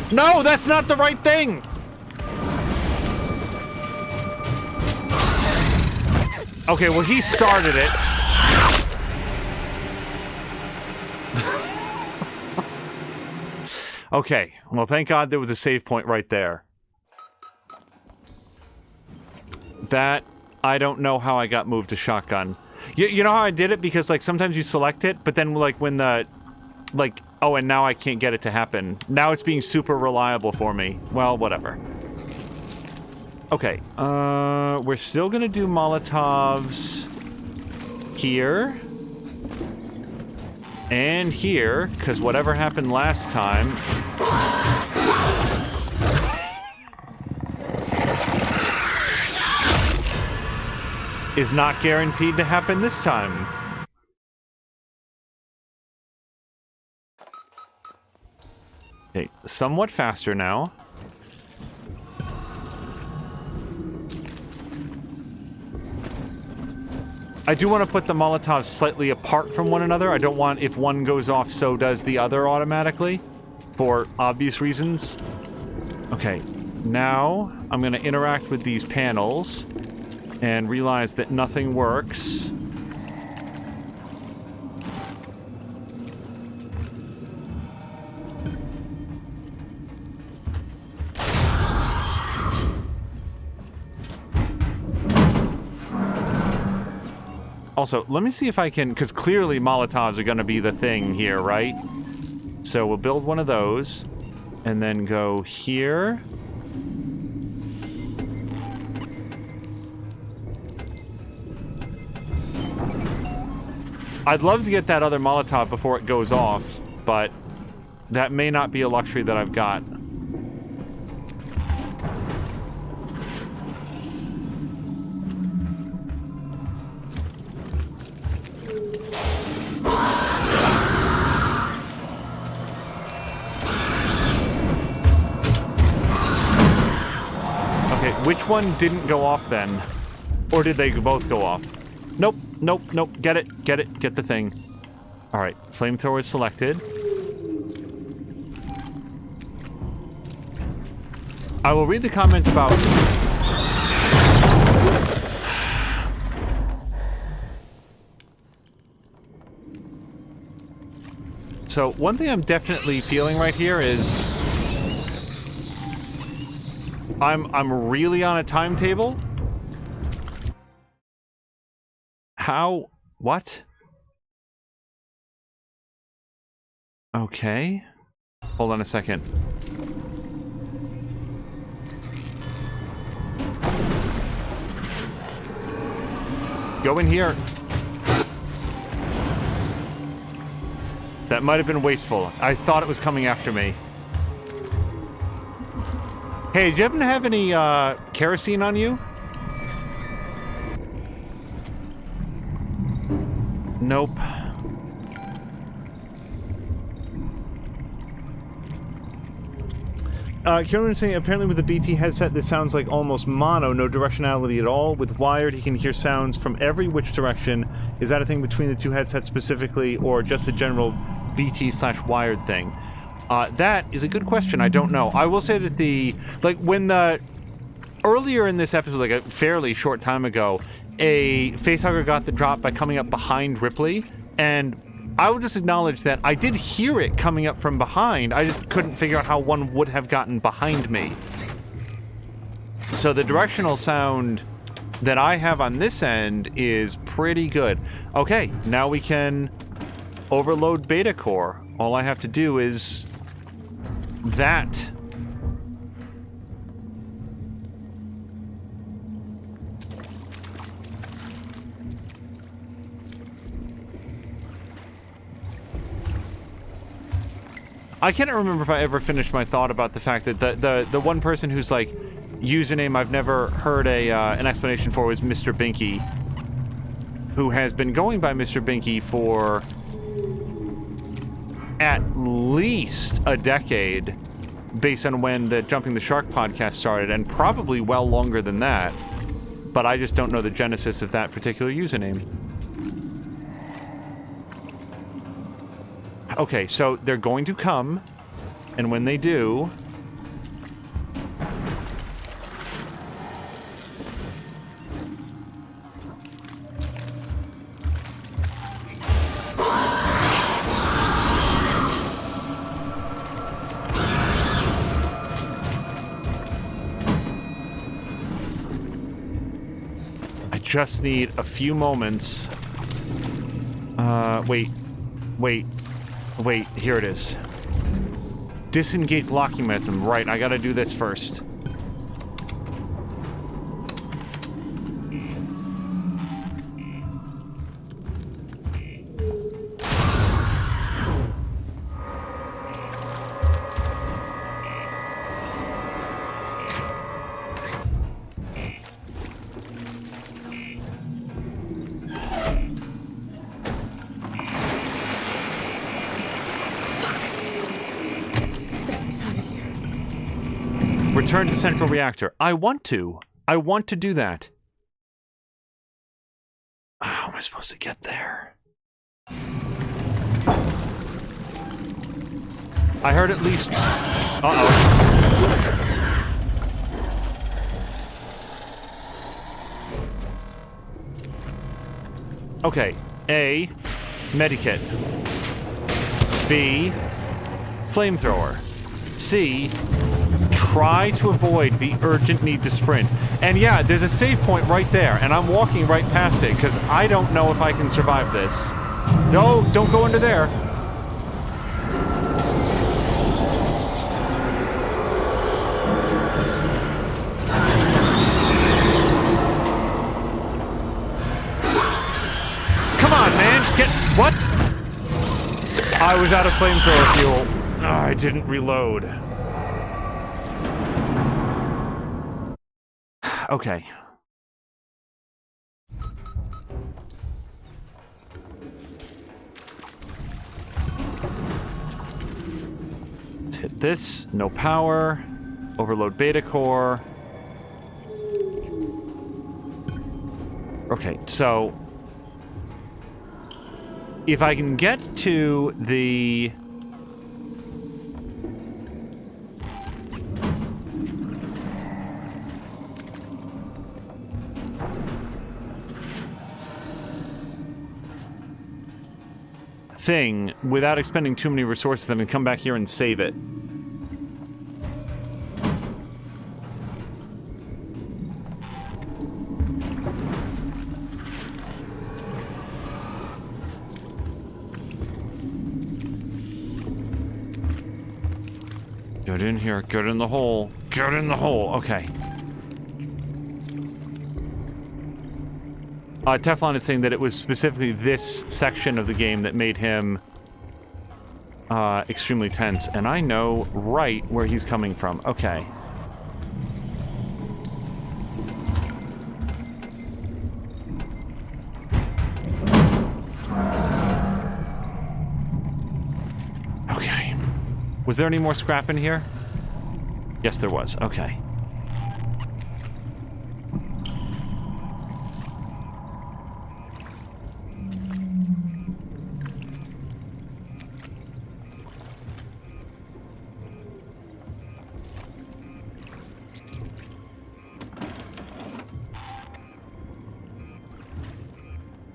No, that's not the right thing! Okay, well, he started it. Okay, well, thank God there was a save point right there. That, I don't know how I got moved to shotgun. You know how I did it? Because, like, sometimes you select it, but then, like, when the... Like, oh, and now I can't get it to happen. Now it's being super reliable for me. Well, whatever. Okay, we're still gonna do Molotovs here. And here, because whatever happened last time... is not guaranteed to happen this time. Okay, somewhat faster now. I do want to put the Molotovs slightly apart from one another. I don't want, if one goes off, so does the other automatically. For obvious reasons. Okay, now I'm going to interact with these panels and realize that nothing works. Also, let me see if I can, because clearly Molotovs are going to be the thing here, right? So we'll build one of those, and then go here. I'd love to get that other Molotov before it goes off, but that may not be a luxury that I've got. Which one didn't go off then? Or did they both go off? Nope, nope, nope. Get it, get the thing. Alright, flamethrower is selected. I will read the comment about... So, one thing I'm definitely feeling right here is... I'm really on a timetable? How? What? Okay. Hold on a second. Go in here. That might have been wasteful. I thought it was coming after me. Hey, do you happen to have any kerosene on you? Nope. Carolyn is saying, apparently with the BT headset, this sounds like almost mono, no directionality at all. With wired, he can hear sounds from every which direction. Is that a thing between the two headsets specifically, or just a general BT/wired thing? That is a good question. I don't know. I will say that earlier in this episode, like a fairly short time ago, a facehugger got the drop by coming up behind Ripley, and I will just acknowledge that I did hear it coming up from behind. I just couldn't figure out how one would have gotten behind me. So the directional sound that I have on this end is pretty good. Okay, now we can overload beta core. All I have to do is that. I can't remember if I ever finished my thought about the fact that the one person who's like username I've never heard an explanation for was Mr. Binky, who has been going by Mr. Binky for at least a decade based on when the Jumping the Shark podcast started, and probably well longer than that, but I just don't know the genesis of that particular username. Okay, so they're going to come, and when they do... I just need a few moments. Wait, here it is. Disengage locking mechanism. Right, I gotta do this first. Return to central reactor. I want to do that. How am I supposed to get there? I heard at least... Uh-oh. Okay. A. Medikit. B. Flamethrower. C. Try to avoid the urgent need to sprint. And yeah, there's a save point right there, and I'm walking right past it, because I don't know if I can survive this. No, don't go under there. Come on, man, get... What? I was out of flamethrower fuel. Oh, I didn't reload. Okay. Let's hit this. No power. Overload beta core. Okay, so if I can get to the... thing without expending too many resources, then come back here and save it. Get in here. Get in the hole. Get in the hole. Okay. Teflon is saying that it was specifically this section of the game that made him extremely tense, and I know right where he's coming from. Okay. Okay. Was there any more scrap in here? Yes, there was. Okay.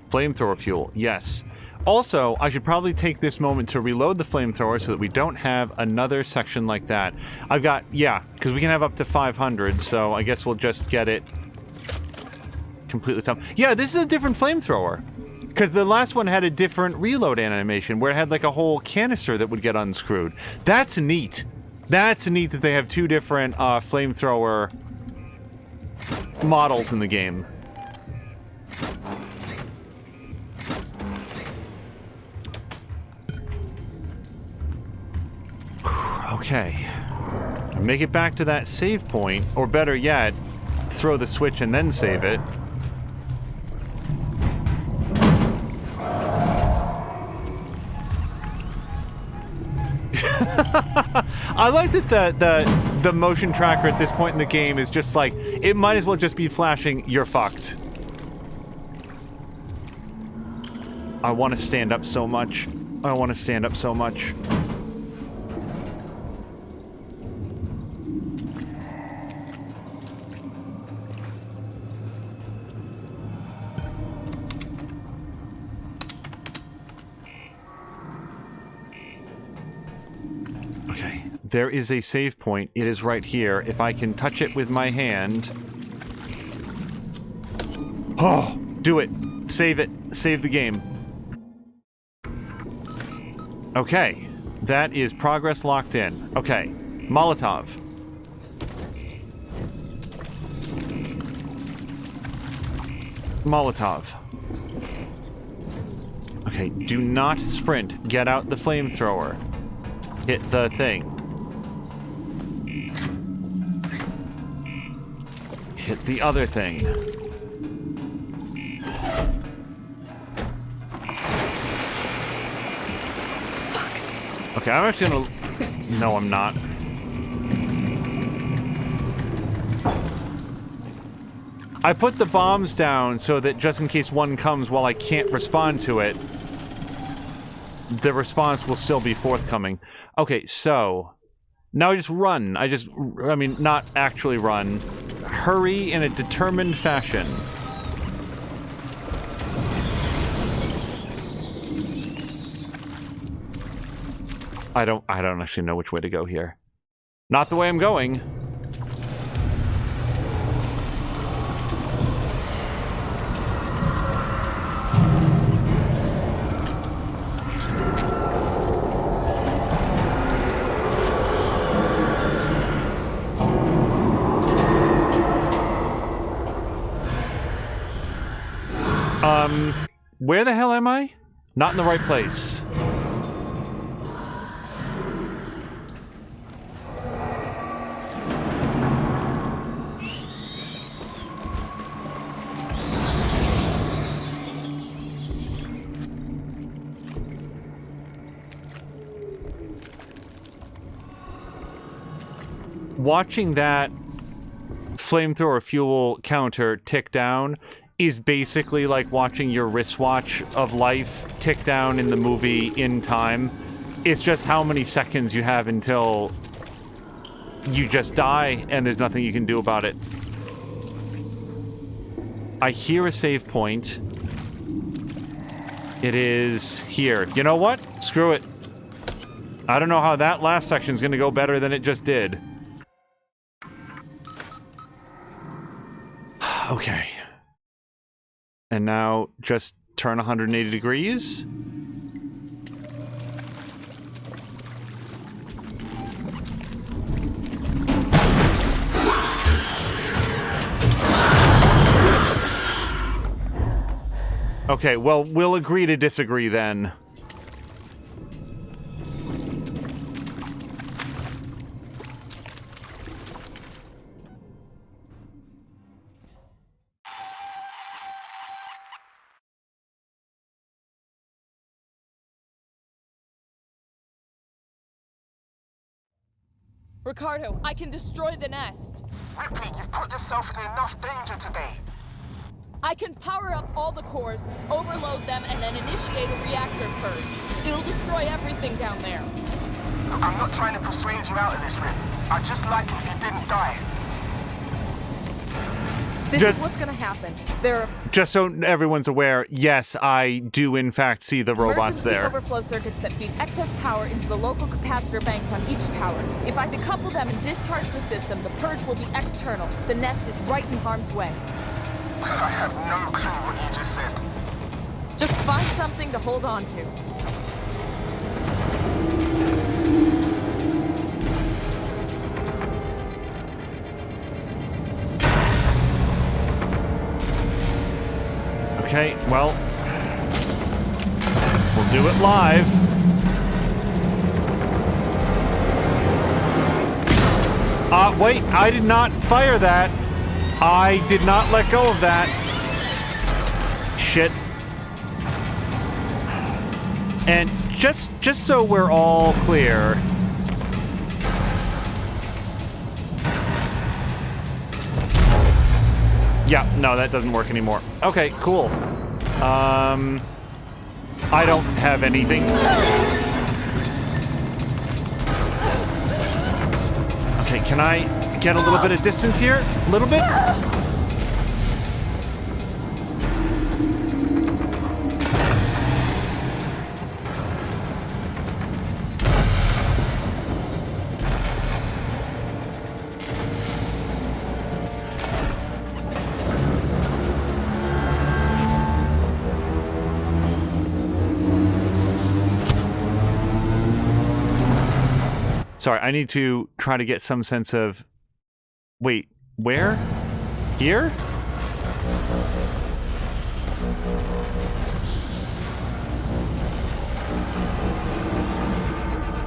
Flamethrower fuel, yes. Also, I should probably take this moment to reload the flamethrower so that we don't have another section like that. I've got, yeah, because we can have up to 500, so I guess we'll just get it completely tough. Yeah, this is a different flamethrower. Because the last one had a different reload animation where it had like a whole canister that would get unscrewed. That's neat. That's neat that they have two different flamethrower models in the game. Okay. Make it back to that save point, or better yet, throw the switch and then save it. I like that the motion tracker at this point in the game is just like, it might as well just be flashing, you're fucked. I want to stand up so much. I want to stand up so much. Okay, there is a save point. It is right here. If I can touch it with my hand... Oh, do it. Save it. Save the game. Okay, that is progress locked in. Okay, Molotov. Molotov. Okay, do not sprint. Get out the flamethrower. Hit the thing. Hit the other thing. Okay, I'm actually gonna... No, I'm not. I put the bombs down so that just in case one comes while I can't respond to it, the response will still be forthcoming. Okay, so... Now I just run. I mean, not actually run. Hurry in a determined fashion. I don't actually know which way to go here. Not the way I'm going. Where the hell am I? Not in the right place. Watching that flamethrower fuel counter tick down is basically like watching your wristwatch of life tick down in the movie in time. It's just how many seconds you have until you just die and there's nothing you can do about it. I hear a save point. It is here. You know what? Screw it. I don't know how that last section's gonna go better than it just did. Okay. And now just turn 180 degrees. Okay, well, we'll agree to disagree then. Ricardo, I can destroy the nest. Ripley, you've put yourself in enough danger today. I can power up all the cores, overload them, and then initiate a reactor purge. It'll destroy everything down there. I'm not trying to persuade you out of this, Rip. I'd just like it if you didn't die. This is what's gonna happen. There are Just so everyone's aware, yes, I do in fact see the robots emergency there. overflow circuits that feed excess power into the local capacitor banks on each tower. If I decouple them and discharge the system, the purge will be external. The nest is right in harm's way. I have no clue what you just said. Just find something to hold on to. Okay, well, we'll do it live. Wait, I did not fire that. I did not let go of that. Shit. And just so we're all clear. Yeah, no, that doesn't work anymore. Okay, cool. I don't have anything. Okay, can I get a little bit of distance here? A little bit? Sorry, I need to try to get some sense of... Wait, where? Here?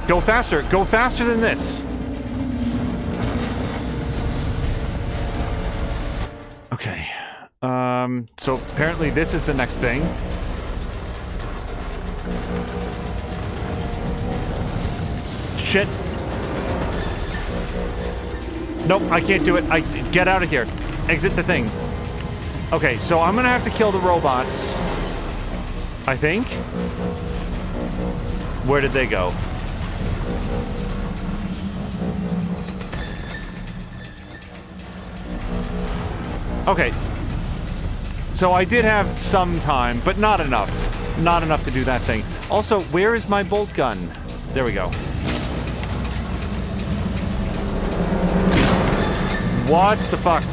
Go faster! Go faster than this! Okay. So apparently this is the next thing. Shit. Nope, I can't do it. Get out of here. Exit the thing. Okay, so I'm gonna have to kill the robots. I think. Where did they go? Okay. So I did have some time, but not enough. Not enough to do that thing. Also, where is my bolt gun? There we go. What the fuck?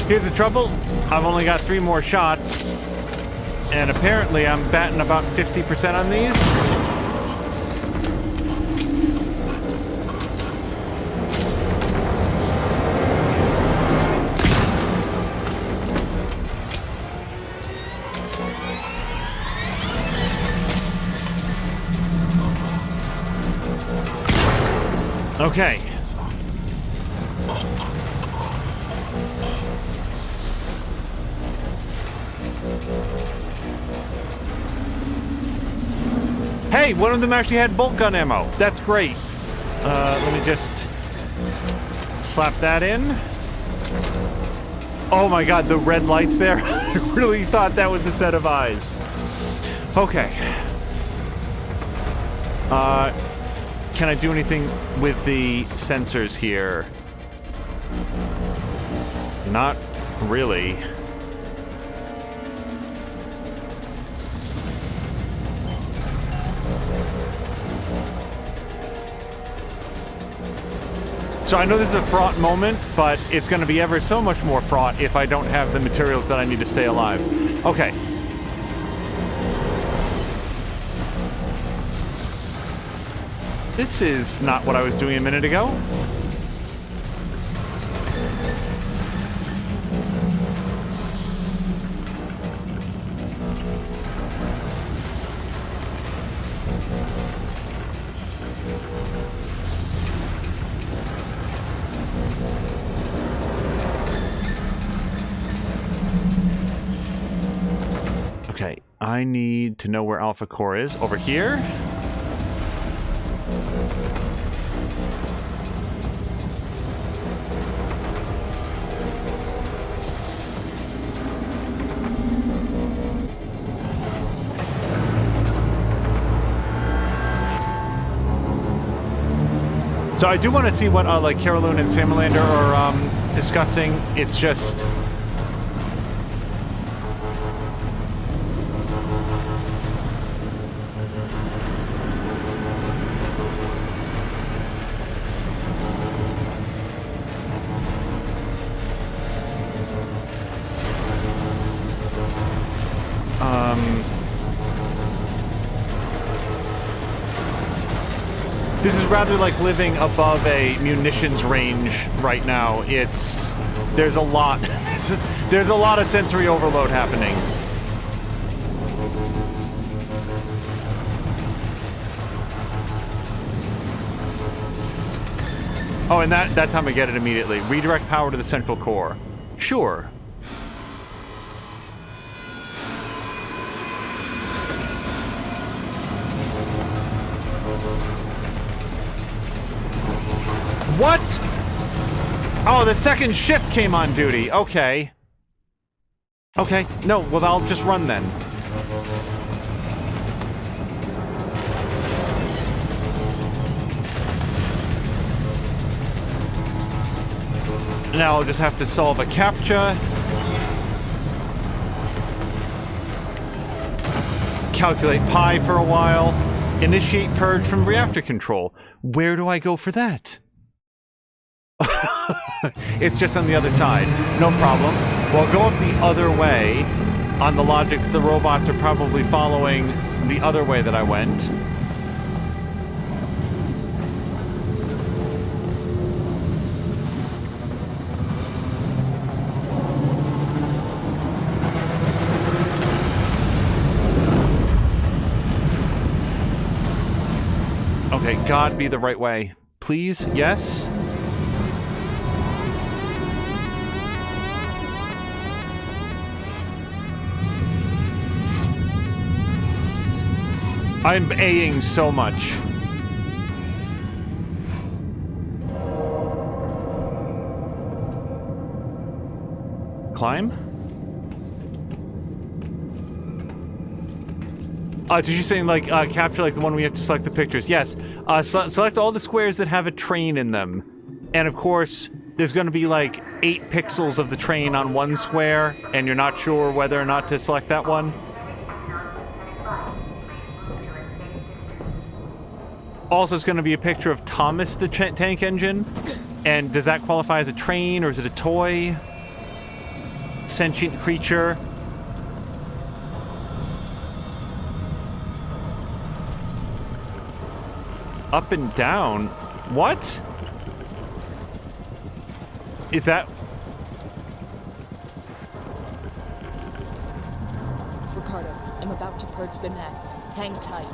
Here's the trouble. I've only got 3 more shots. And apparently I'm batting about 50% on these. Okay. Hey, one of them actually had bolt gun ammo. That's great. Let me just slap that in. Oh my god, the red lights there. I really thought that was a set of eyes. Okay. Can I do anything with the sensors here? Not really. So I know this is a fraught moment, but it's going to be ever so much more fraught if I don't have the materials that I need to stay alive. Okay. This is not what I was doing a minute ago. Okay, I need to know where Alpha Core is. Over here? So I do want to see what like Carolyn and Samalander are discussing. It's just... This is rather like living above a munitions range right now. There's a lot of sensory overload happening. Oh, and that time I get it immediately. Redirect power to the central core. Sure. What? Oh, the second shift came on duty. Okay. Okay. No, well, I'll just run then. Now I'll just have to solve a CAPTCHA. Calculate pi for a while. Initiate purge from reactor control. Where do I go for that? It's just on the other side. No problem. Well, go up the other way on the logic that the robots are probably following the other way that I went. Okay, God be the right way. Please, yes? I'm A-ing so much. Climb? Did you say, like, capture, like, the one we have to select the pictures? Yes. Select all the squares that have a train in them. And, of course, there's going to be, like, 8 pixels of the train on one square, and you're not sure whether or not to select that one. Also, it's going to be a picture of Thomas the tank engine. And does that qualify as a train, or is it a toy? Sentient creature. Up and down? What? Is that... Ricardo, I'm about to purge the nest. Hang tight.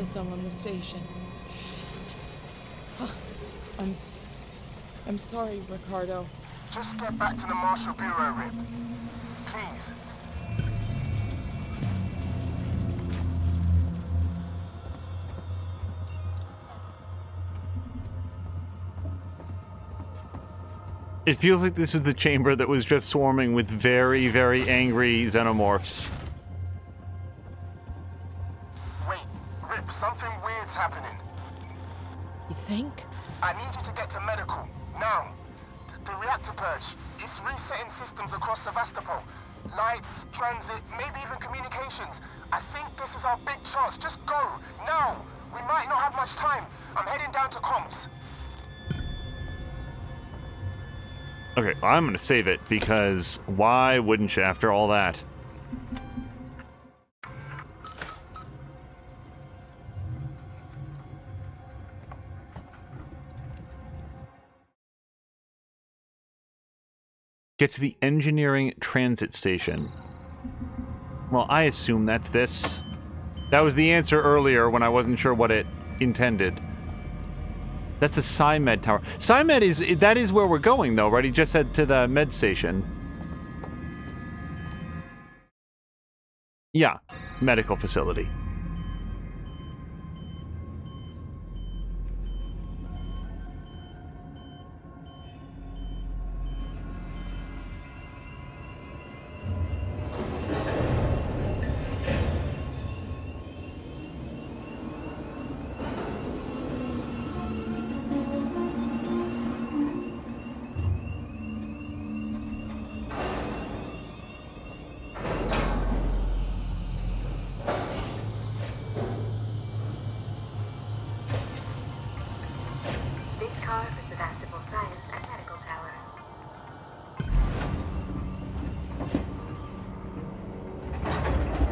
Some on the station. Shit. I'm sorry, Ricardo. Just get back to the Marshal Bureau, Rip. Please. It feels like this is the chamber that was just swarming with very, very angry xenomorphs. Wait, Rip, something weird's happening. You think? I need you to get to medical, now. The reactor purge, it's resetting systems across Sevastopol. Lights, transit, maybe even communications. I think this is our big chance. Just go, now. We might not have much time. I'm heading down to comms. Okay, well, I'm gonna save it, because why wouldn't you after all that? Get to the engineering transit station. Well, I assume that's this. That was the answer earlier when I wasn't sure what it intended. That's the SciMed tower. SciMed that is where we're going, though, right? He just said to the med station. Yeah, medical facility. This car for Sevastopol Science and Medical Tower.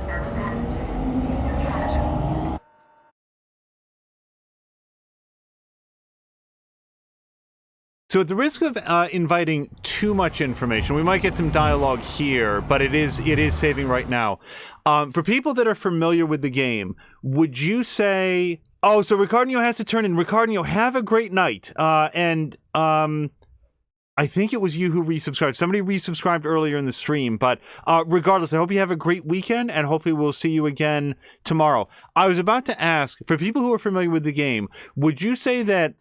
Now passengers, take your trash. So at the risk of inviting too much information, we might get some dialogue here, but it is saving right now. For people that are familiar with the game, would you say... Oh, so Ricardinho has to turn in. Ricardinho, have a great night. And I think it was you who resubscribed. Somebody resubscribed earlier in the stream, but regardless, I hope you have a great weekend, and hopefully we'll see you again tomorrow. I was about to ask, for people who are familiar with the game, would you say that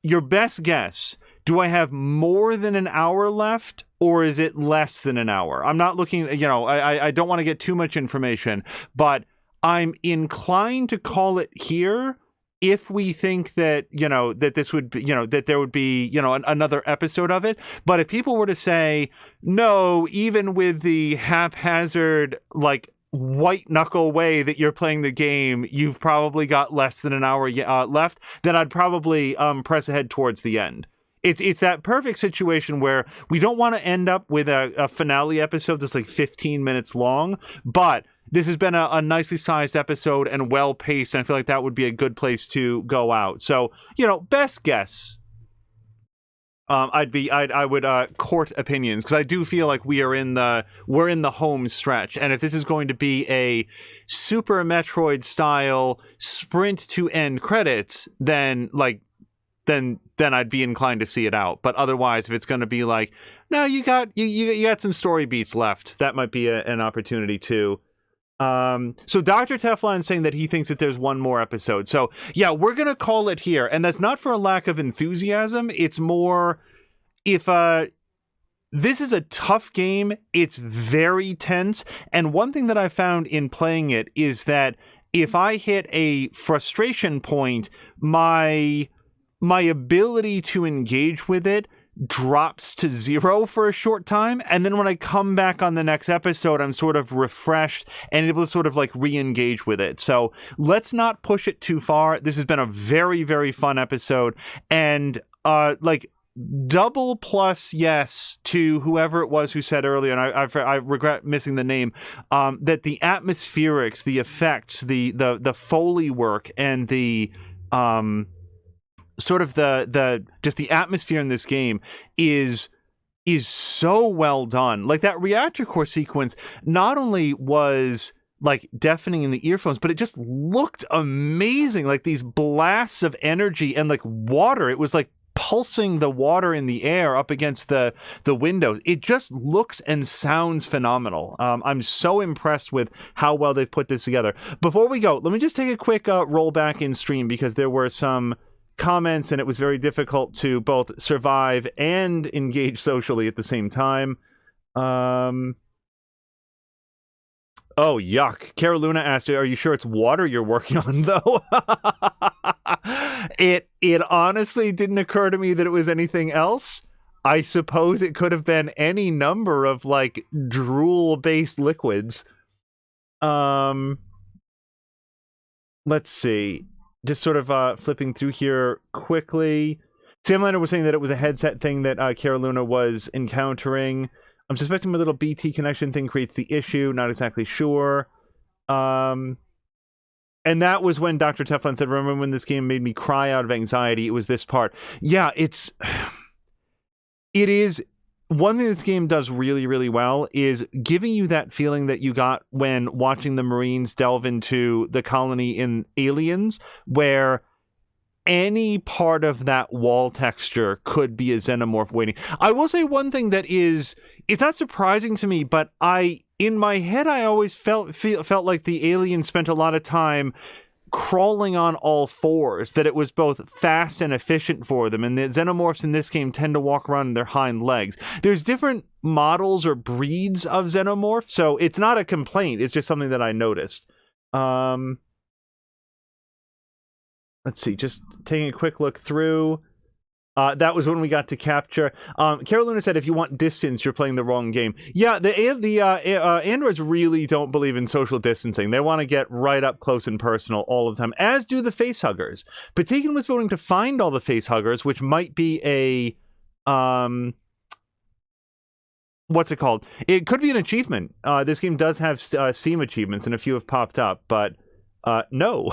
your best guess... Do I have more than an hour left, or is it less than an hour? I'm not looking, I don't want to get too much information, but I'm inclined to call it here if we think that, that this would be, that there would be, another episode of it. But if people were to say, no, even with the haphazard, white knuckle way that you're playing the game, you've probably got less than an hour left, then I'd probably press ahead towards the end. It's that perfect situation where we don't want to end up with a finale episode that's 15 minutes long, but this has been a nicely sized episode and well paced, and I feel like that would be a good place to go out. So, best guess. I would court opinions, because I do feel like we're in the home stretch, and if this is going to be a Super Metroid style sprint to end credits, then I'd be inclined to see it out. But otherwise, if it's going to be no, you got some story beats left, that might be an opportunity too. So Dr. Teflon is saying that he thinks that there's one more episode. So yeah, we're going to call it here. And that's not for a lack of enthusiasm. It's more if this is a tough game. It's very tense. And one thing that I found in playing it is that if I hit a frustration point, my ability to engage with it drops to 0 for a short time, and then when I come back on the next episode, I'm sort of refreshed and able to sort of re-engage with it. So let's not push it too far. This has been a very, very fun episode, and double plus yes to whoever it was who said earlier, and I regret missing the name, that the atmospherics, the effects, the Foley work, and the sort of the just the atmosphere in this game is so well done. That reactor core sequence not only was deafening in the earphones, but it just looked amazing. These blasts of energy and water. It was pulsing the water in the air up against the windows. It just looks and sounds phenomenal. I'm so impressed with how well they've put this together. Before we go, let me just take a quick roll back in stream, because there were some comments, and it was very difficult to both survive and engage socially at the same time. Oh, yuck. Cara Luna asked, are you sure it's water you're working on, though? It honestly didn't occur to me that it was anything else. I suppose it could have been any number of, like, drool-based liquids. Let's see. Just sort of flipping through here quickly. Sam Lander was saying that it was a headset thing that Cara Luna was encountering. I'm suspecting my little BT connection thing creates the issue. Not exactly sure. And that was when Dr. Teflon said, remember when this game made me cry out of anxiety? It was this part. Yeah, it is. One thing this game does really, really well is giving you that feeling that you got when watching the Marines delve into the colony in Aliens, where any part of that wall texture could be a xenomorph waiting. I will say one thing that is, it's not surprising to me, but in my head, I always felt like the aliens spent a lot of time crawling on all fours, that it was both fast and efficient for them, and the xenomorphs in this game tend to walk around on their hind legs. There's different models or breeds of xenomorph, so it's not a complaint, it's just something that I noticed. Let's see, just taking a quick look through. That was when we got to capture. Cara Luna said, if you want distance, you're playing the wrong game. Yeah, the androids really don't believe in social distancing. They want to get right up close and personal all the time, as do the facehuggers. Patikin was voting to find all the facehuggers, which might be a... what's it called? It could be an achievement. This game does have Steam achievements, and a few have popped up, but... no.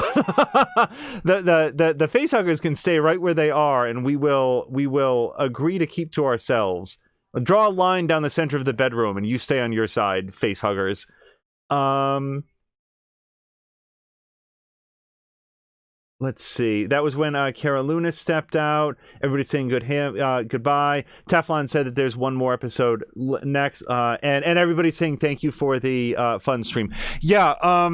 the facehuggers can stay right where they are, and we will agree to keep to ourselves. Draw a line down the center of the bedroom, and you stay on your side, facehuggers. Let's see. That was when Cara Luna stepped out. Everybody's saying goodbye. Teflon said that there's one more episode next, and everybody's saying thank you for the fun stream. Yeah.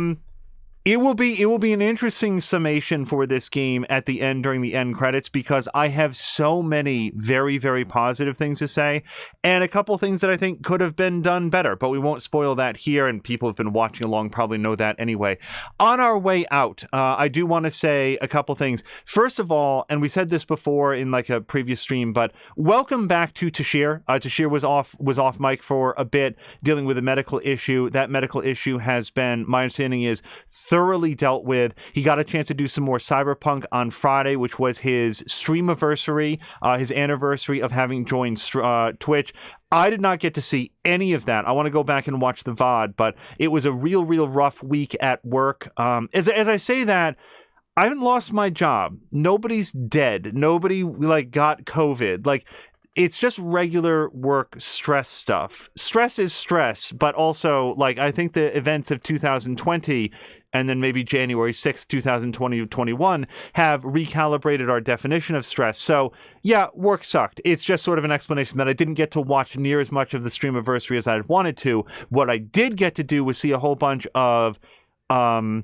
It will be an interesting summation for this game at the end during the end credits, because I have so many very, very positive things to say, and a couple things that I think could have been done better, but we won't spoil that here, and people who've been watching along probably know that anyway. On our way out, I do want to say a couple things. First of all, and we said this before in like a previous stream, but welcome back to Tashir. Tashir was off mic for a bit, dealing with a medical issue. That medical issue has been, my understanding is, thoroughly dealt with. He got a chance to do some more Cyberpunk on Friday, which was his streamiversary, his anniversary of having joined Twitch. I did not get to see any of that. I want to go back and watch the VOD, but it was a real rough week at work. As I say that, I haven't lost my job. Nobody's dead. Nobody got COVID. It's just regular work stress stuff. Stress is stress, but also I think the events of 2020 and then maybe January 6th, 2021 have recalibrated our definition of stress. So yeah, work sucked. It's just sort of an explanation that I didn't get to watch near as much of the streamiversary as I'd wanted to. What I did get to do was see a whole bunch of Division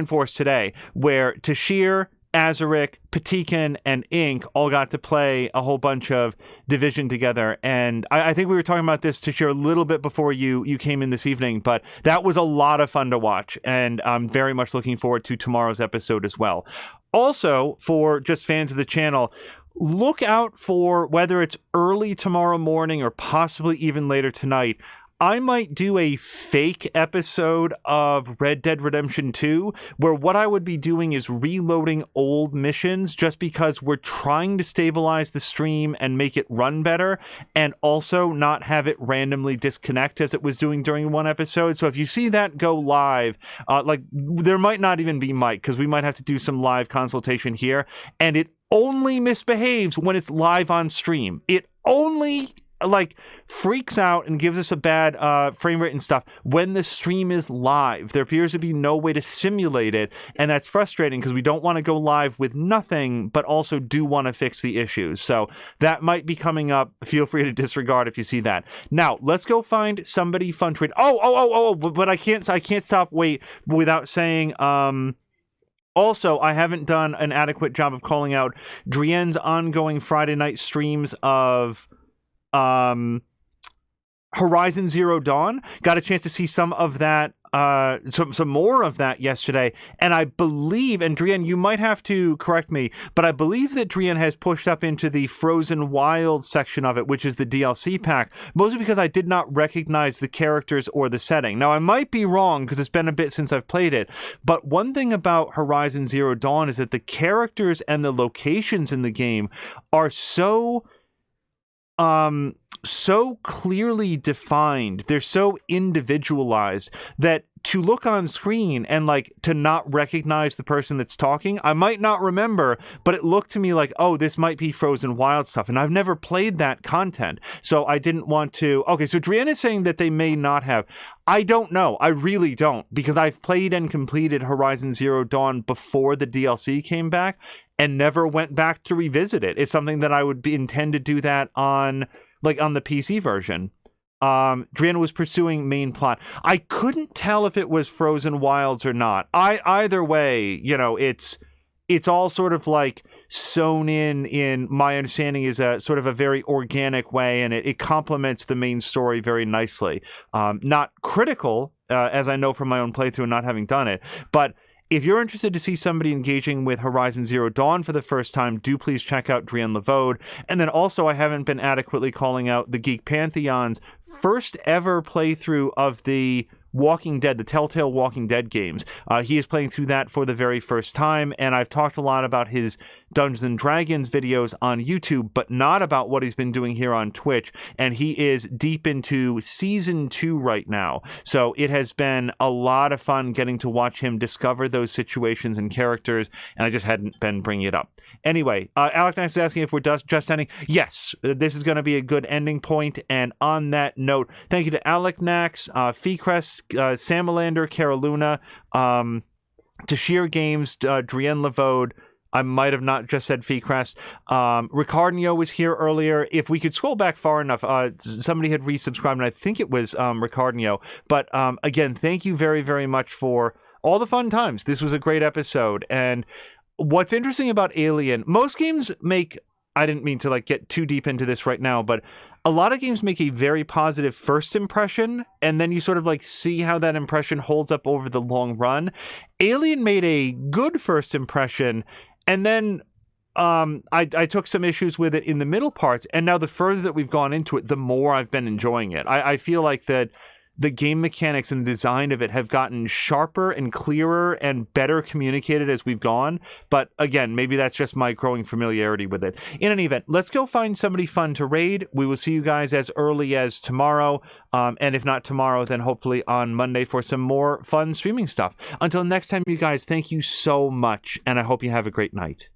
Force today, where Tashir, Azaric, Patikin, and Ink all got to play a whole bunch of Division together. And I think we were talking about this to share a little bit before you came in this evening, but that was a lot of fun to watch. And I'm very much looking forward to tomorrow's episode as well. Also, for just fans of the channel, look out for, whether it's early tomorrow morning or possibly even later tonight, I might do a fake episode of Red Dead Redemption 2, where what I would be doing is reloading old missions, just because we're trying to stabilize the stream and make it run better, and also not have it randomly disconnect as it was doing during one episode. So if you see that go live, there might not even be mic, because we might have to do some live consultation here, and it only misbehaves when it's live on stream. It only freaks out and gives us a bad frame rate and stuff when the stream is live. There appears to be no way to simulate it, and that's frustrating because we don't want to go live with nothing, but also do want to fix the issues. So that might be coming up. Feel free to disregard if you see that. Now let's go find somebody fun to read. But I can't stop without saying Also, I haven't done an adequate job of calling out Drienne's ongoing Friday night streams of Horizon Zero Dawn. Got a chance to see some of that, some more of that yesterday. And I believe, and Drienne, you might have to correct me, but I believe that Drienne has pushed up into the Frozen Wild section of it, which is the DLC pack, mostly because I did not recognize the characters or the setting. Now, I might be wrong because it's been a bit since I've played it, but one thing about Horizon Zero Dawn is that the characters and the locations in the game are so clearly defined, they're so individualized that to look on screen and like to not recognize the person that's talking, I might not remember, but it looked to me like, oh, this might be Frozen Wild stuff, and I've never played that content, so I didn't want to. Okay, so Drienne is saying that they may not have. I don't know. I really don't, because I've played and completed Horizon Zero Dawn before the DLC came back and never went back to revisit it. It's something that I would intend to do that on the PC version. Drienne was pursuing main plot. I couldn't tell if it was Frozen Wilds or not. Either way, it's all sort of like sewn in my understanding is a sort of a very organic way, and it complements the main story very nicely. Not critical, as I know from my own playthrough and not having done it, but if you're interested to see somebody engaging with Horizon Zero Dawn for the first time, do please check out Drienne Levode. And then also, I haven't been adequately calling out the Geek Pantheon's first ever playthrough of the Walking Dead, the Telltale Walking Dead games. He is playing through that for the very first time, and I've talked a lot about his Dungeons and Dragons videos on YouTube, but not about what he's been doing here on Twitch, and he is deep into Season 2 right now. So it has been a lot of fun getting to watch him discover those situations and characters, and I just hadn't been bringing it up. Anyway, Alec Nax is asking if we're just ending. Yes, this is going to be a good ending point, and on that note, thank you to Alec Nax, Feecrest, Samalander, Caroluna, Tashir Games, Drienne Levode. I might have not just said Feecrest. Ricardnio was here earlier. If we could scroll back far enough, somebody had resubscribed, and I think it was Ricardnio. But again, thank you very, very much for all the fun times. This was a great episode. And what's interesting about Alien, most games make, I didn't mean to get too deep into this right now, but a lot of games make a very positive first impression, and then you sort of see how that impression holds up over the long run. Alien made a good first impression, and then I took some issues with it in the middle parts, and now the further that we've gone into it, the more I've been enjoying it. I feel like that the game mechanics and the design of it have gotten sharper and clearer and better communicated as we've gone. But again, maybe that's just my growing familiarity with it. In any event, let's go find somebody fun to raid. We will see you guys as early as tomorrow. And if not tomorrow, then hopefully on Monday for some more fun streaming stuff. Until next time, you guys, thank you so much. And I hope you have a great night.